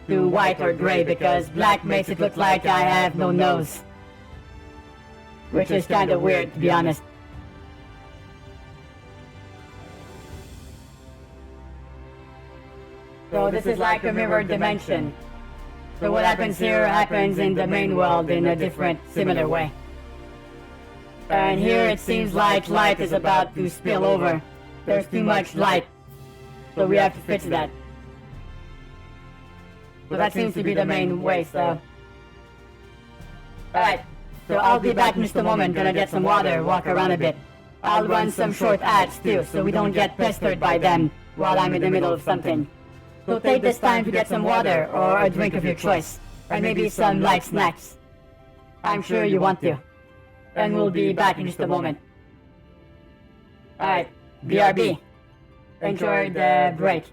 to white or gray because black makes it look like I have no nose. Which is kind of weird, to be honest. So this is like a mirror dimension. So what happens here happens in the main world in a different, similar way. And here it seems like light is about to spill over. There's too much light. So we have to fix that. So that seems to be the main way, so... Alright, so I'll be back in just a moment, gonna get some water, walk around a bit. I'll run some short ads too, so we don't get pestered by them while I'm in the middle of something. So take this time to get some water, or a drink of your choice, and maybe some light snacks. I'm sure you want to. And we'll be back in just a moment. Alright, BRB. Enjoy the break.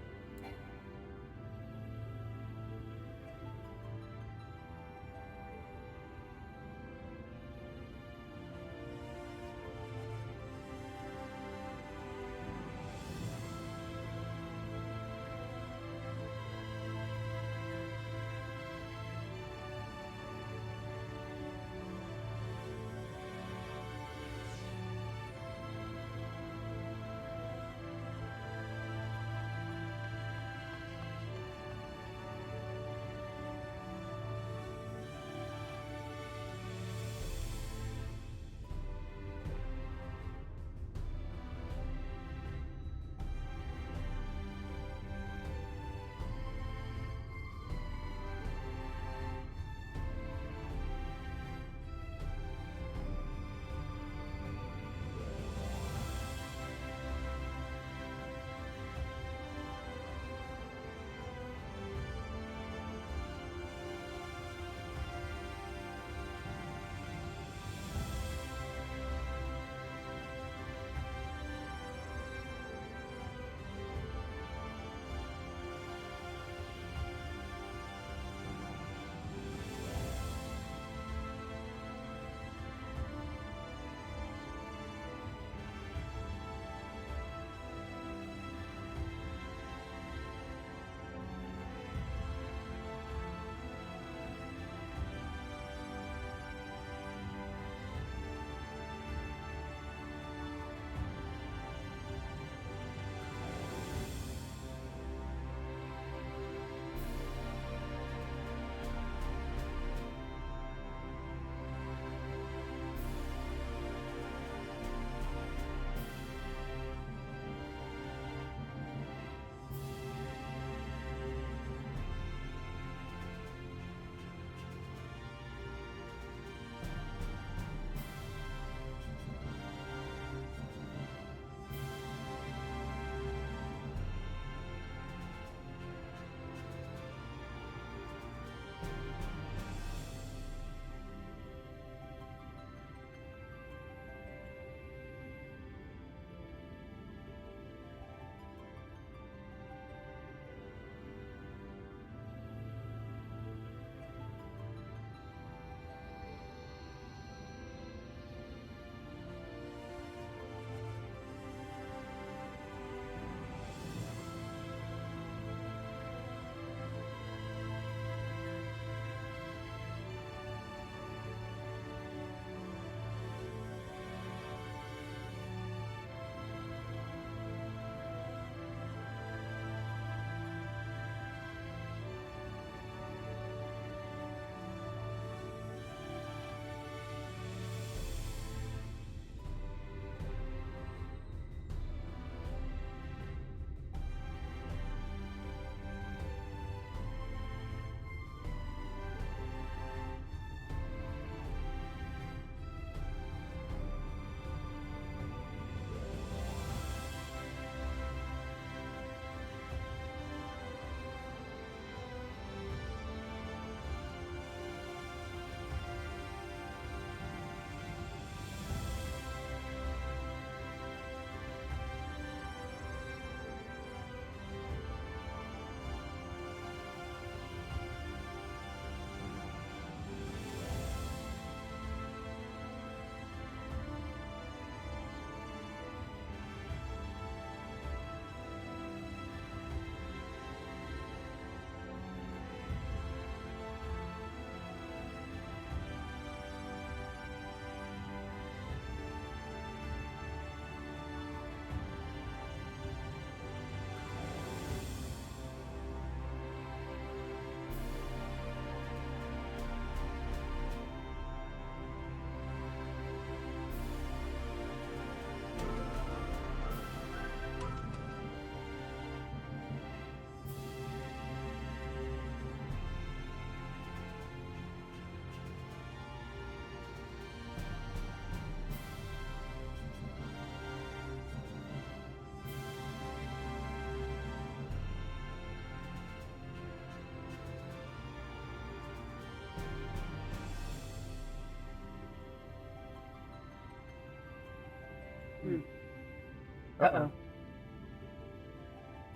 Uh-oh.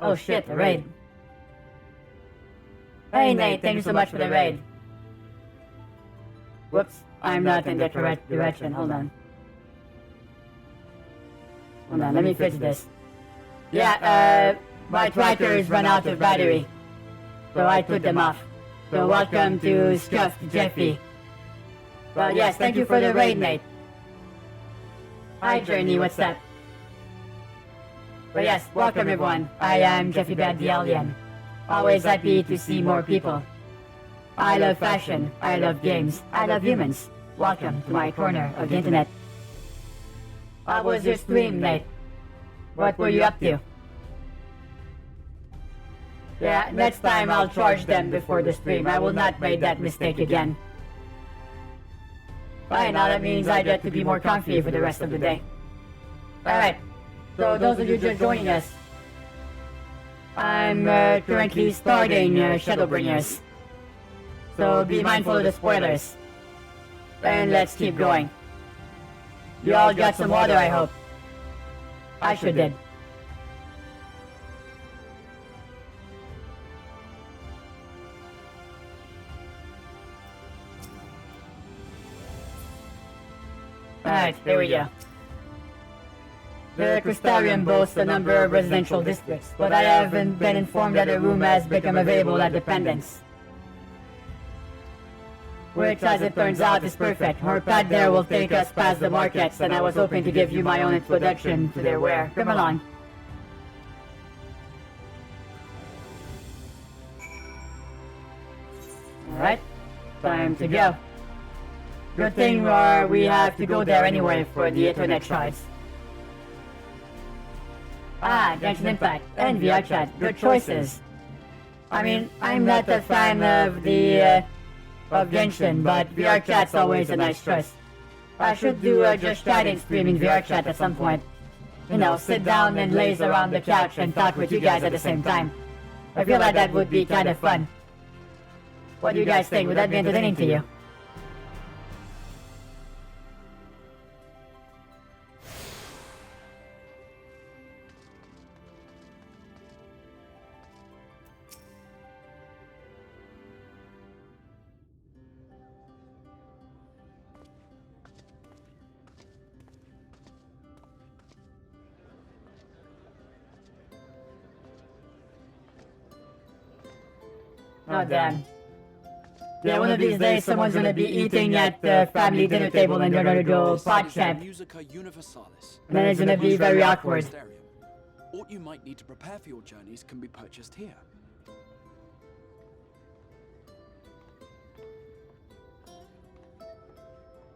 Oh shit, a raid. Hey Nate, thank you so much for the raid. Whoops, I'm not in the correct direction, hold on. Hold on, let me fix this. Yeah, my trackers ran out of battery. So I took them off. So welcome to Stuffed Jeffy. Well, yes, thank you for the raid, Nate. Hi, Journey, what's up? But yes, welcome everyone. I am JeffyBed the Alien. Always happy to see more people. I love fashion, I love games, I love humans. Welcome to my corner of the internet. How was your stream, Nate? What were you up to? Yeah, next time I'll charge them before the stream. I will not make that mistake again. Fine, now that means I get to be more comfy for the rest of the day. Alright, so those of you just joining us, I'm currently starting Shadowbringers. So be mindful of the spoilers. And let's keep going. You all got some water, I hope. I sure did. Alright, here we go. The Crystarium boasts a number of residential districts, but I haven't been informed that a room has become available at Dependence. Which, as it turns out, is perfect. Our pad there will take us past the markets, and I was hoping to give you my own introduction to their wear. Come along. Alright, time to go. Good thing we have to go there anyway for the internet shards. Ah, Genshin Impact and VR Chat, good choices. I mean, I'm not a fan of the of Genshin, but VR Chat's always a nice choice. I should do just chatting streaming VR Chat at some point. You know, sit down and laze around the couch and talk with you guys at the same time. I feel like that would be kind of fun. What do you guys think? Would that be entertaining to you? Oh damn. Yeah, one of these days someone's gonna be eating at the family dinner table and they're gonna go pod chat. And then it's gonna be very awkward. What you might need to prepare for your journeys can be purchased here.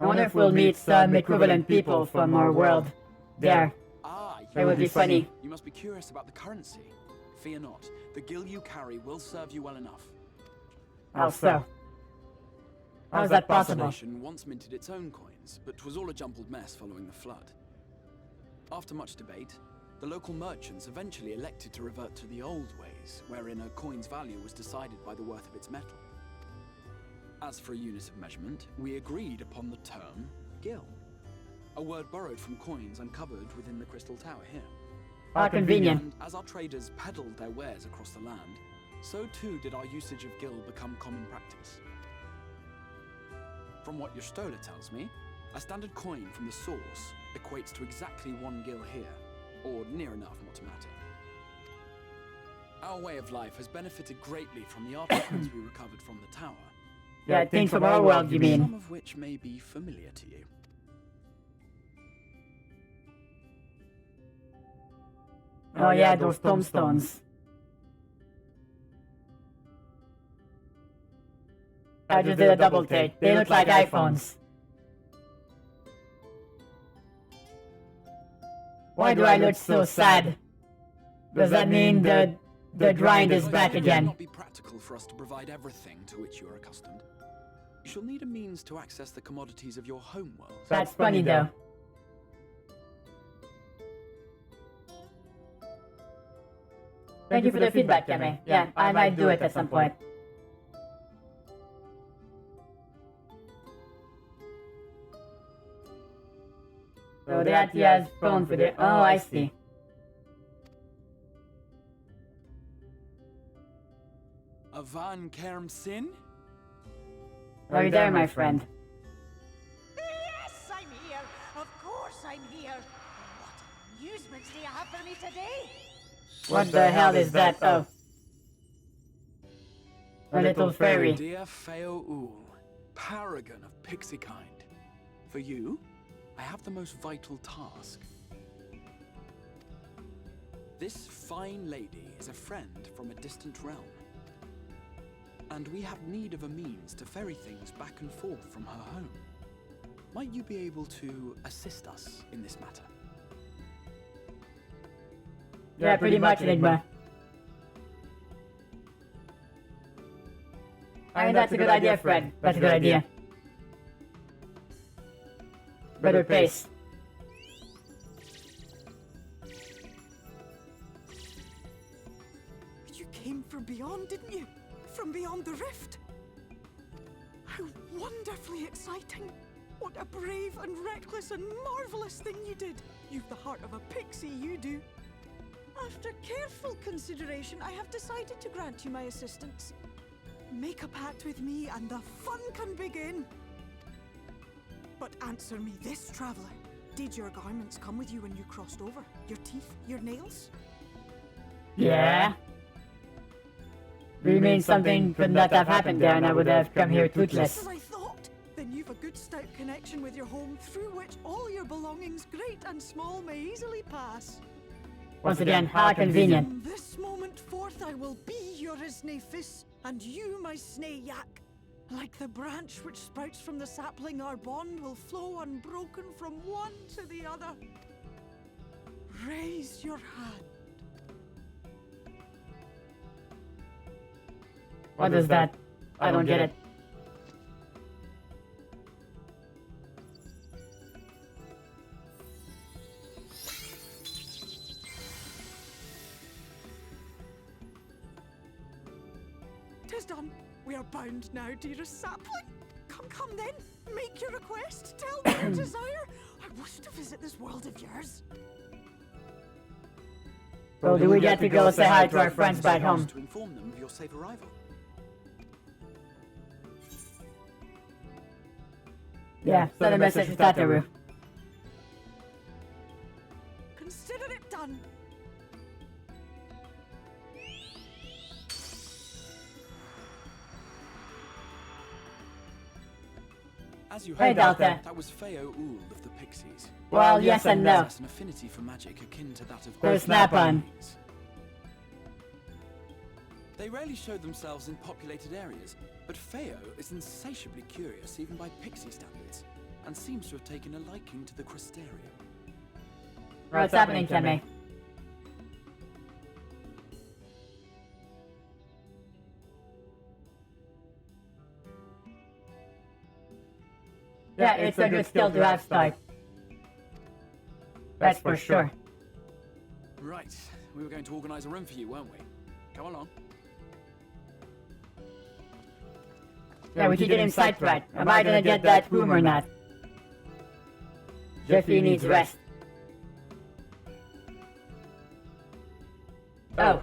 I wonder if we'll meet some equivalent people from our world there. It would be funny. You must be curious about the currency. Fear not, the gil you carry will serve you well enough. How so? How is that possible? The nation once minted its own coins, but was all a jumbled mess following the flood. After much debate, the local merchants eventually elected to revert to the old ways, wherein a coin's value was decided by the worth of its metal. As for a unit of measurement, we agreed upon the term gil, a word borrowed from coins uncovered within the Crystal Tower here. How convenient. And as our traders peddled their wares across the land, so too did our usage of gil become common practice. From what your stola tells me, a standard coin from the source equates to exactly 1 gil here, or near enough Motomati. Our way of life has benefited greatly from the artifacts we recovered from the tower. Yeah, things from our world, you mean? Some of which may be familiar to you. Oh yeah, those tombstones. I just did a double take. They look like iPhones. Why do I look so sad? Does that mean the grind is back again? It will not be practical for us to provide everything to which you are accustomed. You shall need a means to access the commodities of your home world. That's funny though. Thank you for the feedback, Keme. Yeah, I might do it at some point. So that he has phone for the... Oh, I see. Van Kerm Sin? Are you there, my friend? Yes, I'm here. Of course I'm here. What amusements do you have for me today? What the hell is that? Oh. A little fairy. Dear Feo Ul, paragon of pixie kind. For you, I have the most vital task. This fine lady is a friend from a distant realm. And we have need of a means to ferry things back and forth from her home. Might you be able to assist us in this matter? Yeah, pretty much, Enigma. I mean, that's a good idea, Fred. That's a good idea. Better pace. You came from beyond, didn't you? From beyond the rift. How wonderfully exciting. What a brave and reckless and marvelous thing you did. You've the heart of a pixie, you do. After careful consideration, I have decided to grant you my assistance. Make a pact with me and the fun can begin. But answer me this, traveler. Did your garments come with you when you crossed over? Your teeth? Your nails? Yeah. We mean something could not have happened there and I would have come here toothless. As I thought. Then you've a good stout connection with your home through which all your belongings, great and small, may easily pass. Once again, how convenient. From this moment forth I will be your Isne Fis, and you my Snay Yak. Like the branch which sprouts from the sapling, our bond will flow unbroken from one to the other. Raise your hand. What is that? I don't get it. Tis done. We are bound now, dearest sapling. Come then. Make your request. Tell me your desire. I wish to visit this world of yours. Well, do we get to go say hi to our friends back home? To inform them of your safe arrival. Yeah, send a message to Tataru. Consider it done. As you Hey, heard, Delta. that was Feo Ul of the Pixies. Well, yes and no. Possess an affinity for magic akin to that of Or Snap-on. They rarely show themselves in populated areas, but Feo is insatiably curious even by Pixie standards, and seems to have taken a liking to the Crystarium. What's happening, Keme? Yeah, it's a good skill to have, Stark. That's for sure. Right, we were going to organize a room for you, weren't we? Come along. Yeah, we should get him sidetracked. Am I gonna get that room or not? Jeffy needs rest. Oh.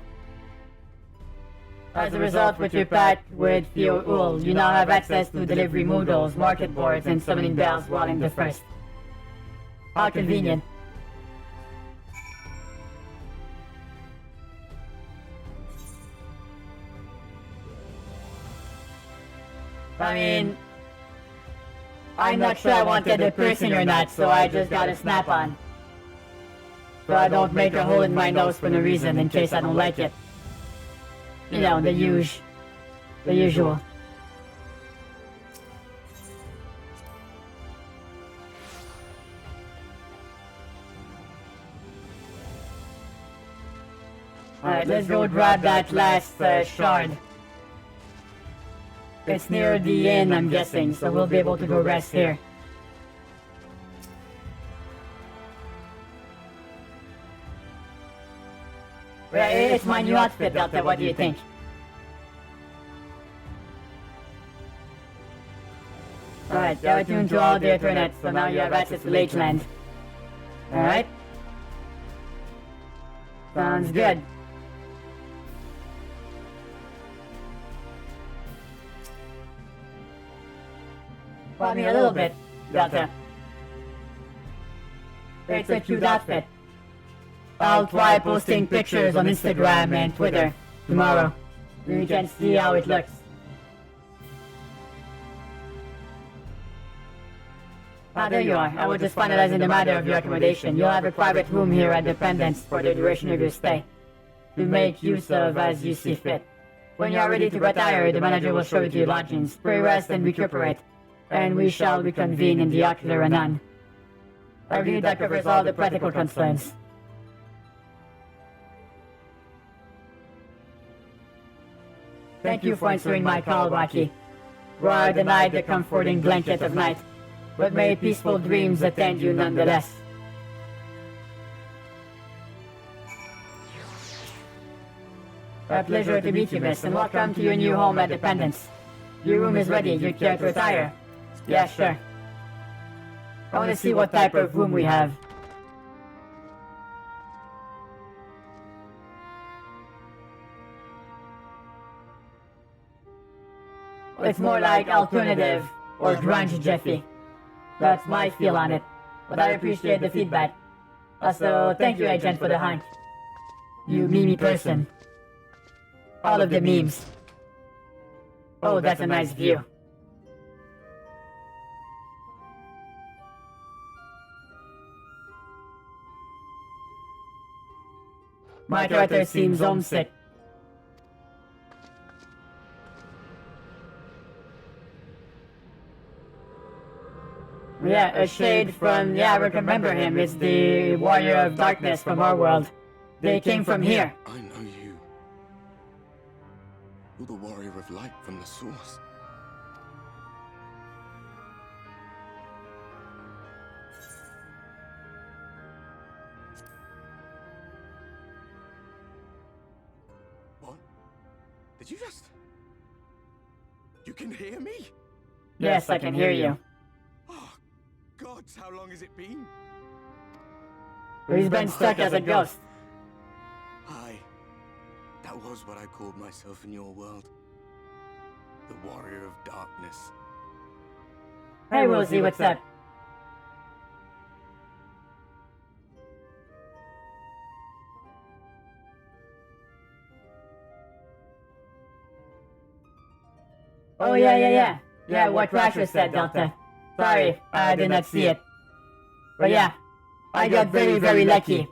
As a result, with your pact with Theo Ul, you now have access to delivery moodles, market boards, and summoning bells while in the first. How convenient. I mean, I'm not sure I wanted the piercing or not, so I just got a Snap-on. So I don't make a hole in my nose for no reason in case I don't like it. You know, the usual. Alright, let's go grab that last shard. It's near the inn, I'm guessing, so we'll be able to go rest here. Well, it's my new outfit, Delta, what do you think? Alright, you're tuned to all the internet, so now you have access to Lakeland. Alright? Sounds good. Call me a little bit, Delta. It's a cute outfit. I'll try posting pictures on Instagram and Twitter tomorrow. You can see how it looks. Ah, there you are. I was just finalizing the matter of your accommodation. You'll have a private room here at Dependence for the duration of your stay, to make use of as you see fit. When you are ready to retire, the manager will show you to your lodgings. Pray rest and recuperate, and we shall reconvene in the ocular anon. I believe that covers all the practical concerns. Thank you for answering my call, Rocky. You are denied the comforting blanket of night, but may peaceful dreams attend you nonetheless. A pleasure to meet you, miss, and welcome to your new home at Dependence. Your room is ready. You care to retire? Yeah, sure. I want to see what type of room we have. It's more like alternative or grunge, Jeffy. That's my feel on it, but I appreciate the feedback. Also, thank you, Agent, for the hunk. You meme person. All of the memes. Oh, that's a nice view. My character seems homesick. Yeah, a shade from, I remember him. It's the Warrior of Darkness from our world. They came from here. I know you. You're the Warrior of Light from the Source. What? Did you just... You can hear me? Yes, I can hear you. Gods, how long has it been? He's been stuck as a ghost. That was what I called myself in your world. The Warrior of Darkness. Hey, Rosie, what's up? Oh, yeah. Yeah, what Crasher said, Delta. Sorry, I did not see it. But yeah, I got very, very lucky.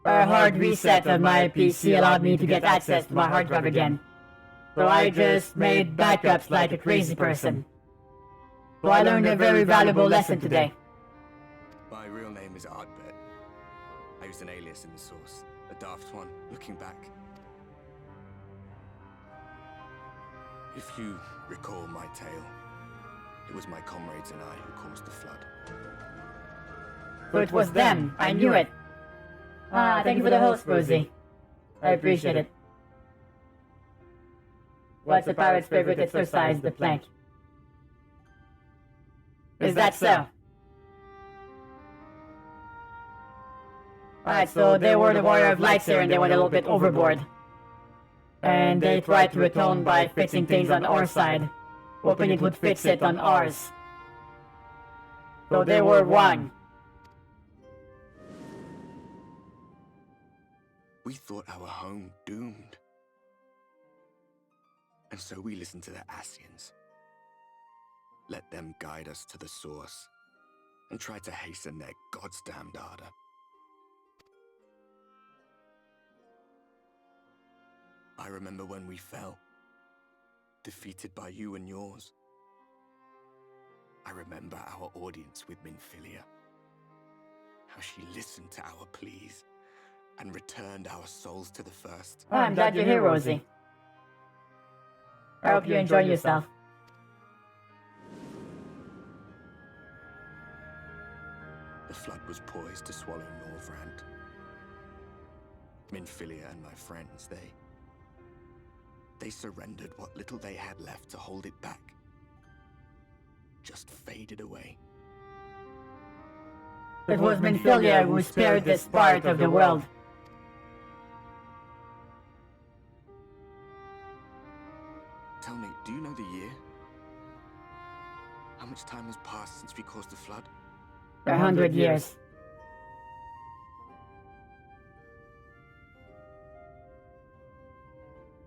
A hard reset of my PC allowed me to get access to my hard drive again. So I just made backups like a crazy person. So I learned a very valuable lesson today. My real name is Artbet. I used an alias in the Source. A daft one, looking back. If you recall my tale, it was my comrades and I who caused the flood. So it was them. I knew it. Thank you for the host, Rosie. I appreciate it. What's a pirate's favorite exercise? The plank. Is that so? Alright, so they were the Warrior of Lights here and they went a little bit overboard. And they tried to atone by fixing things on our side, hoping it would fix it on ours. So they were wrong. We thought our home doomed. And so we listened to the Asians. Let them guide us to the Source, and tried to hasten their goddamned ardor. I remember when we fell, defeated by you and yours. I remember our audience with Minfilia, how she listened to our pleas and returned our souls to the First. Oh, I'm glad you're here, Rosie. I hope you enjoy yourself. The flood was poised to swallow Norvrand. Minfilia and my friends, they surrendered what little they had left to hold it back. Just faded away. It was Minfilia who spared this part of the world. Tell me, do you know the year? How much time has passed since we caused the flood? 100 years.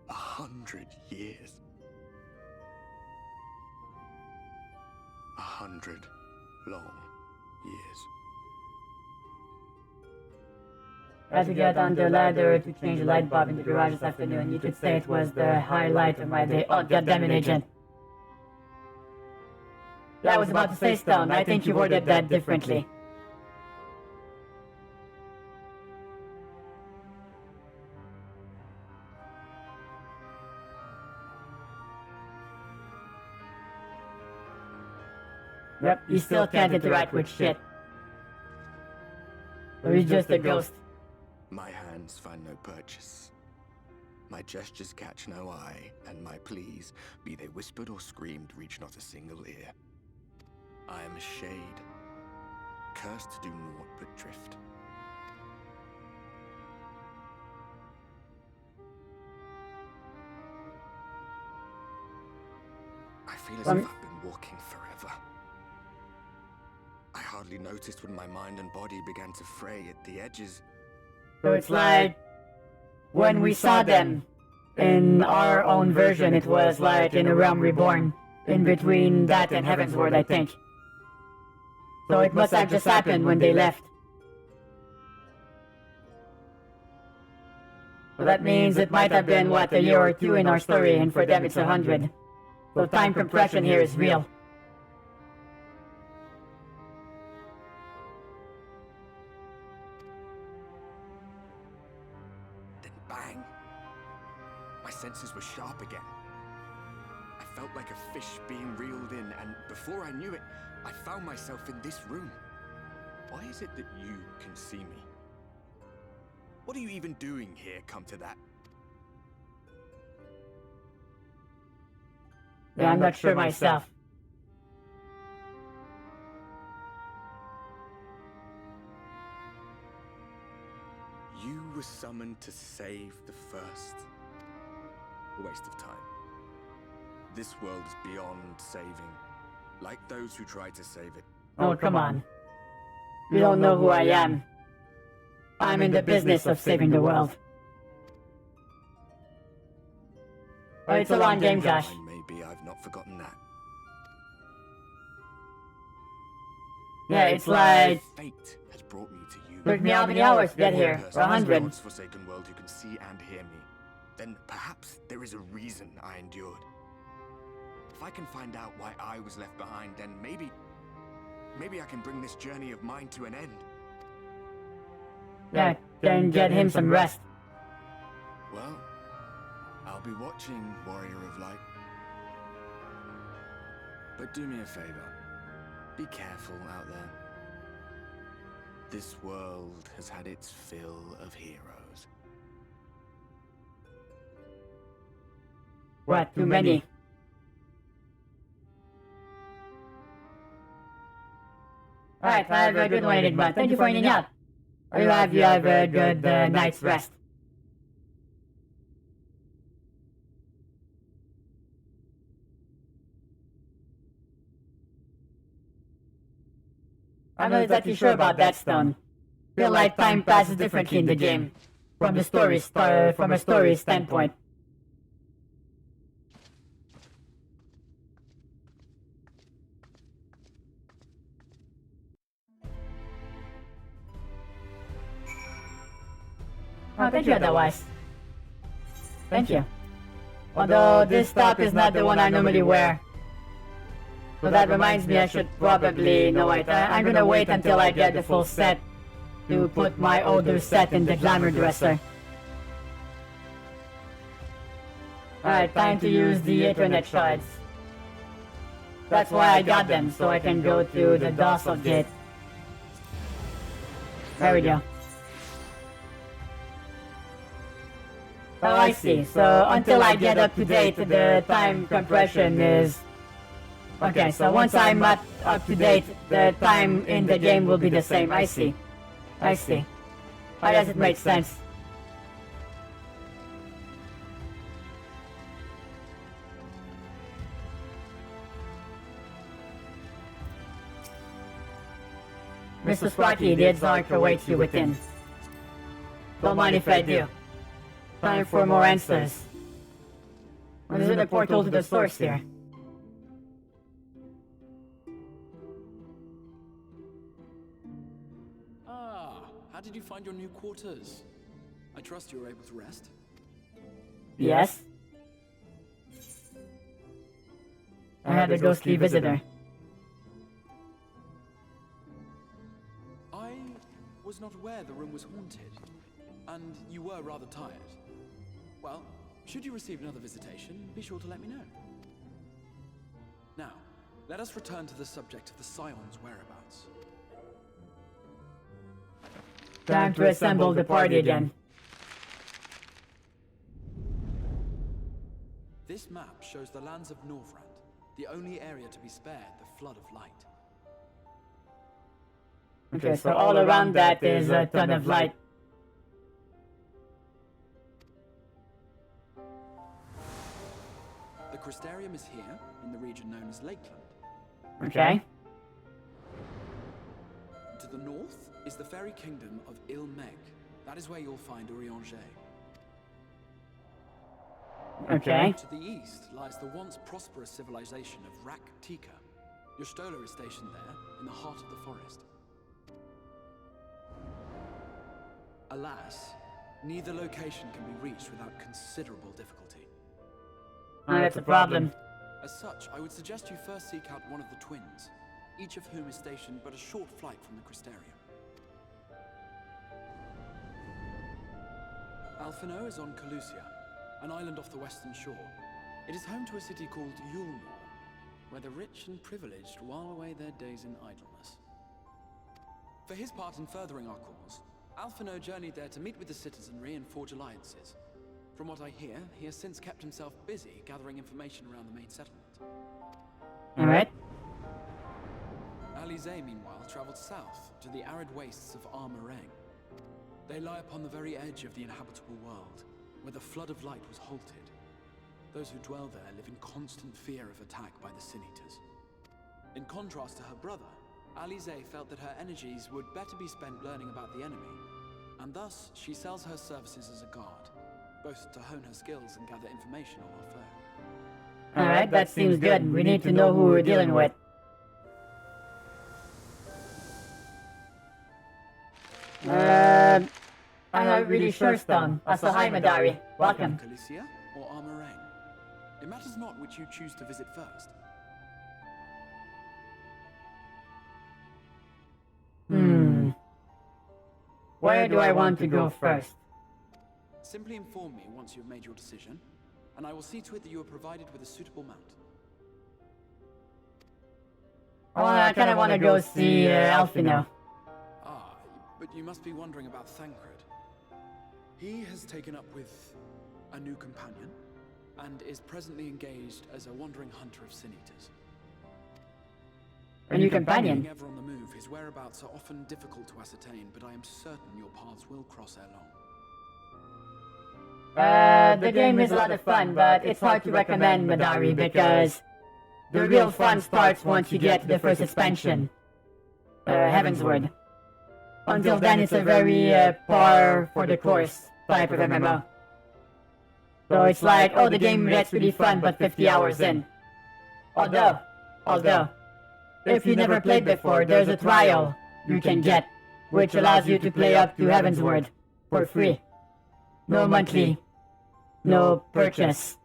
A 100 years. 100 long years. I had to get on the ladder to change the light bulb in the garage this afternoon. You could say it was the highlight of my day. Oh, goddammit, Agent. Yeah, I was about to say Stone. I think you worded that differently. Yep, you still can't interact with shit. Or he's just a ghost. My hands find no purchase. My gestures catch no eye, and my pleas, be they whispered or screamed, reach not a single ear. I am a shade, cursed to do naught but drift. I feel as if I've been walking forever. I hardly noticed when my mind and body began to fray at the edges. So it's like when we saw them in our own version, it was like in a realm reborn, in between that and Heaven's Word, I think. So it must have just happened when they left. So that means it might have been, what, a year or two in our story, and for them it's 100. So time compression here is real. Then bang! My senses were sharp again. I felt like a fish being reeled in, and before I knew it, I found myself in this room. Why is it that you can see me? What are you even doing here, come to that? Yeah, I'm not sure myself. You were summoned to save the first. A waste of time. This world is beyond saving, like those who tried to save it. Oh, come on. You don't know who I am. I'm in the business of saving the world. Oh, it's a long game, Josh. Maybe I've not forgotten that. Yeah, it's like... Fate has brought me to you. Took me how many hours to get here? 100. God's forsaken world who can see and hear me. Then perhaps there is a reason I endured. If I can find out why I was left behind, then maybe I can bring this journey of mine to an end. Yeah, then get him some rest. Well, I'll be watching, Warrior of Light. But do me a favor. Be careful out there. This world has had its fill of heroes. What, too many? Alright, have a good one, Enigma. Thank you for hanging out. Or you have a good night's rest. I'm not exactly sure about that, Stone. Feel like time passes differently in the game, from a story standpoint. Oh, thank you otherwise. Thank you. Although this top is not the one I normally wear. So that reminds me I should probably... No, wait, I'm gonna wait until I get the full set to put my older set in the glamour dresser. Alright, time to use the internet shards. That's why I got them, so I can go to the docile gate. There we go. Oh, I see. So until I get up to date, the time compression is... Okay, so once I'm up to date, the time in the game will be the same. I see. I see. I guess it makes sense. Mr. Sparky, the Exarch awaits you within. Don't mind if I do. Time for more answers. What is in the portal to the source here? Ah, how did you find your new quarters? I trust you were able to rest? Yes? I had a ghostly visitor. I was not aware the room was haunted, and you were rather tired. Well, should you receive another visitation, be sure to let me know. Now, let us return to the subject of the Scion's whereabouts. Time to assemble the party again. This map shows the lands of Norvrand, the only area to be spared the flood of light. Okay, so all around that is a ton of light. The Crystarium is here, in the region known as Lakeland. Okay. To the north is the fairy kingdom of Ilmeg. That is where you'll find Urianger. Okay. To the east lies the once prosperous civilization of Rak-Tika. Your Stola is stationed there, in the heart of the forest. Alas, neither location can be reached without considerable difficulty. That's a problem. As such, I would suggest you first seek out one of the twins, each of whom is stationed but a short flight from the Crystarium. Alphino is on Calusia, an island off the western shore. It is home to a city called Yulmore, where the rich and privileged while away their days in idleness. For his part in furthering our cause, Alphino journeyed there to meet with the citizenry and forge alliances. From what I hear, he has since kept himself busy gathering information around the main settlement. Alright. Alize, meanwhile, traveled south to the arid wastes of Armareng. They lie upon the very edge of the inhabitable world, where the flood of light was halted. Those who dwell there live in constant fear of attack by the Sin Eaters. In contrast to her brother, Alize felt that her energies would better be spent learning about the enemy, and thus she sells her services as a guard, both to hone her skills and gather information on our foe. Alright, that seems good. We need to know who we're dealing with. I'm not really sure, Stone. So hi, Madari. Welcome. Calusia or Armareng? It matters not which you choose to visit first. Where do I want to go first? Simply inform me once you've made your decision, and I will see to it that you are provided with a suitable mount. Well, I kinda wanna go see Alphino. Ah, but you must be wondering about Thancred. He has taken up with a new companion, and is presently engaged as a wandering hunter of Sin Eaters. A new companion? Being ever on the move, his whereabouts are often difficult to ascertain, but I am certain your paths will cross ere long. The game is a lot of fun, but it's hard to recommend, Madari, because the real fun starts once you get to the first expansion, Heavensward. Until then, it's a very par for the course type of MMO. So it's like, oh, the game gets really fun, but 50 hours in. Although, if you never played before, there's a trial you can get, which allows you to play up to Heavensward for free. No monthly, no purchase.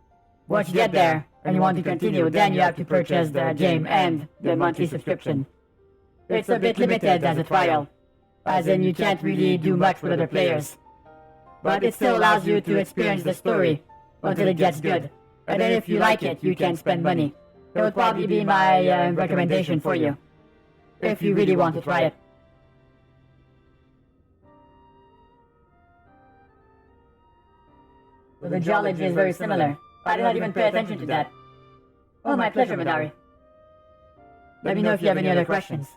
Once you get there and you want to continue, then you have to purchase the game and the monthly subscription. It's a bit limited as a trial, as in you can't really do much with other players. But it still allows you to experience the story until it gets good. And then if you like it, you can spend money. It would probably be my recommendation for you, if you really want to try it. The geology is very similar. I did not even pay attention to that. Oh, my pleasure, Madari. Let me know if you have any other questions.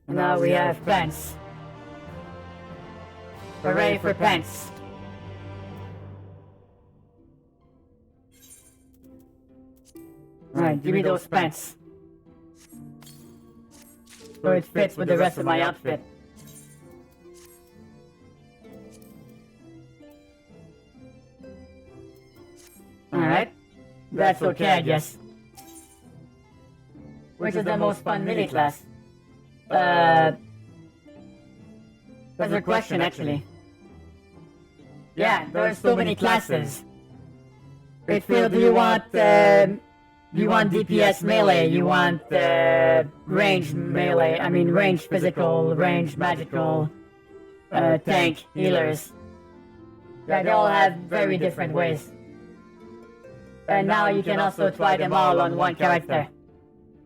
Now we have plans. Hooray for pence. Alright, give me those pants. So it fits with the rest of my outfit. Alright. That's okay, I guess. Which is the most fun mini class? That's a question, actually. Yeah, there are so many classes. Whitfield, do you want DPS melee? You want range melee? I mean range physical, range magical, tank, healers. Yeah, they all have very different ways. And now you can also try them all on one character.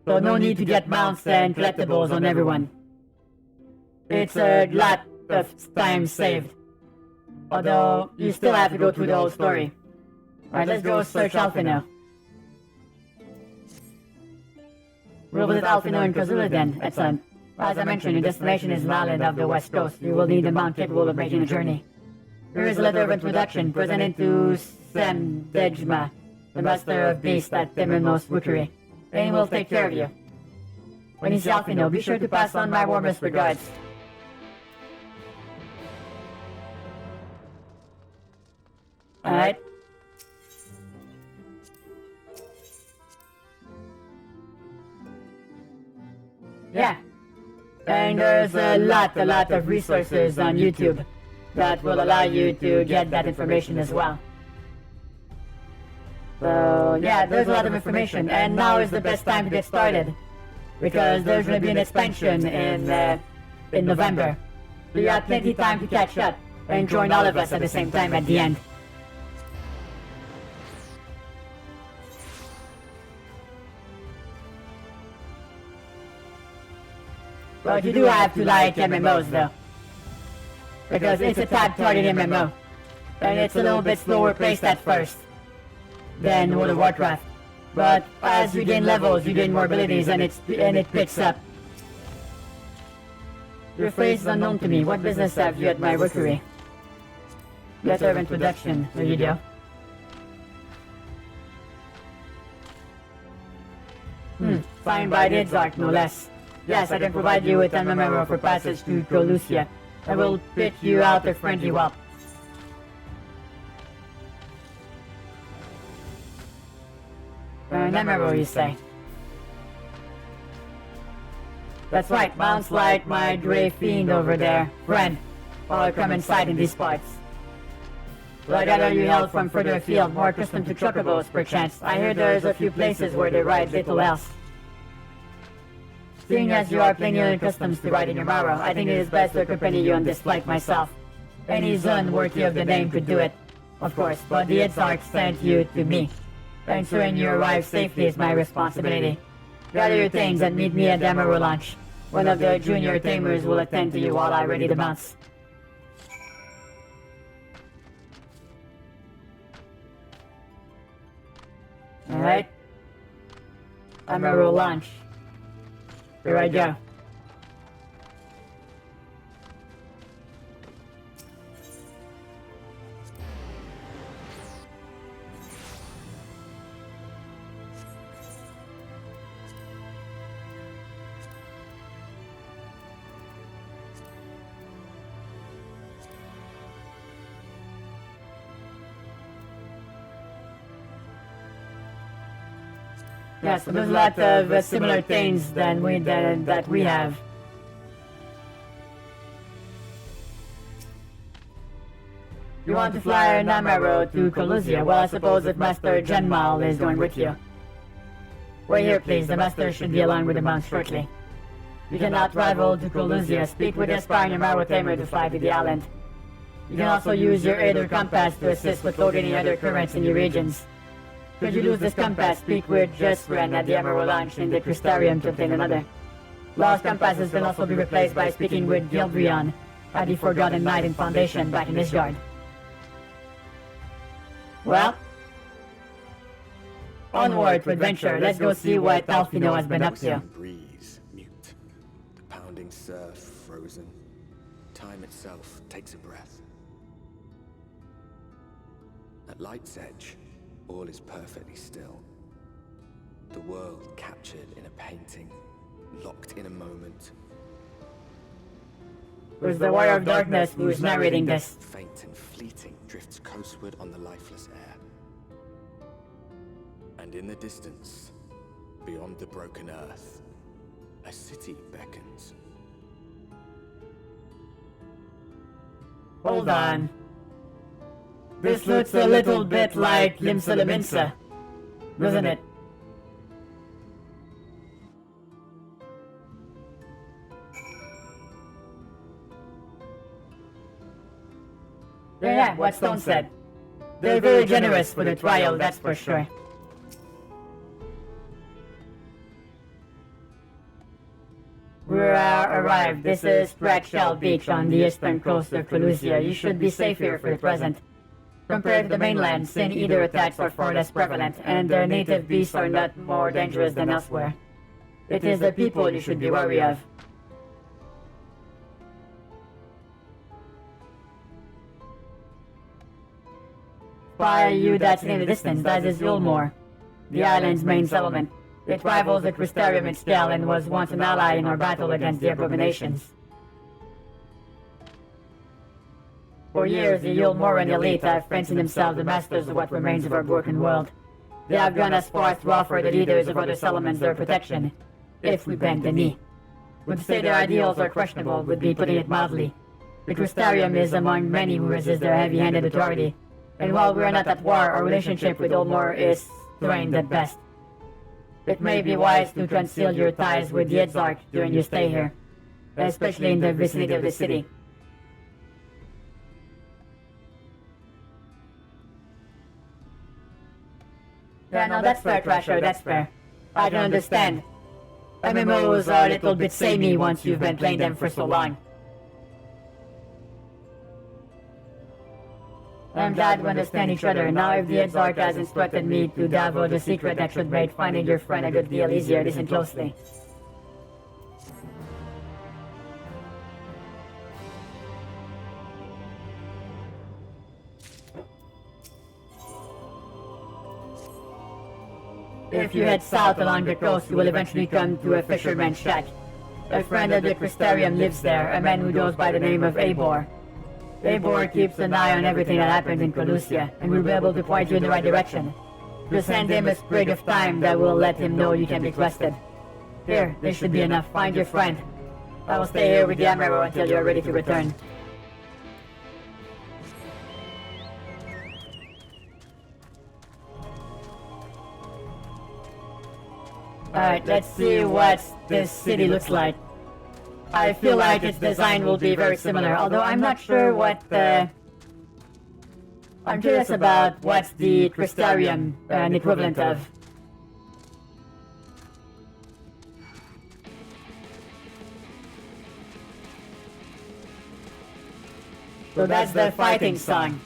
So no need to get mounts and collectibles on everyone. It's a lot of time saved. Although, you still have to go through the whole story. Alright, let's go search Alphino. We'll visit Alphino and Kazula then, excellent. As I mentioned, your destination is an island of the west coast. You will need a mount capable of making the journey. Here is a letter of introduction presented to Semdejma, the master of beasts at Temenos Wookery. He will take care of you. When you see Alphino, be sure to pass on my warmest regards. Alright. Yeah. And there's a lot of resources on YouTube that will allow you to get that information as well. So, yeah, there's a lot of information, and now is the best time to get started. Because there's going to be an expansion in November. So you have plenty of time to catch up and join all of us at the same time at the end. But you do have to like MMOs though. Because it's a tab-targeted MMO. And it's a little bit slower paced at first than World of Warcraft. But as you gain levels, you gain more abilities and it picks up. Your phrase is unknown to me. What business have you at my rookery? Letter of introduction. There you go. Fine by the Idzark, no less. Yes, I can provide you with an memo for passage to Colusia. I will pick you out a friendly whelp. Memorable, you say? That's right, mounts like my grey fiend over there, friend, all come inside in these parts. Well, I gather you hail from further afield, more accustomed to chocobos, perchance. I hear there's a few places where they ride little else. Seeing as you are plainly unaccustomed to riding a Maro, I think it is best to accompany you on this flight myself. Any Zun worthy of the name could do it, of course, but the Idzark sent you to me. Ensuring you arrive safely is my responsibility. Gather your things and meet me at the Emerald launch. One of the junior tamers will attend to you while I ready the mounts. Alright. Emerald launch. Here I go. Yeah, so there's a lot of similar things that we have. You want to fly an Amaro to Colusia? Well, I suppose if Master Genmal is going with you. Wait here, please. The Master should be along with the mount shortly. You cannot travel to Colusia. Speak with the aspiring Amaro tamer to fly to the island. You can also use your Aether Compass to assist with locating other currents in your regions. Should you lose this compass, speak with Jesren at the Emerald Launch in the Crystarium to obtain another. Lost compasses can also be replaced by speaking with Gildrion at the Forgotten Knight in Foundation back in Isgard. Well, onward to adventure. Let's go see what Alphino has been up to. Breeze, mute. The pounding surf, frozen. Time itself takes a breath. At light's edge, all is perfectly still. The world captured in a painting, locked in a moment. Who's the warrior of darkness who's narrating this? Faint and fleeting drifts coastward on the lifeless air. And in the distance, beyond the broken earth, a city beckons. Hold on. This looks a little bit like Limsa, doesn't it? Yeah, what Stone said. They're very generous for the trial, that's for sure. We're arrived. This is Bratshell Beach on the eastern coast of Pelusia. You should be safe here for the present. Compared to the mainland, Sin Eater attacks are far less prevalent, and their native beasts are not more dangerous than elsewhere. It is the people you should be wary of. By you that's in the distance, that is Yulmore, the island's main settlement. It rivals the Crystarium in scale and was once an ally in our battle against the Abominations. For years, the Yulmoran elite have fancied themselves the masters of what remains of our broken world. They have gone as far as to offer the leaders of other settlements their protection, if we bend the knee. But to say their ideals are questionable would be putting it mildly. The Crystarium is among many who resist their heavy-handed authority, and while we are not at war, our relationship with Ulmor is strained at best. It may be wise to conceal your ties with the Exarch during your stay here, especially in the vicinity of the city. Yeah, no, that's fair, Trasher, that's fair. I can understand. MMOs are a little bit samey once you've been playing them for so long. I'm glad we understand each other. Now if the Exarch has instructed me to divulge a secret that should make finding your friend a good deal easier, listen closely. If you head south along the coast, you will eventually come to a fisherman's shack. A friend of the Crystarium lives there, a man who goes by the name of Eivor. Eivor keeps an eye on everything that happens in Pelusia, and will be able to point you in the right direction. Just hand him a sprig of thyme that will let him know you can be trusted. Here, this should be enough. Find your friend. I will stay here with the Emerald until you are ready to return. Alright, let's see what this city looks like. I feel like its design will be very similar, although I'm not sure what the... I'm curious about what's the Crystarium an equivalent of. So that's the fighting song.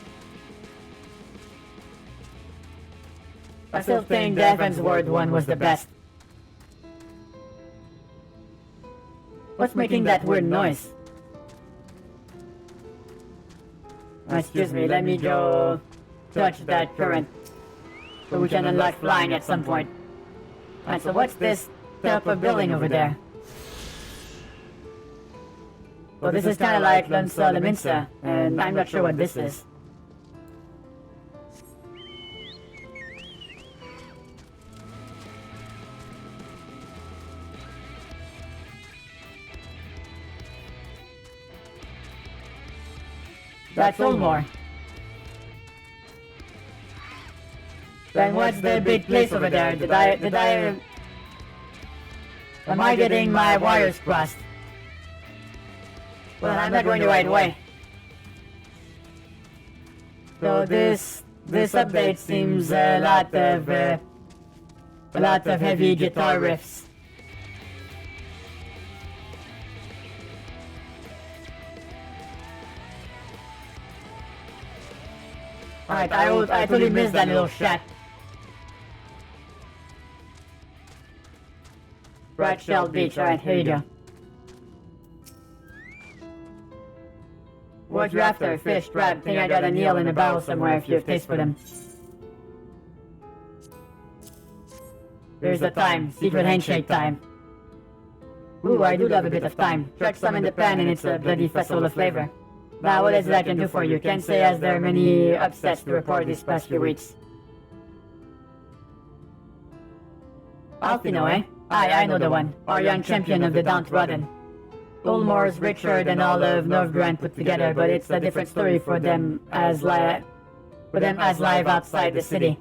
I still think the Evansward one was the best. What's making that weird noise? Excuse me, let me go touch that current so we can unlock flying at some point. Alright, so what's this type of building over there? Well, this is kind of like Limsa, and I'm not sure what this is. That's Ulmor. Then what's the big place over there? Am I getting my wires crossed? Well, I'm not going the right way. So this update seems a lot of heavy guitar riffs. Alright, I totally missed that little shack. Bratshell Beach, alright, here you go. What you after? Fish, crab, think I got an eel in a barrel somewhere if you have taste for them. Here's the time, secret handshake time. Ooh, I do love a bit of time. Chuck some in the pan and it's a bloody festival of flavor. Now what is it I can do for you? Can't say as there are many upsets to report these past few weeks. Alfino, eh? Aye, I know the one. Our young champion of the downtrodden. Ulmore's richer than all of Novgorod put together, but it's a different story for them as live outside the city.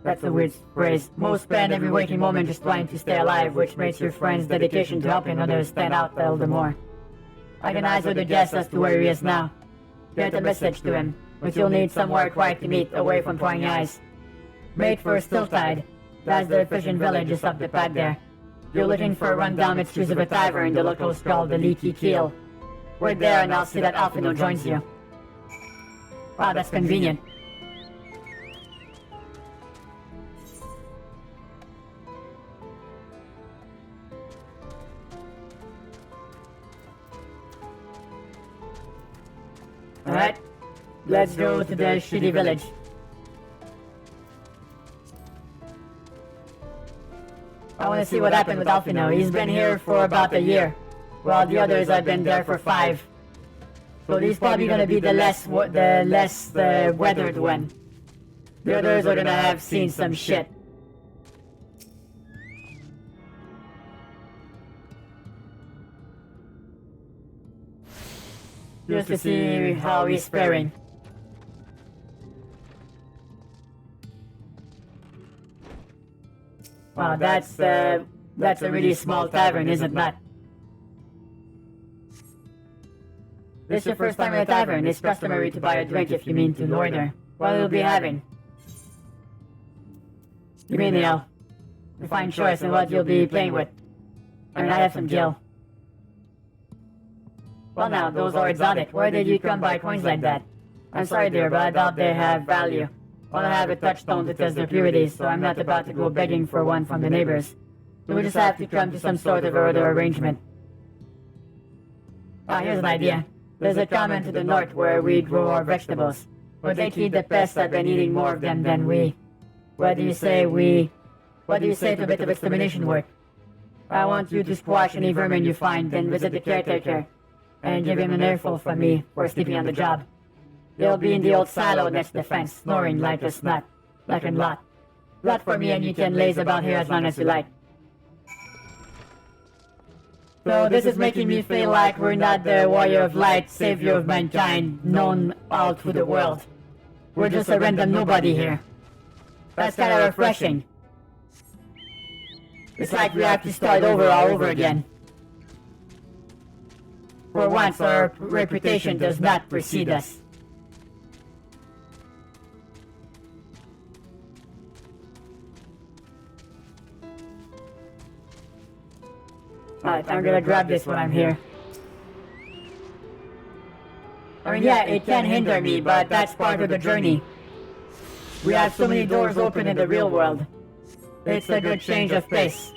That's a weird phrase. Most spend every waking moment just trying to stay alive, which makes your friend's dedication to helping others stand out all the more. I can hazard a guess as to where he is now. Get a message to him, but you'll need somewhere quiet to meet, away from prying eyes. Mate for Stilltide. That's the fishing village just up the path there. You're looking for a rundown excuse of a tavern the locals call the Leaky Keel. We're there and I'll see that Alfino joins you. Wow, that's convenient. Alright, let's go to the shitty village. I want to see what happened with Alfino. He's been here for about a year, while the others have been there for 5. So he's probably gonna be the less weathered one. The others are gonna have seen some shit. Just to see how he's faring. Wow, that's a really small tavern, isn't that? This your first time at a tavern. It's customary to buy a drink if you mean to loiter. What will you be having? You mean ale. A fine choice in what you'll be playing with. I mean, I have some gel. Well now, those are exotic. Where did you come by coins like that? I'm sorry dear, but I doubt they have value. Well, I have a touchstone to test their purity, so I'm not about to go begging for one from the neighbors. We'll just have to come to some sort of other arrangement. Ah, here's an idea. There's a common to the north where we grow our vegetables. But lately the pests have been eating more of them than we. What do you say to a bit of extermination work? I want you to squash any vermin you find, then visit the caretaker and give him an earful from me for sleeping on the job. They'll be in the old silo next to the fence, snoring like a snot, like a lot. Lot for me and you can laze about here as long as you like. So this is making me feel like we're not the warrior of light, savior of mankind, known all through the world. We're just a random nobody here. That's kind of refreshing. It's like we have to start over all over again. For once, our reputation does not precede us. Alright, I'm gonna grab this when I'm here. I mean, yeah, it can hinder me, but that's part of the journey. We have so many doors open in the real world. It's a good change of pace.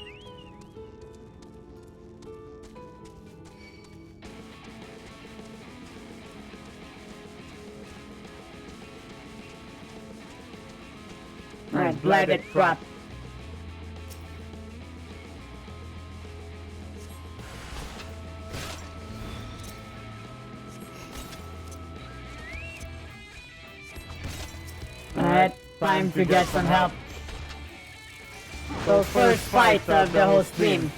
Alright, blighted crop. Alright, time to get some help. So first fight of the whole stream.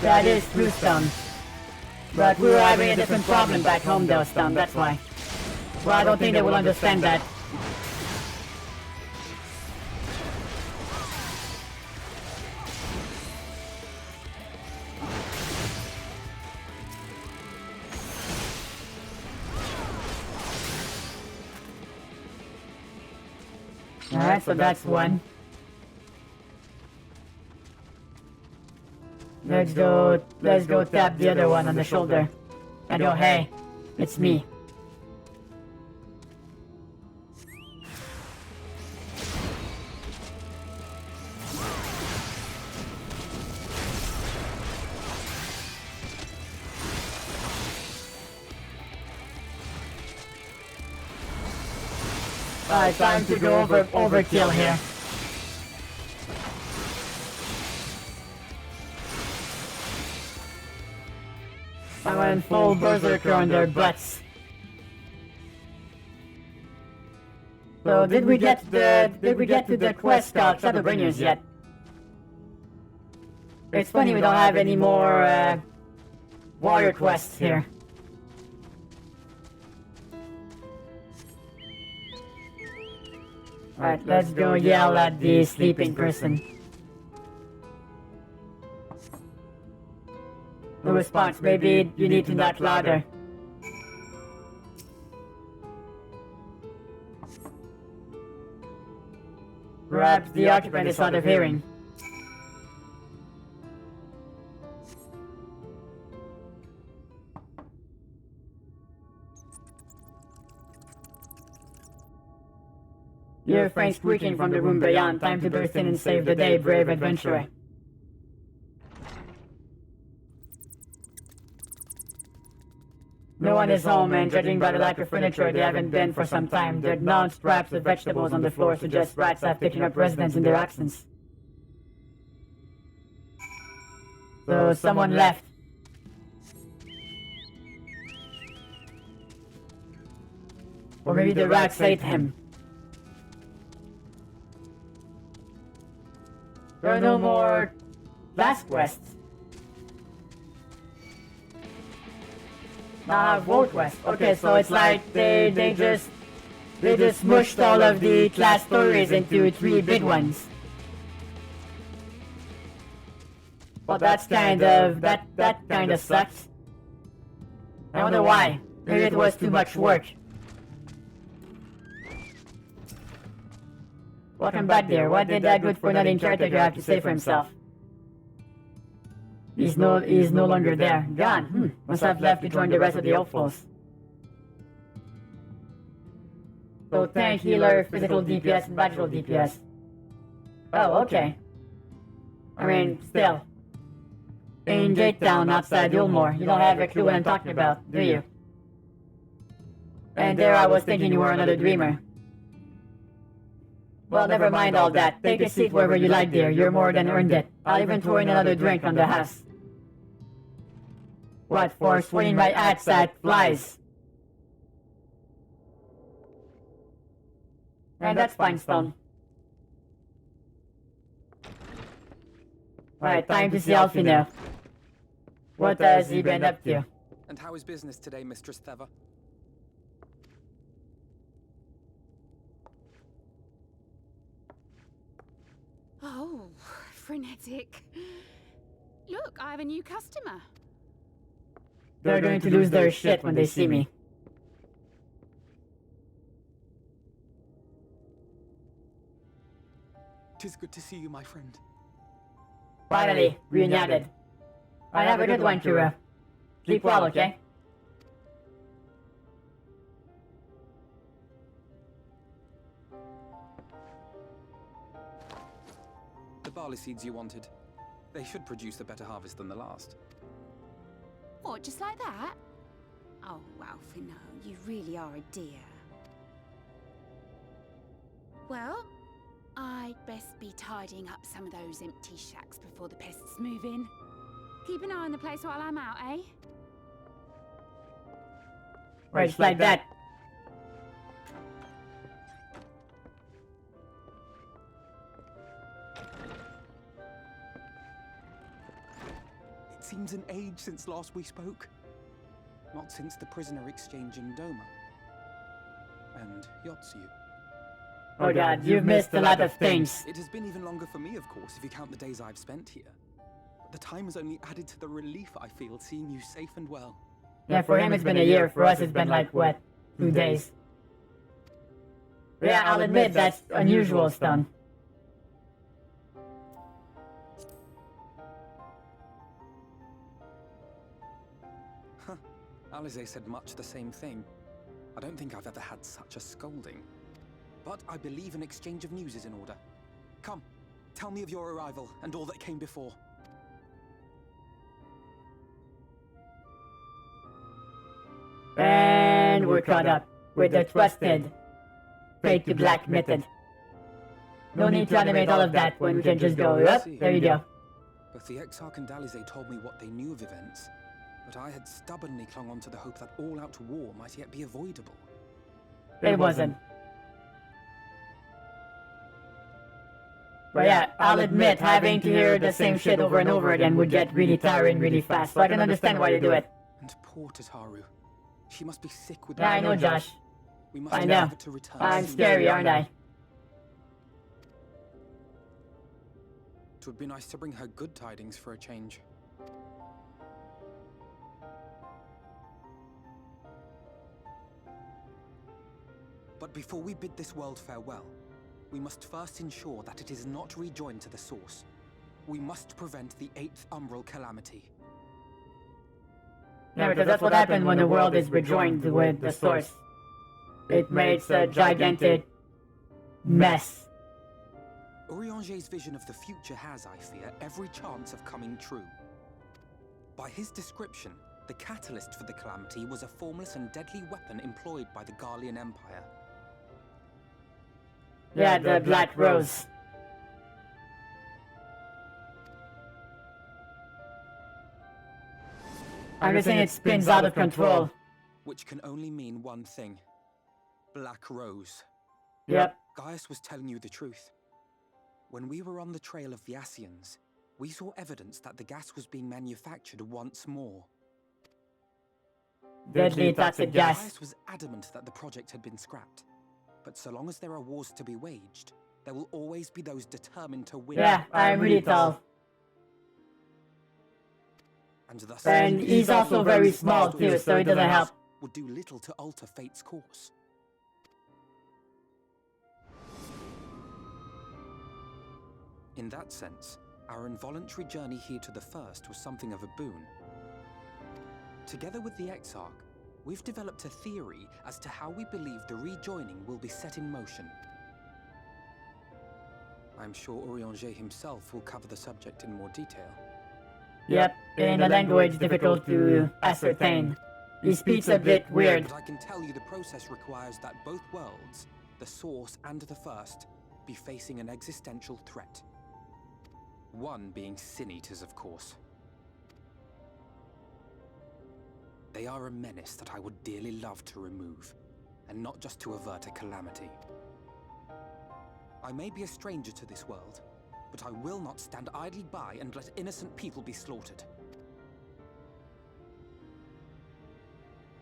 That is true, Stone. But we were having a different problem back home though, Stone, that's why. Well, I don't think they will understand that. Alright, so that's one. Let's go tap the other one on the shoulder. And go, hey, it's me. Alright, time to go overkill here. I went full berserker on their butts. So did we get to the quest called Shadowbringers yet? It's funny we don't have any more warrior quests here. Alright, let's go yell at the sleeping person. No response, maybe you need to knock louder. Perhaps the occupant is hard of hearing. Your friend squeaking from the room beyond. Time to burst in and save the day, brave adventurer. No one is home, and judging by the lack of furniture, they haven't been for some time. There are non-scraps of vegetables on the floor suggest rats have taken up residence in their absence. So someone left. Or maybe the rats ate him. There are no more last quests. Now I have vote quest. Okay, so it's like they just smushed all of the class stories into 3 big ones. Well, that kind of sucks. I wonder why. Maybe it was too much work. Welcome back, dear. What did that good-for-nothing caretaker have to say for himself? He's no longer there. Gone. Must have left to join the rest of the hopefuls. So tank, healer, physical DPS, and magical DPS. Oh, okay. I mean, still. In Gate Town outside Ilmore, you don't have a clue what I'm talking about, do you? And there I was thinking you were another dreamer. Well, never mind all that. Take a seat wherever you like, dear. You're more than earned it. I'll even throw in another drink on the house. What, for swinging my axe at flies? And that's fine, Stone. Right, time to see Alfie now. What has he been up to? And how is business today, Mistress Theva? Oh, frenetic. Look, I have a new customer. They're going to lose their shit when they see me. Tis good to see you, my friend. Finally, reunited. I have a good one, Kira. Sleep well, okay? The barley seeds you wanted. They should produce a better harvest than the last. What, just like that? Oh, Alfie, no, you really are a dear. Well, I'd best be tidying up some of those empty shacks before the pests move in. Keep an eye on the place while I'm out, eh? Right, just like that. It seems an age since last we spoke. Not since the prisoner exchange in Doma. And Yotsu. Oh god, you've missed a lot of things. It has been even longer for me, of course, if you count the days I've spent here. But the time has only added to the relief I feel seeing you safe and well. Yeah, for him it's been a year, for us it's been like, what, 2 days? Yeah, I'll admit that's unusual, Stone. Huh. Alize said much the same thing. I don't think I've ever had such a scolding. But I believe an exchange of news is in order. Come, tell me of your arrival and all that came before. And we're caught up with the trusted fade to black method. No need to animate all of that when we can just go up. There you go. Both the Exarch and Alize told me what they knew of events, but I had stubbornly clung on to the hope that all-out war might yet be avoidable. It wasn't. But yeah, I'll admit, having to hear the same shit over and over again would get really tiring really fast, so I can understand why you do it. And poor Tataru. She must be sick with... Yeah, I know, Josh. We must I know. her to return I'm soon. scary, aren't I? It would be nice to bring her good tidings for a change. But before we bid this world farewell, we must first ensure that it is not rejoined to the source. We must prevent the 8th Umbral calamity. Yeah, because that's what happened when the world is rejoined with the source. It makes a gigantic mess. Urianger's vision of the future has, I fear, every chance of coming true. By his description, the catalyst for the calamity was a formless and deadly weapon employed by the Garlean Empire. Yeah, the Black Rose. I'm guessing it spins out of control. Which can only mean one thing. Black Rose. Yep. Gaius was telling you the truth. When we were on the trail of the Ascians, we saw evidence that the gas was being manufactured once more. Deadly toxic gas. Gaius was adamant that the project had been scrapped. But so long as there are wars to be waged, there will always be those determined to win. Yeah, I'm really tall. And he's also very small too, so it doesn't help. Would do little to alter fate's course. In that sense, our involuntary journey here to the First was something of a boon. Together with the Exarch, we've developed a theory as to how we believe the rejoining will be set in motion. I'm sure Urianger himself will cover the subject in more detail. Yep, in a language difficult to ascertain. He speaks a bit weird. But I can tell you the process requires that both worlds, the Source and the First, be facing an existential threat. One being Sin Eaters, of course. They are a menace that I would dearly love to remove, and not just to avert a calamity. I may be a stranger to this world, but I will not stand idly by and let innocent people be slaughtered.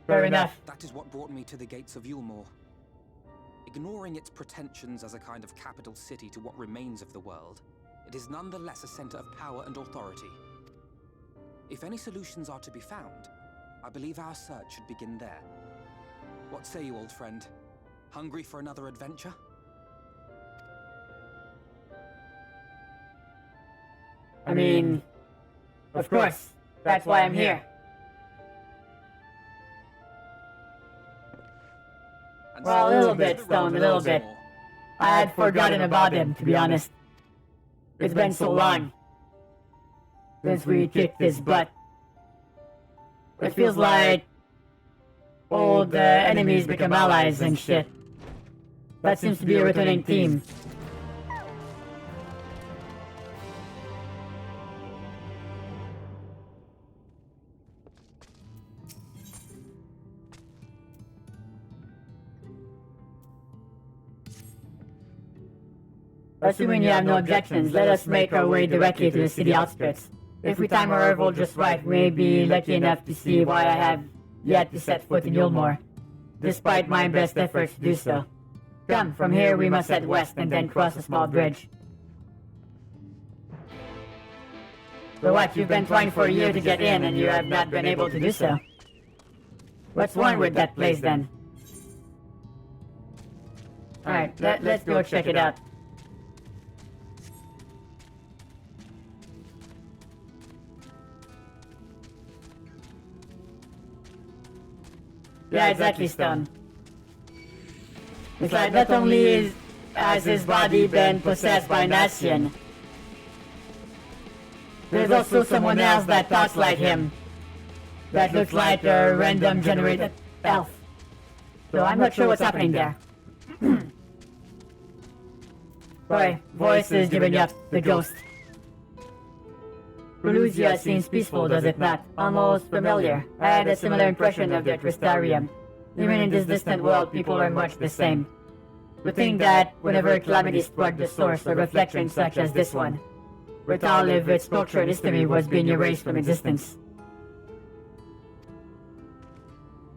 Fair enough. That is what brought me to the gates of Yulmore. Ignoring its pretensions as a kind of capital city to what remains of the world, it is nonetheless a center of power and authority. If any solutions are to be found, I believe our search should begin there. What say you, old friend? Hungry for another adventure? I mean, of course, that's why I'm here. Well, a little bit, Stone, a little bit. I had forgotten about him, to be honest. It's been so long since we kicked his butt. It feels like old enemies become allies and shit. That seems to be a returning theme. Assuming you have no objections, let us make our way directly to the city outskirts. If we time our arrival just right, we may be lucky enough to see why I have yet to set foot in Yulmore, despite my best efforts to do so. Come, from here we must head west and then cross a small bridge. So what, you've been trying for a year to get in and you have not been able to do so? What's wrong with that place then? Alright, let's go check it out. Yeah, exactly, Stone. It's like not only has his body been possessed by an Ascian, there's also someone else that talks like him. That looks like a random generated elf. So I'm not sure what's happening there. Boy, voice is giving up, the ghost. Pelusia seems peaceful, does it not? Almost familiar. I had a similar impression of the Crystarium. Even in this distant world, people are much the same. To think that whenever calamity struck the source, a reflection such as this one, with all of its culture and history, was being erased from existence.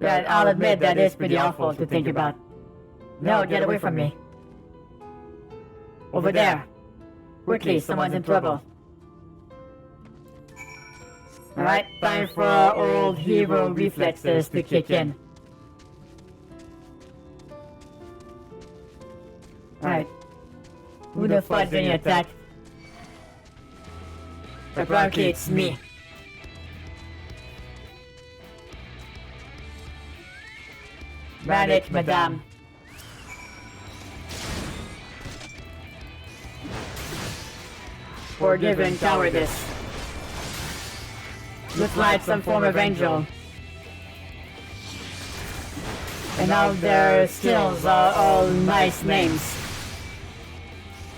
Yeah, I'll admit that is pretty awful to think about. No, get away from me. Over there. Quickly, someone's in trouble. Alright, time for our old hero reflexes to kick in. Alright. Who the fuck's getting attacked? Apparently it's me. Manage, madame. Forgiven cowardice. Looks like some form of angel. And now their skills are all nice names.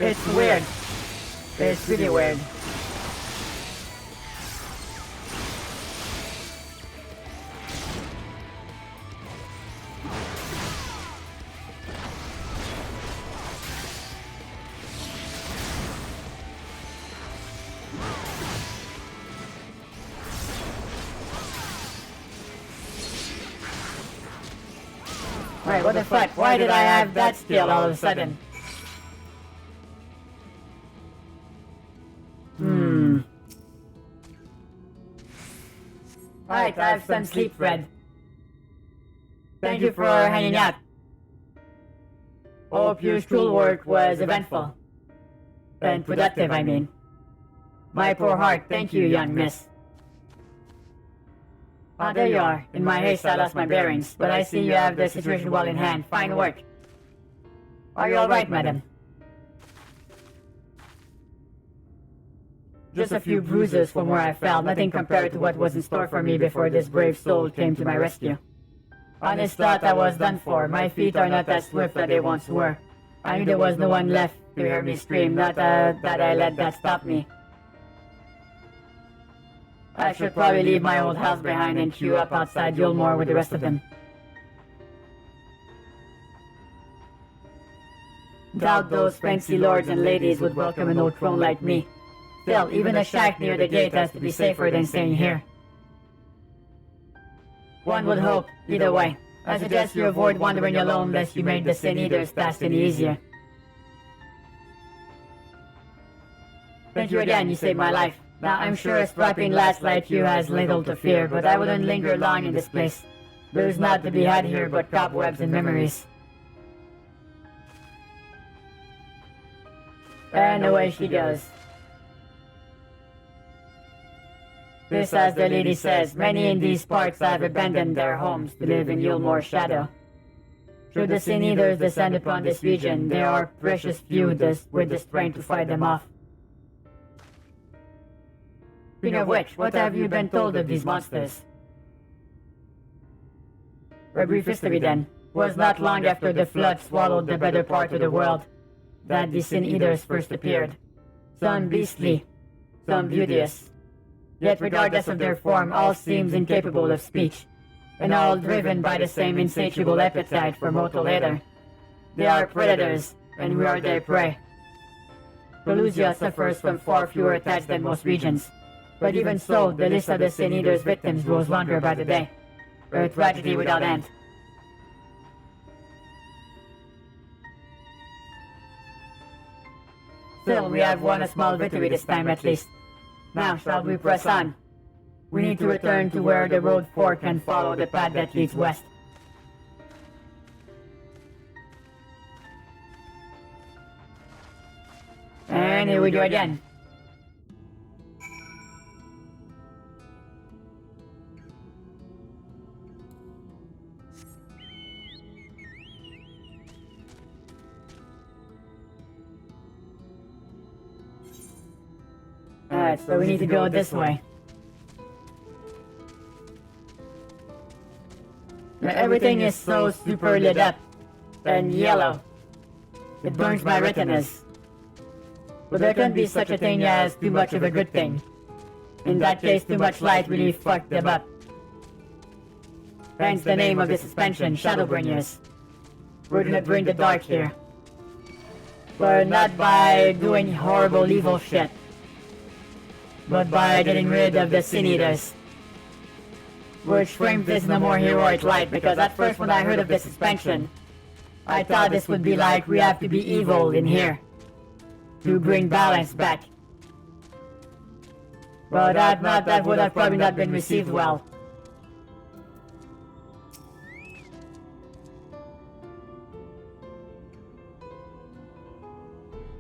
It's weird. It's really weird. Wait, what the fuck? Why did I have that skill all of a sudden? Alright, I have some sleep, Fred. Thank you for hanging out. Hope your schoolwork was eventful. And productive, I mean. My poor heart, thank you, young miss. Ah, there you are. In my haste, I lost my bearings, but I see you have the situation well in hand. Fine work. Are you alright, madam? Just a few bruises from where I fell, nothing compared to what was in store for me before this brave soul came to my rescue. Honest thought I was done for. My feet are not as swift as they once were. I knew there was no one left to hear me scream, not that I let that stop me. I should probably leave my old house behind and queue up outside Yulmore with the rest of them. Doubt those fancy lords and ladies would welcome an old crone like me. Still, even a shack near the gate has to be safer than staying here. One would hope, either way. I suggest you avoid wandering alone lest you make the Sin Eater's task any easier. Thank you again, you saved my life. Now I'm sure a strapping lass like you has little to fear, but I wouldn't linger long in this place. There's not to be had here but cobwebs and memories. And away she goes. This, as the lady says, many in these parts have abandoned their homes to live in Yulmore's shadow. Should the Sin Eaters descend upon this region, there are precious few with the strength to fight them off. Speaking of which, what have you been told of these monsters? A brief history then. Was not long after the flood swallowed the better part of the world that the Sin Eaters first appeared. Some beastly, some beauteous. Yet regardless of their form, all seems incapable of speech, and all driven by the same insatiable appetite for mortal ether. They are predators, and we are their prey. Pelusia suffers from far fewer attacks than most regions, but even so, the list of the Sin Eater's victims grows longer by the day. A tragedy without end. Still, we have won a small victory this time at least. Now, shall we press on? We need to return to where the road fork and follow the path that leads west. And here we go again. Right, so we need to go this way. Now, everything is so super lit up and yellow. It burns my retinas. But there can be such a thing as too much of a good thing. In that case, too much light really fucked them up. Hence the name of the suspension, Shadowbringers. We're gonna bring the dark here. But not by doing horrible evil shit, but by getting rid of the Sin Eaters. Which frames this in a more heroic light, because at first when I heard of the suspension, I thought this would be like we have to be evil in here to bring balance back. But that would have probably not been received well.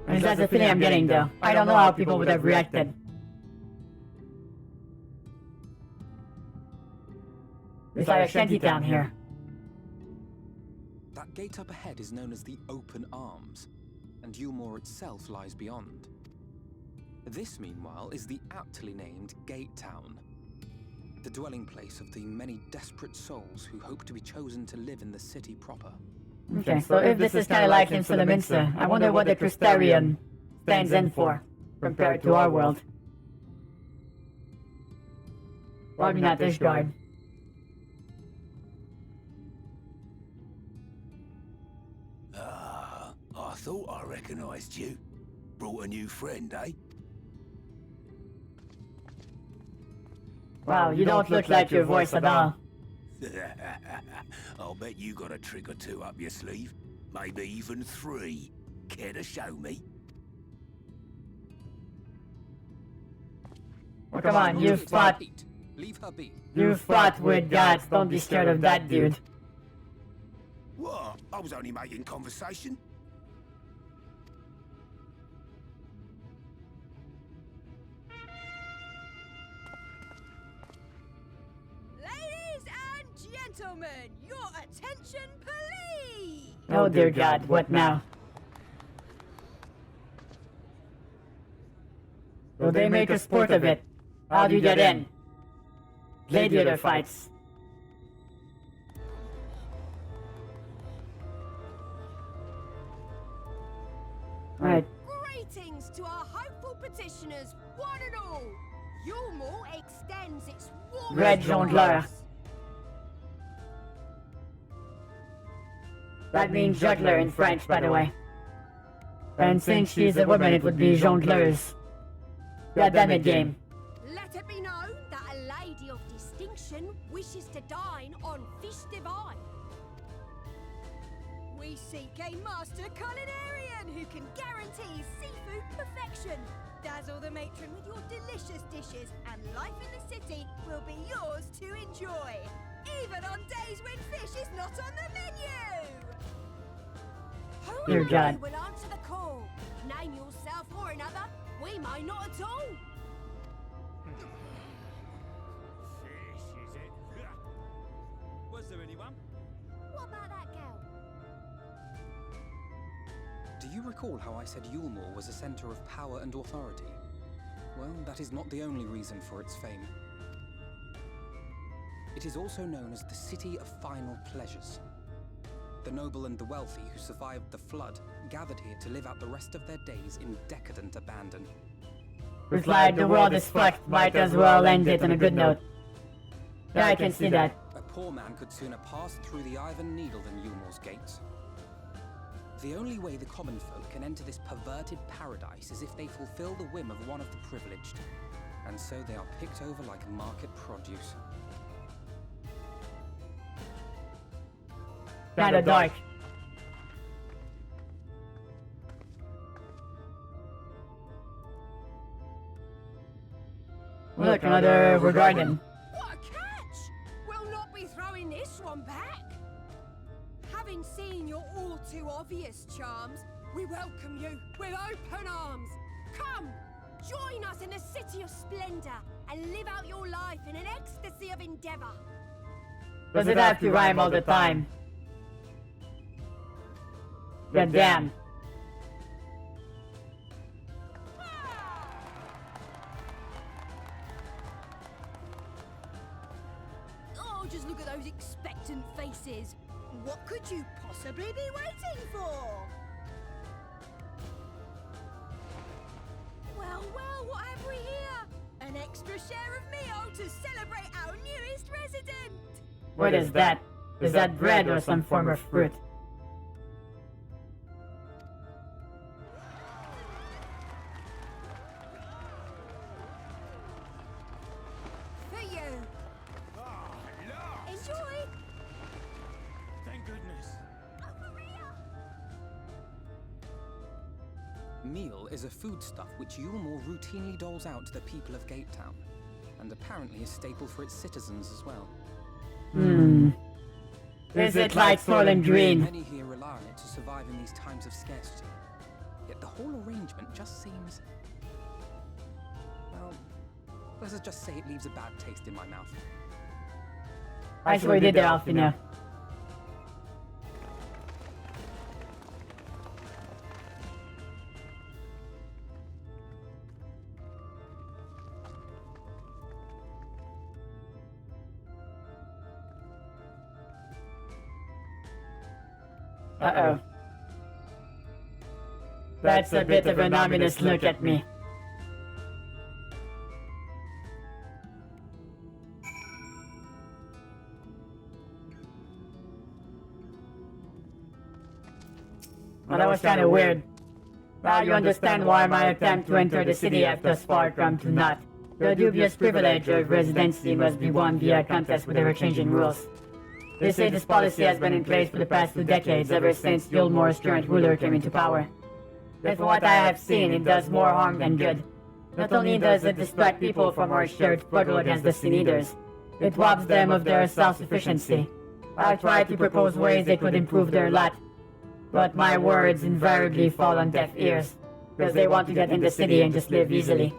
And that's the feeling I'm getting though. I don't know how people would have reacted. It's like a shanty town here. That gate up ahead is known as the Open Arms, and Yulmore itself lies beyond. This, meanwhile, is the aptly named Gate Town, the dwelling place of the many desperate souls who hope to be chosen to live in the city proper. Okay, so if this is kind of like in Sulaminsa, I wonder what the Crystarian stands in for, compared to our world. Probably not this guard. I thought I recognized you. Brought a new friend, eh? Wow, you don't look like your voice at all. I'll bet you got a trick or two up your sleeve. Maybe even 3. Care to show me? Well, come on, you fought. Leave her be. You fought with gods, don't be scared of that dude. What? I was only making conversation. Gentlemen, your attention, please! Oh dear God, what now? Will they make a sport of it? How do you get in? Gladiator fights. Right. Greetings to our hopeful petitioners, one and all! Yulmore extends its warmest Red Jongleur. That means juggler in French, by the way. And since she's a woman, it would be jongleuse. God damn it, game. Let it be known that a lady of distinction wishes to dine on fish divine. We seek a master culinarian who can guarantee seafood perfection. Dazzle the matron with your delicious dishes, and life in the city will be yours to enjoy. Even on days when fish is not on the menu! Dear God. Who will answer the call? Name yourself or another. We may not at all. Fish, is it? Was there anyone? What about that girl? Do you recall how I said Yulmore was a center of power and authority? Well, that is not the only reason for its fame. It is also known as the City of Final Pleasures. The noble and the wealthy who survived the flood gathered here to live out the rest of their days in decadent abandon. It's like the world is fucked, might as well end it on a good note. Yeah, I can see that. A poor man could sooner pass through the Iron Needle than Yulmore's gates. The only way the common folk can enter this perverted paradise is if they fulfill the whim of one of the privileged. And so they are picked over like market produce. Kinda dark. Look, another Regarden. What a catch! We'll not be throwing this one back. Having seen your all too obvious charms, we welcome you with open arms. Come, join us in a city of splendor and live out your life in an ecstasy of endeavor. Does it have to rhyme all the time? God damn. Oh, just look at those expectant faces. What could you possibly be waiting for? Well, well, what have we here? An extra share of meal to celebrate our newest resident. What is that? Is that bread or some form of fruit? For you. Enjoy. Thank goodness. Meal is a foodstuff which Yulmore routinely doles out to the people of Gatetown, and apparently a staple for its citizens as well. Is it like Soylent Green? Many here rely on it to survive in these times of scarcity. Yet the whole arrangement just seems... well, let's just say it leaves a bad taste in my mouth. I swear did there, Alfina. Uh-oh. That's a bit of an ominous look at me. Well, that was kinda weird. Now you understand why my attempt to enter the city has thus far come to naught. The dubious privilege of residency must be won via contest with ever-changing rules. They say this policy has been in place for the past 2 decades, ever since Yulmore's current ruler came into power. But from what I have seen, it does more harm than good. Not only does it distract people from our shared struggle against the Sin Eaters, it robs them of their self-sufficiency. I've tried to propose ways they could improve their lot, but my words invariably fall on deaf ears, because they want to get in the city and just live easily.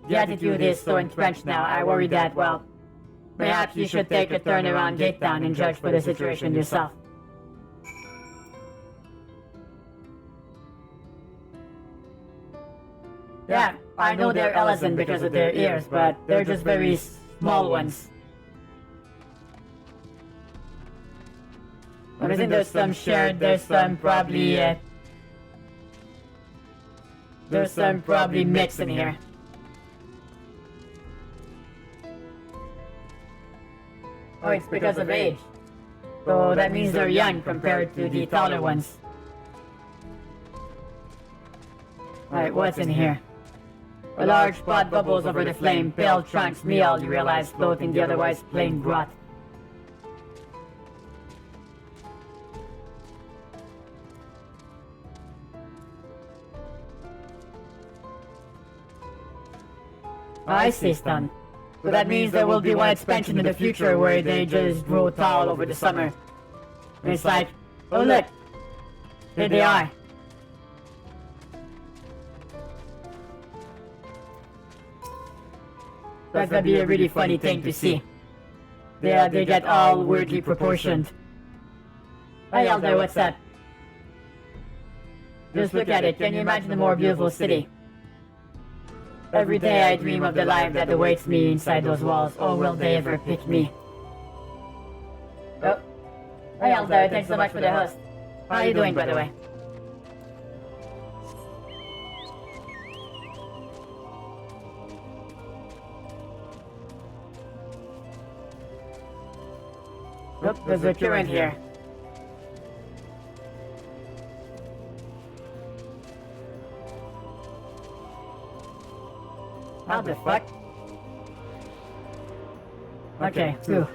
The attitude is so entrenched now, I worry that, well, perhaps you should take a turn around Gatetown and judge for the situation yourself. Yeah, I know they're Ellison because of their ears, but they're just very small ones. But isn't there some shared, there's some probably mix in here. Oh, it's because of age. So that means they're young compared to the taller ones. Right, what's in here? A large pot bubbles over the flame, pale trunks, meal, you realize, floating the otherwise plain broth. I see, Stun. So that means there will be one expansion in the future where they just grow tall over the summer. And it's like, oh look, here they are. That's gonna be a really funny thing to see. They get all weirdly proportioned. Hey Elder, what's that? Just look at it, can you imagine a more beautiful city? Every day I dream of the life that awaits me inside those walls. Oh, will they ever pick me? Oh. Hey Elder, thanks so much for the host. How are you doing, by the way? Look, there's a current here. How the fuck? Okay, phew.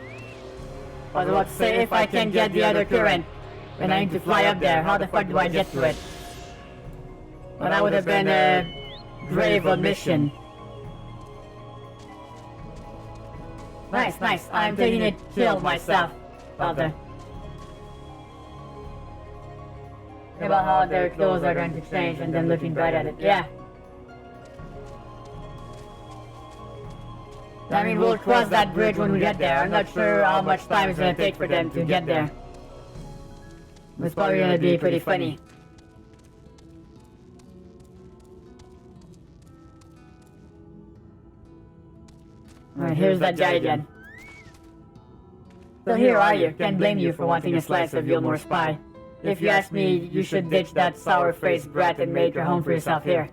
I was about to say, if I can get the other current, then I need to fly up there. How the fuck do I get to it? Well, that would have been a brave omission. Nice, nice. I'm taking it chill myself, Walter. Think about how their clothes are going to change and then looking right at it. Yeah. I mean, we'll cross that bridge when we get there. I'm not sure how much time it's gonna take for them to get there. It's probably gonna be pretty funny. Alright, here's that guy again. Still here, are you? Can't blame you for wanting a slice of Yulmore's pie. If you ask me, you should ditch that sour-faced brat and make a home for yourself here.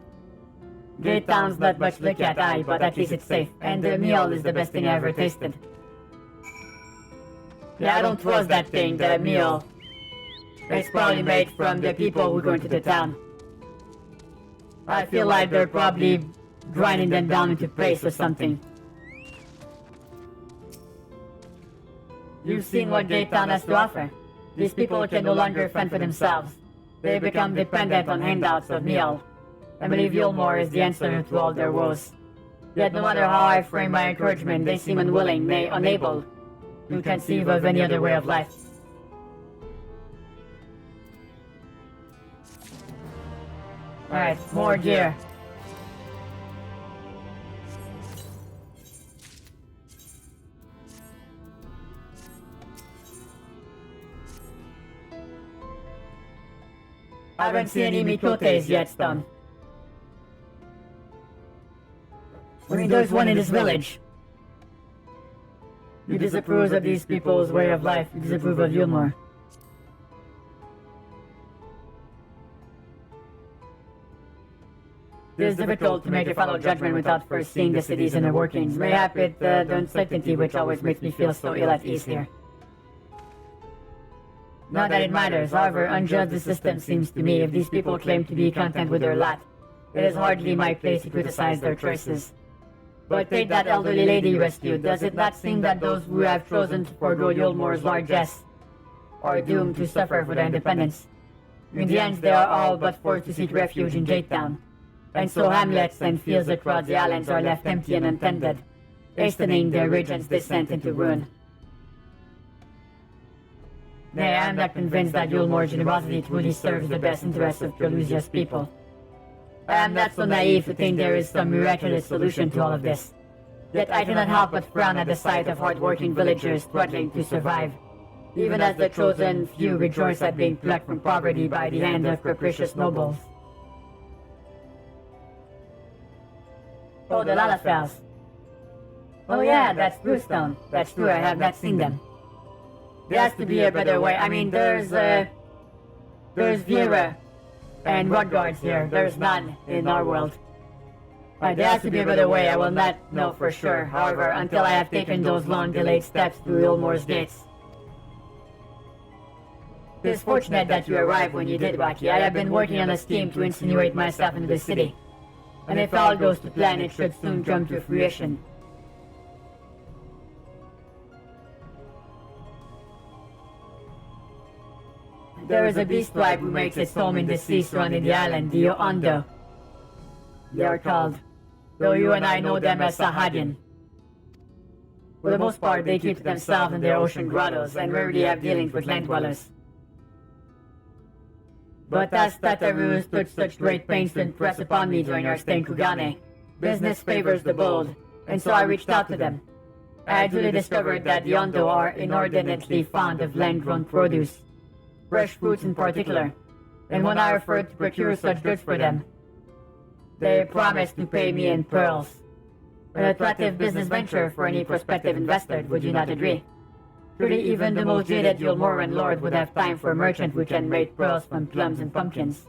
Gate Town's not much to look at, aye, but at least it's safe, and the meal is the best thing I ever tasted. Yeah, I don't trust that thing, the meal. It's probably made from the people who go into the town. I feel like they're probably grinding them down into paste or something. You've seen what Gate Town has to offer. These people can no longer fend for themselves. They become dependent on handouts of meal. I believe Yulmore is the answer to all their woes. Yet no matter how I frame my encouragement, they seem unwilling, nay, unable, to conceive of any other way of life. Alright, more gear. I haven't seen any mikotes yet, Stone. I mean, there's one in this village. You disapprove of these people's way of life. You disapprove of Yulmore. It is difficult to make a final judgment without first seeing the cities and their workings. Mayhap it's the uncertainty which always makes me feel so ill at ease here. Not that it matters, however unjust the system seems to me. If these people claim to be content with their lot, it is hardly my place to criticize their choices. But take that elderly lady you rescued. Does it not seem that those who have chosen to forego Yulmore's largesse are doomed to suffer for their independence? In the end, they are all but forced to seek refuge in Gate Town. And so hamlets and fields across the islands are left empty and untended, hastening their region's descent into ruin. Nay, I am not convinced that Yulmore's generosity truly serves the best interests of Pelusia's people. I am not so naive to think there is some miraculous solution to all of this. Yet I cannot help but frown at the sight of hard-working villagers struggling to survive, even as the chosen few rejoice at being plucked from poverty by the hand of capricious nobles. Oh, the Lalafels. Oh yeah, that's Bluestone. That's true, I have not seen them. There has to be a better way. I mean, there's Vera and road guards here. There's none in our world. There has to be a better way. I will not know for sure. However, until I have taken those long-delayed steps through Yulmore's gates. It is fortunate that you arrived when you did, Rocky. I have been working on a scheme to insinuate myself into the city. And if all goes to plan, it should soon come to fruition. There is a beast tribe who makes its home in the sea surrounding the island, the Ondo. They are called, though you and I know them as Sahagin. For the most part, they keep to themselves in their ocean grottos and rarely have dealings with land dwellers. But as Tataru took such great pains to impress upon me during our stay in Kugane, business favors the bold, and so I reached out to them. I duly discovered that the Ondo are inordinately fond of land-grown produce, fresh fruits in particular, and when I offered to procure such goods for them, they promised to pay me in pearls. An attractive business venture for any prospective investor, would you not agree? Truly, even the most jaded Yulmoran lord would have time for a merchant who can make pearls from plums and pumpkins.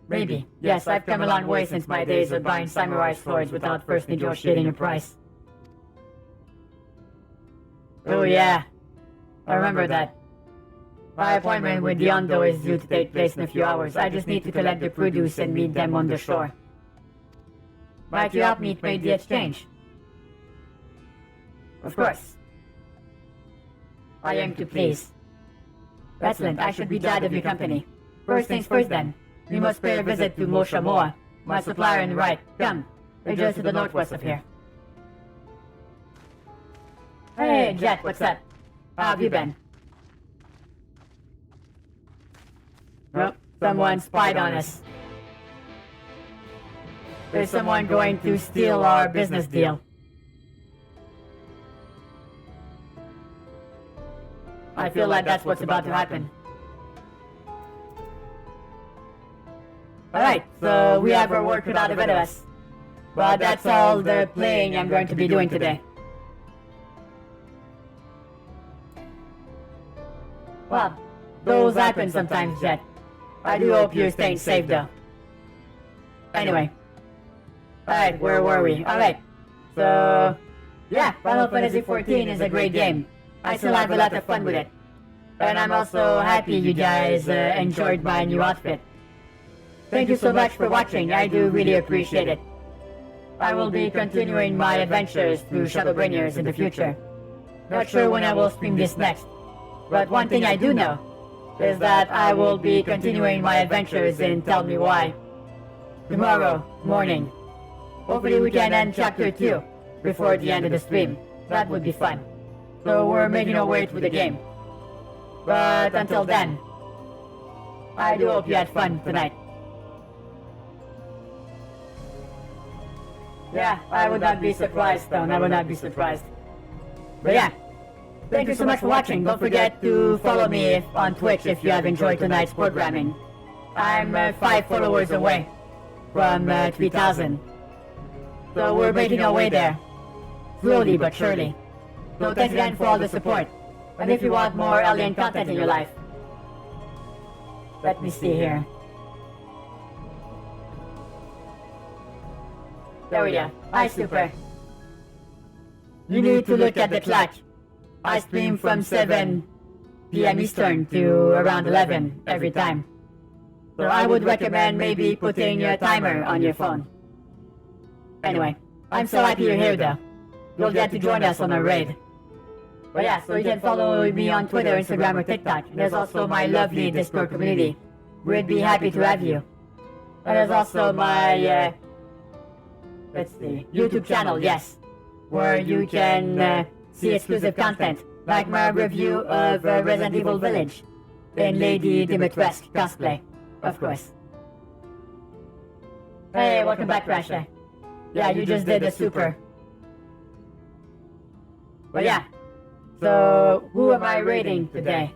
Maybe. Yes, I've come a long way since my days of buying samurai swords without first negotiating a price. Oh yeah, I remember that. My appointment with the Ondo is due to take place in a few hours. I just need to collect the produce and meet them on the shore. Might you help me make the exchange? Of course. I am to please. Excellent, I should be glad of your company. First things first then. We must pay a visit to Moshamoa, my supplier in the right. Come, they're just to the northwest of here. Hey, Jet, what's up? How have you been? Well, someone spied on us. There's someone going to steal our business deal. I feel like that's what's about to happen. Alright, so we have our work cut out ahead of us. But that's all the playing I'm going to be doing today. Well, those happen sometimes, Jet. I do hope you're staying safe, though. Anyway. Alright, where were we? Alright. So... yeah, Final Fantasy XIV is a great game. I still have a lot of fun with it. And I'm also happy you guys enjoyed my new outfit. Thank you so much for watching, I do really appreciate it. I will be continuing my adventures through Shadowbringers in the future. Not sure when I will stream this next, but one thing I do know is that I will be continuing my adventures in Tell Me Why tomorrow morning. Hopefully we can end chapter 2 before the end of the stream. That would be fun. So we're making our way through the game. But until then, I do hope you had fun tonight. Yeah, I would not be surprised, though. I would not be surprised. But yeah, thank you so much for watching. Don't forget to follow me on Twitch if you have enjoyed tonight's programming. I'm 5 followers away from 3,000. So we're making our way there. Slowly but surely. So thanks again for all the support. And if you want more alien content in your life, let me see here. There we go. Hi, Super. You need to look at the clock. I stream from 7 p.m. Eastern to around 11 every time. So I would recommend maybe putting a timer on your phone. Anyway, I'm so happy you're here though. You'll get to join us on our raid. But yeah, so you can follow me on Twitter, Instagram, or TikTok. There's also my lovely Discord community. We'd be happy to have you. And there's also my, let's see, YouTube channel, yes. Where you can see exclusive content, like my review of Resident Evil Village in Lady Dimitrescu cosplay, of course. Hey, welcome back, Crasher. Yeah, you just did the super. But yeah, so who am I raiding today?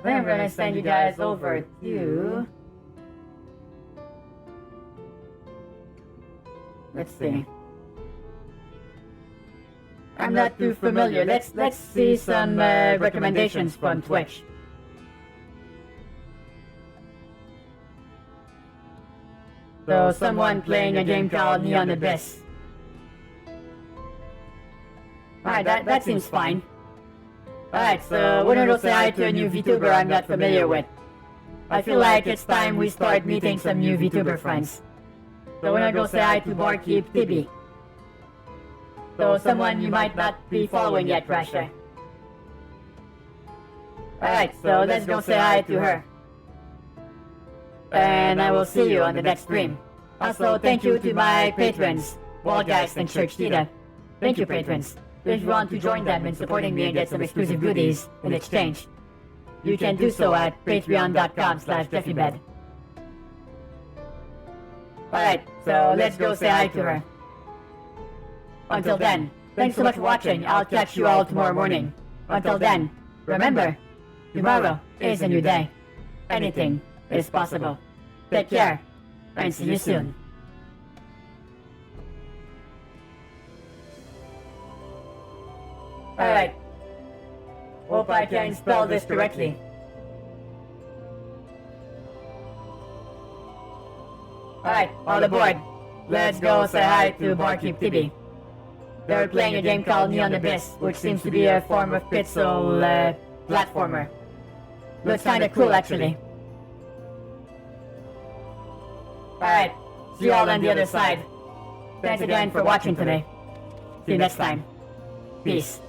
I'm gonna send you guys over to... let's see. I'm not too familiar. Let's see some recommendations from Twitch. So someone playing a game called Neon Abyss. Alright, that seems fine. Alright, so we're gonna go say hi to a new VTuber I'm not familiar with. I feel like it's time we start meeting some new VTuber friends. So we're gonna go say hi to Barkeep Tibi. So someone you might not be following yet, Crasher. Alright, so let's go say hi to her. And I will see you on the next stream. Also, thank you to my patrons, Wallgeist and Church Tita. Thank you, patrons. If you want to join them in supporting me and get some exclusive goodies in exchange, you can do so at patreon.com/JeffyBed. Alright, so let's go say hi to her. Until then, thanks so much for watching. I'll catch you all tomorrow morning. Until then, remember, tomorrow is a new day. Anything is possible. Take care, and see you soon. Alright. Hope I can spell this correctly. Alright, all aboard. Let's go say hi to Barkeep Tibi. They're playing a game called Neon Abyss, which seems to be a form of pixel platformer. Looks kinda cool, actually. Alright, see you all on the other side. Thanks again for watching today. See you next time. Peace.